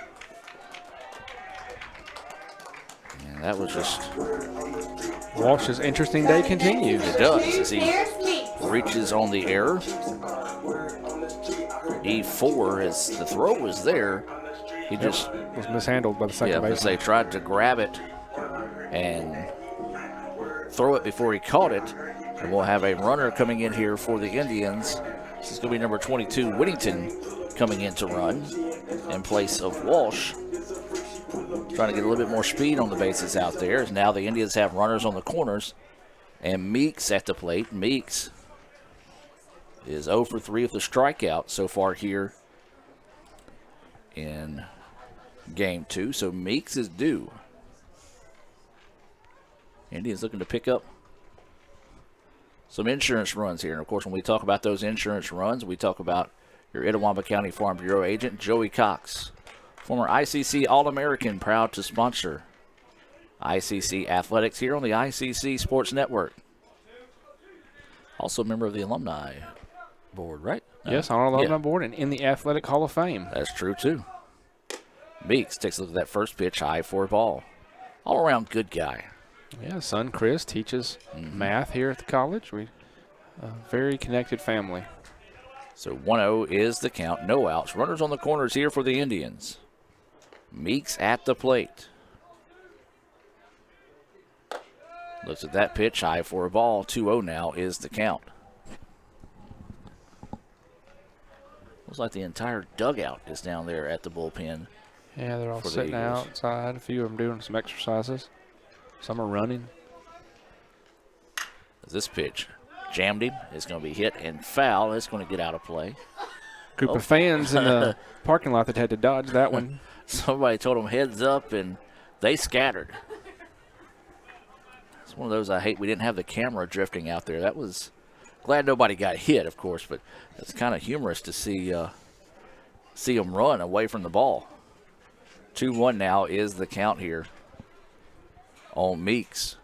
And that was just... Walsh's interesting day continues. It does, as he reaches on the error. E4, as the throw was there, he just was mishandled by the second baseman. They tried to grab it and throw it before he caught it. And we'll have a runner coming in here for the Indians. This is going to be number 22, Whittington, coming in to run in place of Walsh. Trying to get a little bit more speed on the bases out there. As now the Indians have runners on the corners. And Meeks at the plate. Meeks is 0 for 3 with a strikeout so far here in game 2. So Meeks is due. Indians looking to pick up some insurance runs here. And, of course, when we talk about those insurance runs, we talk about your Itawamba County Farm Bureau agent, Joey Cox, former ICC All-American, proud to sponsor ICC Athletics here on the ICC Sports Network. Also a member of the alumni board, right? Yes, on our alumni board and in the Athletic Hall of Fame. That's true, too. Meeks takes a look at that first pitch, high for a ball. All-around good guy. Yeah, son Chris teaches math here at the college. We very connected family. So 1-0 is the count. No outs. Runners on the corners here for the Indians. Meeks at the plate. Looks at that pitch, high for a ball. 2-0 now is the count. Looks like the entire dugout is down there at the bullpen. Yeah, they're all sitting outside. A few of them doing some exercises. Some are running. This pitch jammed him. It's going to be hit and foul. It's going to get out of play. Group of fans in the parking lot that had to dodge that one. Somebody told them heads up, and they scattered. It's one of those I hate. We didn't have the camera drifting out there. That was glad nobody got hit, of course, but it's kind of humorous to see them run away from the ball. 2-1 now is the count here on Meeks.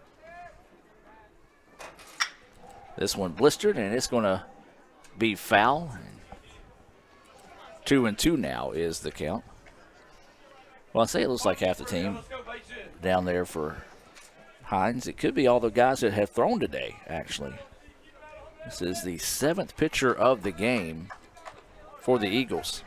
This one blistered, and it's going to be foul. 2-2 now is the count. Well, I say it looks like half the team down there for Hinds. It could be all the guys that have thrown today, actually. This is the 7th pitcher of the game for the Eagles.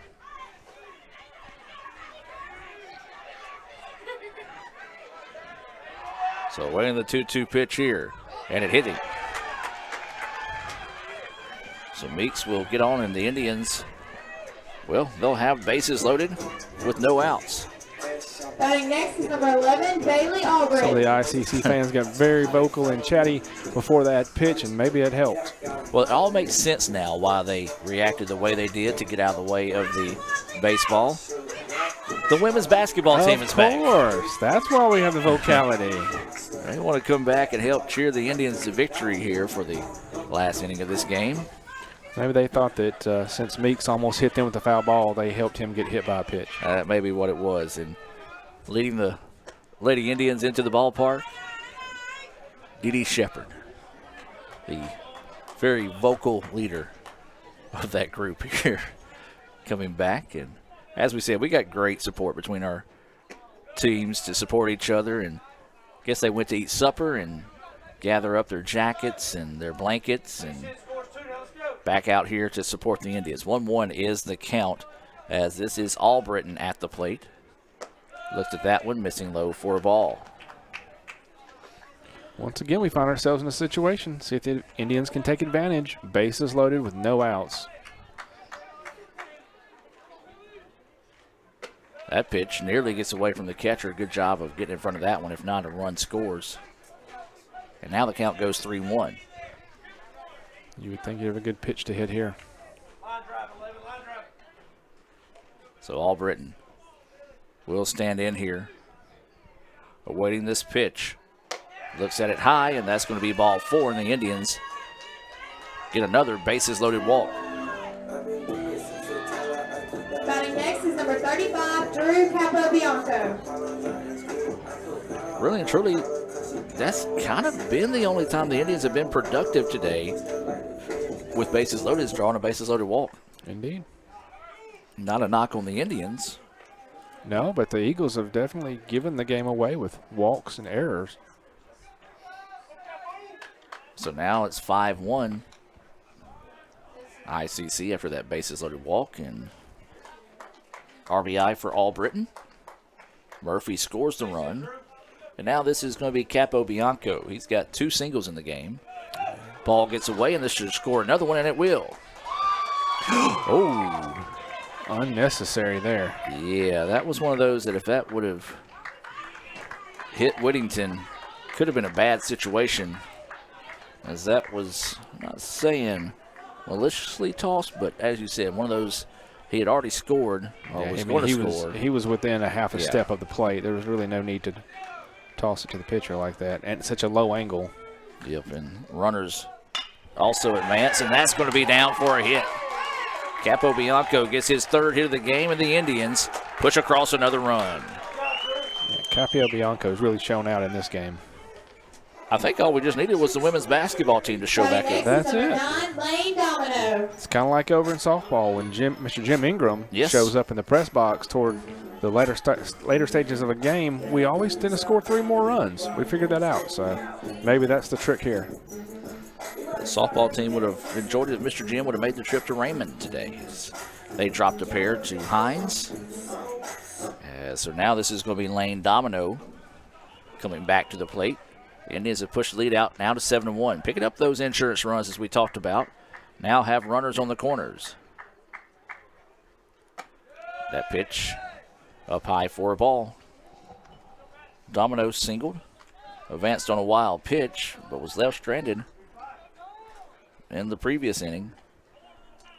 So waiting the 2-2 pitch here, and it hit him. So Meeks will get on, and the Indians, well, they'll have bases loaded with no outs. Batting next is number 11, Bailey Albrecht. Some of the ICC fans got very vocal and chatty before that pitch, and maybe it helped. Well, it all makes sense now why they reacted the way they did to get out of the way of the baseball. The women's basketball team is back. Of course. That's why we have the vocality. They want to come back and help cheer the Indians to victory here for the last inning of this game. Maybe they thought that since Meeks almost hit them with the foul ball, they helped him get hit by a pitch. That may be what it was. And leading the Lady Indians into the ballpark, Dee Shepard, the very vocal leader of that group here, coming back. And as we said, we got great support between our teams to support each other. And I guess they went to eat supper and gather up their jackets and their blankets and back out here to support the Indians. 1-1 is the count, as this is Albritton at the plate. Looked at that one, missing low for a ball. Once again, we find ourselves in a situation. See if the Indians can take advantage. Bases loaded with no outs. That pitch nearly gets away from the catcher. Good job of getting in front of that one. If not, a run scores. And now the count goes 3-1. You would think you'd have a good pitch to hit here. So Albritton will stand in here, awaiting this pitch. Looks at it high, and that's going to be ball 4, and the Indians get another bases-loaded walk. Batting next is number 35, Drew Capobianco. Really and truly, that's kind of been the only time the Indians have been productive today with bases loaded, is drawing a bases-loaded walk. Indeed. Not a knock on the Indians. No, but the Eagles have definitely given the game away with walks and errors. So now it's 5-1. ICC after that bases-loaded walk, and RBI for Albritton. Murphy scores the run. And now this is going to be Capobianco. He's got 2 singles in the game. Ball gets away, and this should score another one, and it will. Oh, unnecessary there. Yeah, that was one of those that if that would have hit Whittington, could have been a bad situation, as that was, I'm not saying maliciously tossed, but as you said, one of those he had already scored or was going to score. He was within a half a step of the plate. There was really no need to toss it to the pitcher like that, and such a low angle. Yep, and runners also advance, and that's going to be down for a hit. Capobianco gets his 3rd hit of the game, and the Indians push across another run. Yeah, Capobianco has really shown out in this game. I think all we just needed was the women's basketball team to show back up. That's it. Domino. It's kind of like over in softball when Mr. Jim Ingram shows up in the press box toward the later stages of a game. We always tend to score 3 more runs. We figured that out, so maybe that's the trick here. The softball team would have enjoyed it if Mr. Jim would have made the trip to Raymond today. They dropped a pair to Hinds. So now this is going to be Lane Domino coming back to the plate. The Indians have pushed the lead out now to 7-1. Picking up those insurance runs as we talked about. Now have runners on the corners. That pitch up high for a ball. Domino singled. Advanced on a wild pitch, but was left stranded in the previous inning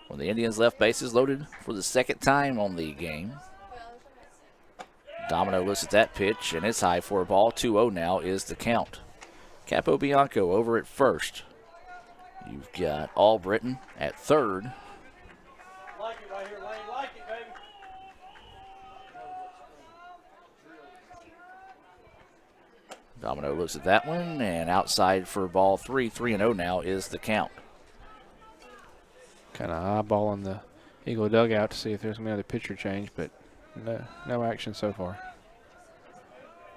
when the Indians left bases loaded for the 2nd time on the game. Domino looks at that pitch, and it's high for a ball. 2-0 now is the count. Capobianco over at first. You've got Albritton at 3rd. Like it right here, Lane. Like it, baby. Domino looks at that one, and outside for ball 3. 3-0 now is the count. Kind of eyeballing the Eagle dugout to see if there's another pitcher change, but no action so far.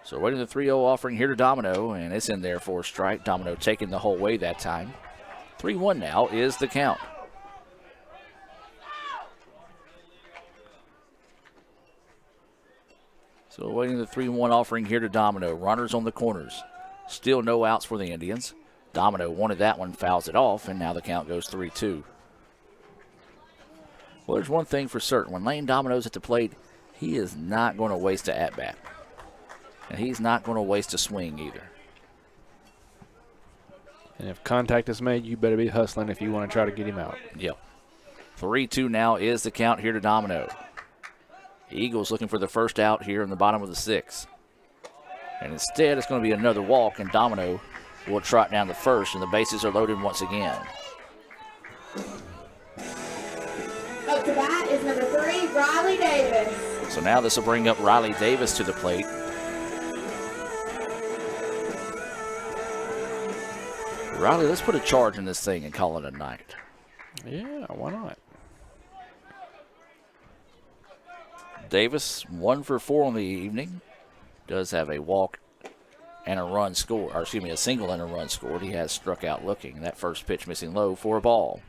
So waiting the 3-0 offering here to Domino, and it's in there for a strike. Domino taking the whole way that time. 3-1 now is the count. So waiting the 3-1 offering here to Domino. Runners on the corners. Still no outs for the Indians. Domino wanted that one, fouls it off, and now the count goes 3-2. Well, there's one thing for certain. When Lane Domino's at the plate, he is not going to waste an at-bat. And he's not going to waste a swing either. And if contact is made, you better be hustling if you want to try to get him out. Yep. 3-2 now is the count here to Domino. Eagles looking for the first out here in the bottom of the 6th. And instead, it's going to be another walk, and Domino will trot down the first, and the bases are loaded once again. Up to bat is number 3, Riley Davis. So now this will bring up Riley Davis to the plate. Riley, let's put a charge in this thing and call it a night. Yeah, why not? Davis, 1 for 4 on the evening. Does have a walk and a run score, or excuse me, a single and a run scored. He has struck out looking. That first pitch missing low for a ball.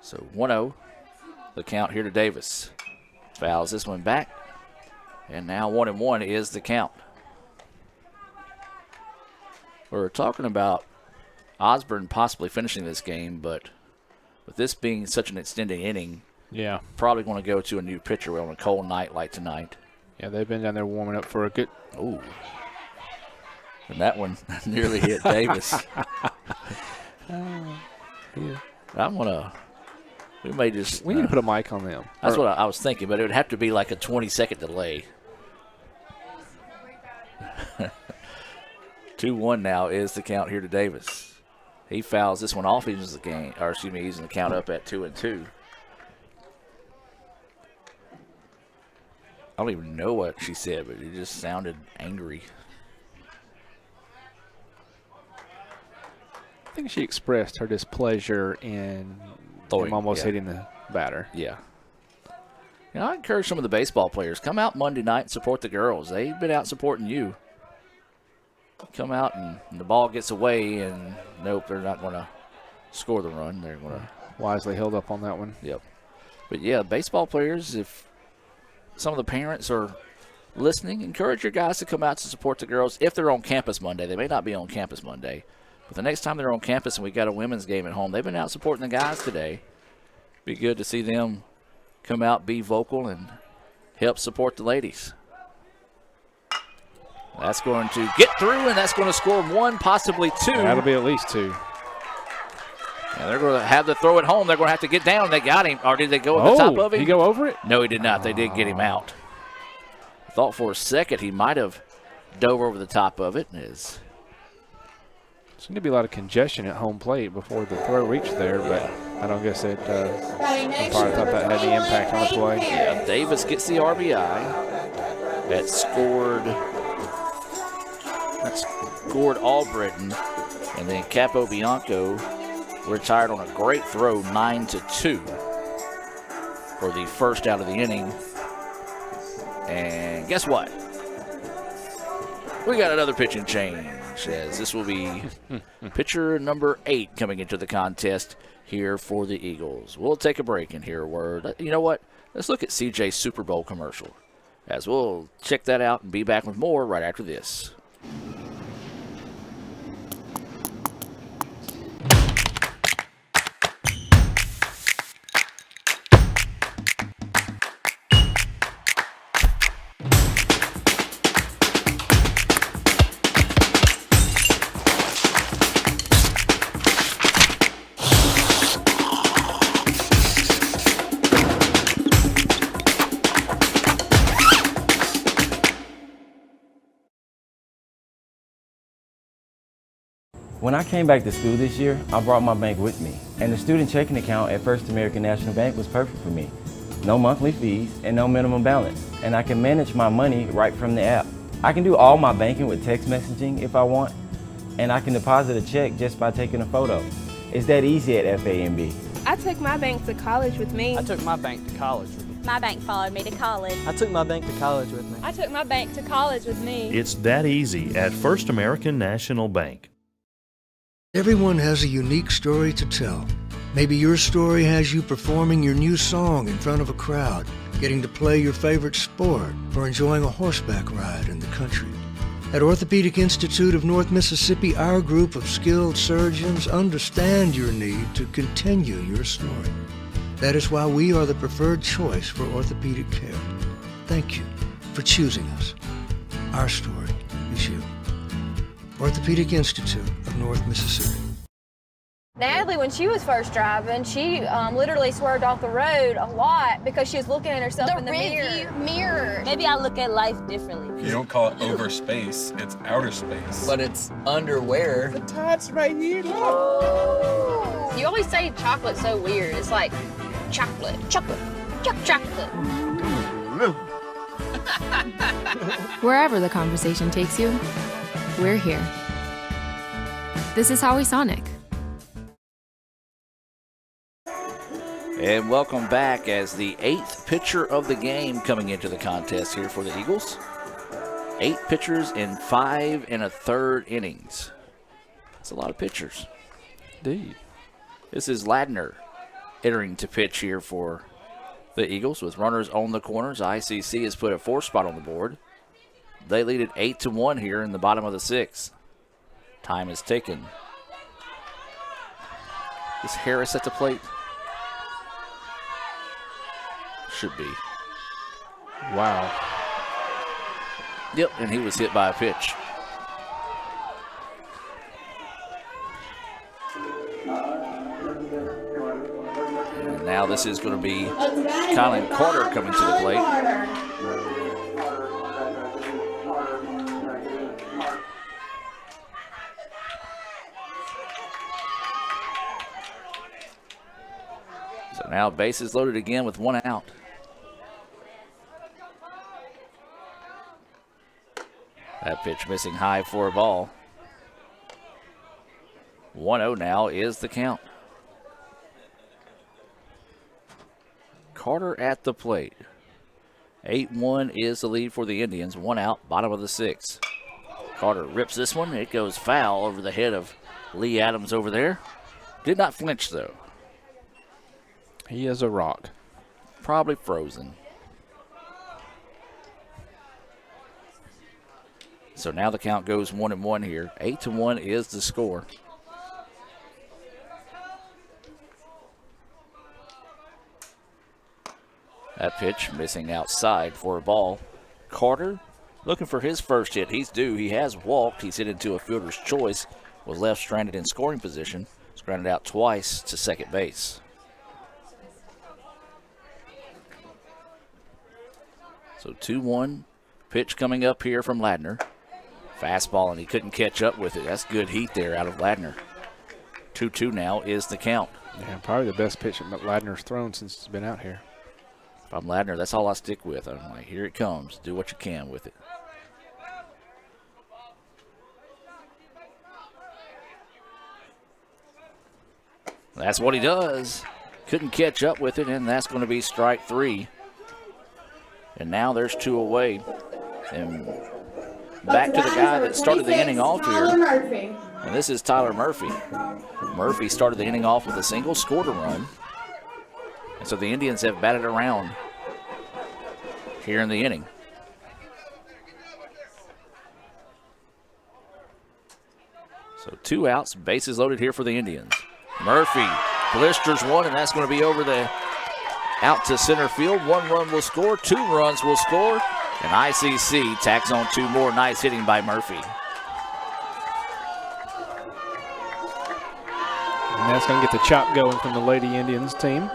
So 1-0 the count here to Davis. Fouls this one back. And now 1-1 is the count. We're talking about Osborne possibly finishing this game, but with this being such an extended inning, yeah, probably going to go to a new pitcher on a cold night like tonight. Yeah, they've been down there warming up for a good. Ooh. And that one nearly hit Davis. Yeah. I'm going to. We may just. We need to put a mic on them. That's what I was thinking, but it would have to be like a 20-second delay. 2-1 now is the count here to Davis. He fouls this one off. He's the game, or excuse me, he's in the count up at 2-2. I don't even know what she said, but it just sounded angry. I think she expressed her displeasure in him almost hitting the batter. Yeah. You know, I encourage some of the baseball players, come out Monday night and support the girls. They've been out supporting you. Come out and the ball gets away, and nope, they're not going to score the run. They're going to wisely held up on that one. Yep. But yeah, baseball players, if some of the parents are listening, encourage your guys to come out to support the girls if they're on campus Monday. They may not be on campus Monday, but the next time they're on campus and we got a women's game at home, they've been out supporting the guys today. Be good to see them come out, be vocal, and help support the ladies. That's going to get through, and that's going to score one, possibly two. That'll be at least two. And they're going to have to throw it home. They're going to have to get down. They got him. Or did they go at the top of him? Did he go over it? No, he did not. They did get him out. I thought for a second he might have dove over the top of it. There's going to be a lot of congestion at home plate before the throw reached there, but I don't guess it I probably thought that had any impact on the play. Yeah, Davis gets the RBI. That scored Albritton, and then Capo Bianco retired on a great throw, 9-2 for the first out of the inning. And guess what? We got another pitching change, as this will be pitcher number 8 coming into the contest here for the Eagles. We'll take a break and hear a word. You know what? Let's look at CJ's Super Bowl commercial, as we'll check that out and be back with more right after this. When I came back to school this year, I brought my bank with me, and the student checking account at First American National Bank was perfect for me. No monthly fees and no minimum balance, and I can manage my money right from the app. I can do all my banking with text messaging if I want, and I can deposit a check just by taking a photo. It's that easy at FAMB. I took my bank to college with me. I took my bank to college with me. My bank followed me to college. I took my bank to college with me. I took my bank to college with me. It's that easy at First American National Bank. Everyone has a unique story to tell. Maybe your story has you performing your new song in front of a crowd, getting to play your favorite sport, or enjoying a horseback ride in the country. At Orthopedic Institute of North Mississippi, our group of skilled surgeons understand your need to continue your story. That is why we are the preferred choice for orthopedic care. Thank you for choosing us. Our story is you. Orthopedic Institute of North Mississippi. Natalie, when she was first driving, she literally swerved off the road a lot because she was looking at herself in the mirror. Maybe I look at life differently. You don't call it over space, it's outer space. But it's underwear. The tots right here, look. You always say chocolate's so weird. It's like chocolate. Wherever the conversation takes you, we're here. This is Howie Sonic. And welcome back as the 8th pitcher of the game coming into the contest here for the Eagles. 8 pitchers in 5 1/3 innings. That's a lot of pitchers. Indeed. This is Ladner entering to pitch here for The Eagles with runners on the corners. ICC has put a 4th spot on the board. They lead it 8-1 here in the bottom of the 6th. Time is taken. Is Harris at the plate? Should be. Wow. Yep, and he was hit by a pitch. And now this is going to be Colin Carter coming to the plate. So now bases loaded again with 1 out. That pitch missing high for a ball. 1-0 now is the count. Carter at the plate. 8-1 is the lead for the Indians. 1 out, bottom of the 6th. Carter rips this one. It goes foul over the head of Lee Adams over there. Did not flinch, though. He is a rock. Probably frozen. So now the count goes 1-1 here. 8-1 is the score. That pitch missing outside for a ball. Carter looking for his first hit. He's due. He has walked. He's hit into a fielder's choice. Was left stranded in scoring position. He's grounded out twice to second base. So 2-1 pitch coming up here from Ladner. Fastball, and he couldn't catch up with it. That's good heat there out of Ladner. 2-2 now is the count. Yeah, probably the best pitch that Ladner's thrown since he's been out here. If I'm Ladner, that's all I stick with. I'm like, here it comes. Do what you can with it. That's what he does. Couldn't catch up with it, and that's going to be strike 3. And now there's 2 away. And back to the guy that started the inning off here. And this is Tyler Murphy. Murphy started the inning off with a single, scored a run. And so the Indians have batted around here in the inning. So 2 outs, bases loaded here for the Indians. Murphy blisters one, and that's going to be over the out to center field. 1 run will score, 2 runs will score, and ICC tacks on 2 more. Nice hitting by Murphy. And that's going to get the chop going from the Lady Indians team.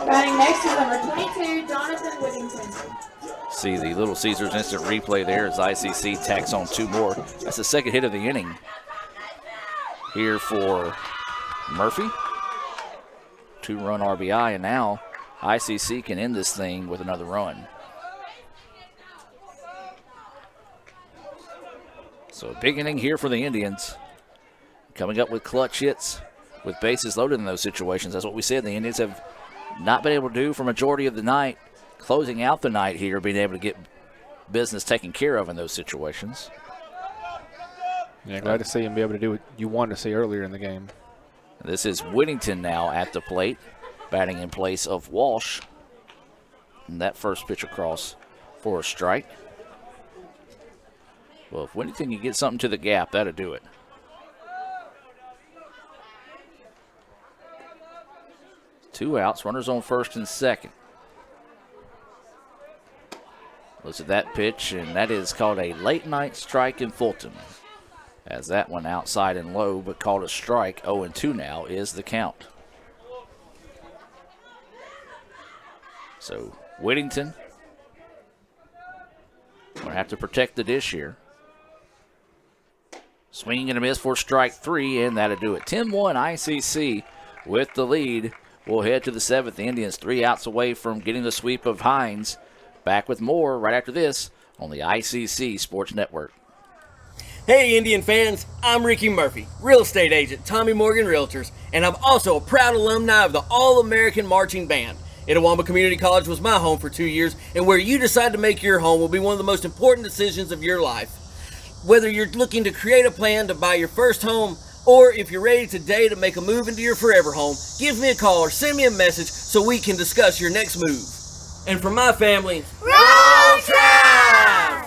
Batting next is number 22, Jonathan Whittington. See the Little Caesars instant replay there as ICC tacks on 2 more. That's the second hit of the inning here for Murphy. 2-run RBI, and now ICC can end this thing with another run. So a big inning here for the Indians. Coming up with clutch hits with bases loaded in those situations. That's what we said. The Indians have not been able to do for majority of the night. Closing out the night here, being able to get business taken care of in those situations. Yeah, glad to see him be able to do what you wanted to see earlier in the game. This is Whittington now at the plate, batting in place of Walsh. And that first pitch across for a strike. Well, if Whittington can get something to the gap, that'll do it. Two outs, runners on first and second. Looks at that pitch, and that is called a late night strike in Fulton. As that one outside and low, but called a strike. 0-2 now is the count. So Whittington going to have to protect the dish here. Swinging and a miss for strike 3, and that'll do it. 10-1 ICC with the lead. We'll head to the 7th. The Indians 3 outs away from getting the sweep of Hinds. Back with more right after this on the ICC Sports Network. Hey Indian fans, I'm Ricky Murphy, real estate agent, Tommy Morgan Realtors, and I'm also a proud alumni of the All-American Marching Band. Itawamba Community College was my home for 2 years, and where you decide to make your home will be one of the most important decisions of your life. Whether you're looking to create a plan to buy your first home, Or if you're ready today to make a move into your forever home, give me a call or send me a message so we can discuss your next move. And for my family, roll Tribe!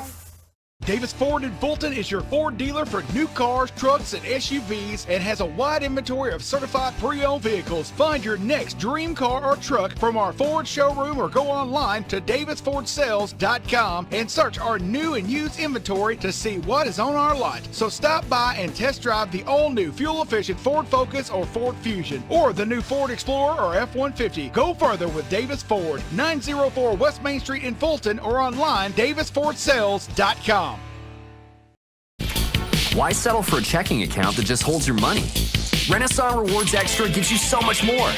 Davis Ford in Fulton is your Ford dealer for new cars, trucks, and SUVs and has a wide inventory of certified pre-owned vehicles. Find your next dream car or truck from our Ford showroom or go online to davisfordsales.com and search our new and used inventory to see what is on our lot. So stop by and test drive the all-new fuel-efficient Ford Focus or Ford Fusion or the new Ford Explorer or F-150. Go further with Davis Ford, 904 West Main Street in Fulton or online davisfordsales.com. Why settle for a checking account that just holds your money? Renaissance Rewards Extra gives you so much more.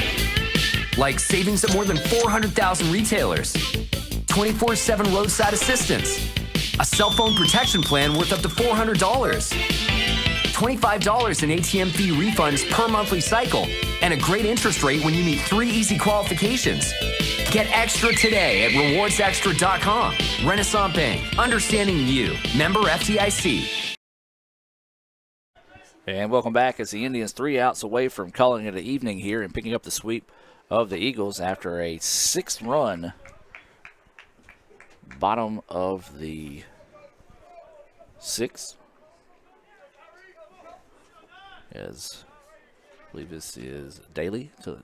Like savings at more than 400,000 retailers, 24/7 roadside assistance, a cell phone protection plan worth up to $400, $25 in ATM fee refunds per monthly cycle, and a great interest rate when you meet 3 easy qualifications. Get extra today at rewardsextra.com. Renaissance Bank, understanding you. Member FDIC. And welcome back as the Indians 3 outs away from calling it an evening here and picking up the sweep of the Eagles after a 6th-run bottom of the 6th. As I believe this is Daly to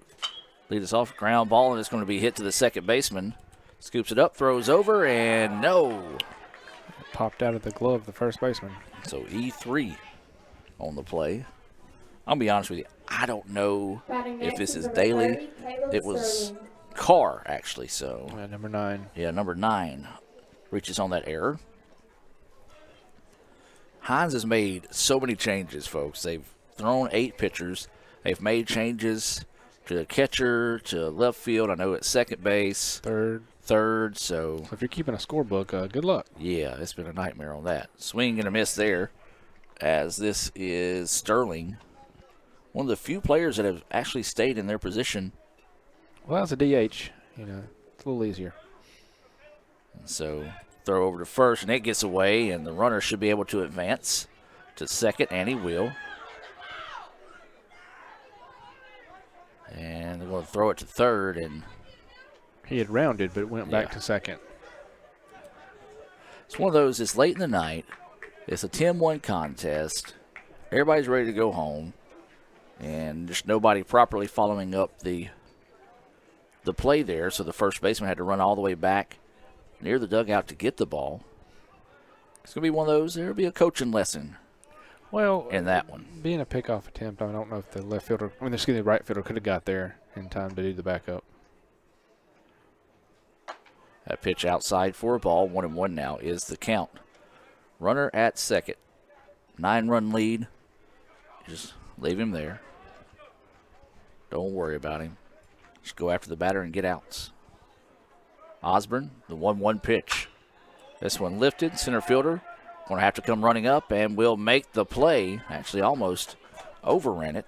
lead us off. Ground ball, and it's going to be hit to the second baseman. Scoops it up, throws over, and no. It popped out of the glove of the first baseman. So E3 on the play. I'll be honest with you, I don't know if this is Daly. It was Carr, actually. So number 9. Yeah, number 9 reaches on that error. Hinds has made so many changes, folks. They've thrown 8 pitchers. They've made changes to the catcher, to left field. I know at second base, third. So if you're keeping a scorebook, good luck. Yeah, it's been a nightmare on that. Swing and a miss there. As this is Sterling, one of the few players that have actually stayed in their position. Well, that's a DH. You know, it's a little easier. And so throw over to first, and it gets away, and the runner should be able to advance to second, and he will. And they're going to throw it to third, and he had rounded, but went back to second. It's one of those, it's late in the night. It's a 10-1 contest. Everybody's ready to go home, and just nobody properly following up the play there, so the first baseman had to run all the way back near the dugout to get the ball. It's going to be one of those, there'll be a coaching lesson in that one. Being a pickoff attempt, I don't know if the left fielder, the right fielder could have got there in time to do the backup. That pitch outside for a ball, 1-1 now is the count. Runner at second. 9-run lead. Just leave him there. Don't worry about him. Just go after the batter and get outs. Osborne, the 1-1 pitch. This one lifted. Center fielder going to have to come running up and will make the play. Actually almost overran it.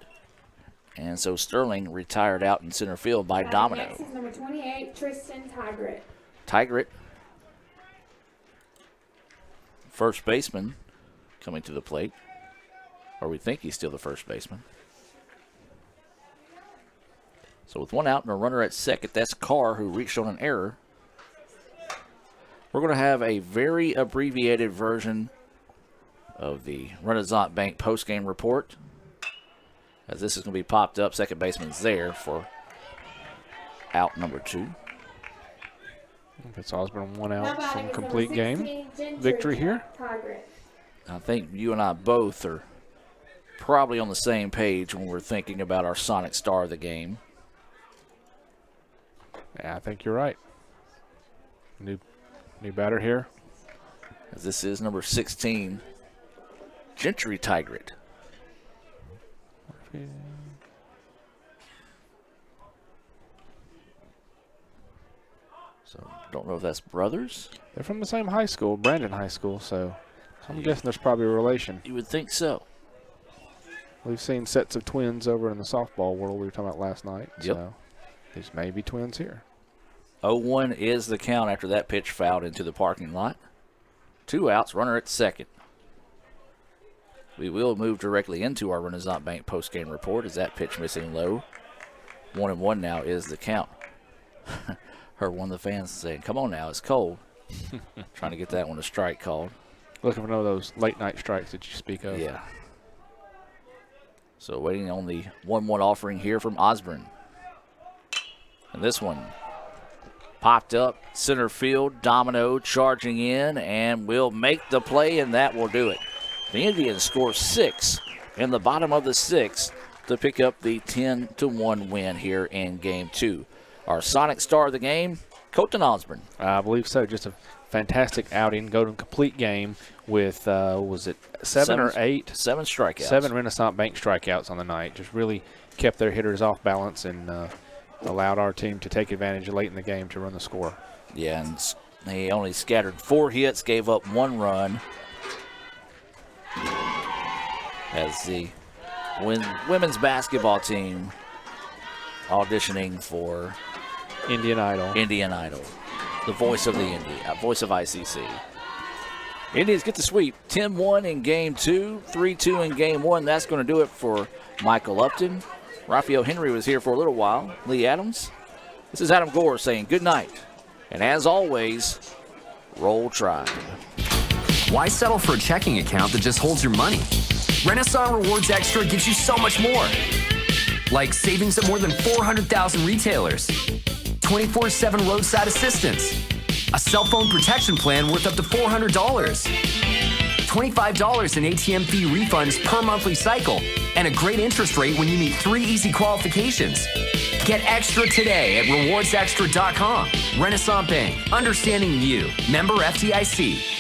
And so Sterling retired out in center field by Domino. Next is number 28, Tristan Tigert. Tigert, first baseman, coming to the plate. Or we think he's still the first baseman. So with 1 out and a runner at second, that's Carr, who reached on an error. We're going to have a very abbreviated version of the Renaissance Bank postgame report. As this is going to be popped up, second baseman's there for out number 2. It's Osborne 1 out from complete game. Victory here. I think you and I both are probably on the same page when we're thinking about our Sonic star of the game. Yeah, I think you're right. New batter here. As this is number 16, Gentry Tigert. So, don't know if that's brothers. They're from the same high school, Brandon High School, so I'm guessing there's probably a relation. You would think so. We've seen sets of twins over in the softball world we were talking about last night. Yep. So these may be twins here. 0-1 is the count after that pitch fouled into the parking lot. 2 outs, runner at second. We will move directly into our Renaissance Bank postgame report as that pitch missing low. 1-1 now is the count. Heard one of the fans saying, come on now, it's cold. Trying to get that one a strike called. Looking for one of those late night strikes that you speak of. Yeah. So waiting on the 1-1 offering here from Osborne. And this one popped up center field. Domino charging in and will make the play, and that will do it. The Indians score 6 in the bottom of the 6th to pick up the 10-1 win here in Game 2. Our Sonic star of the game, Colton Osborne. I believe so. Just a fantastic outing. Go to complete game with, was it seven or 8? 7 strikeouts. 7 Renaissance Bank strikeouts on the night. Just really kept their hitters off balance and allowed our team to take advantage late in the game to run the score. Yeah, and they only scattered 4 hits, gave up 1 run. As the women's basketball team auditioning for Indian Idol. The voice of voice of ICC. Indians get the sweep. 10-1 in Game 2, 3-2 in Game 1. That's going to do it for Michael Upton. Raphael Henry was here for a little while. Lee Adams. This is Adam Gore saying good night. And as always, roll Tribe. Why settle for a checking account that just holds your money? Renaissance Rewards Extra gives you so much more. Like savings at more than 400,000 retailers, 24/7 roadside assistance, a cell phone protection plan worth up to $400, $25 in ATM fee refunds per monthly cycle, and a great interest rate when you meet 3 easy qualifications. Get extra today at rewardsextra.com. Renaissance Bank, understanding you. Member FDIC.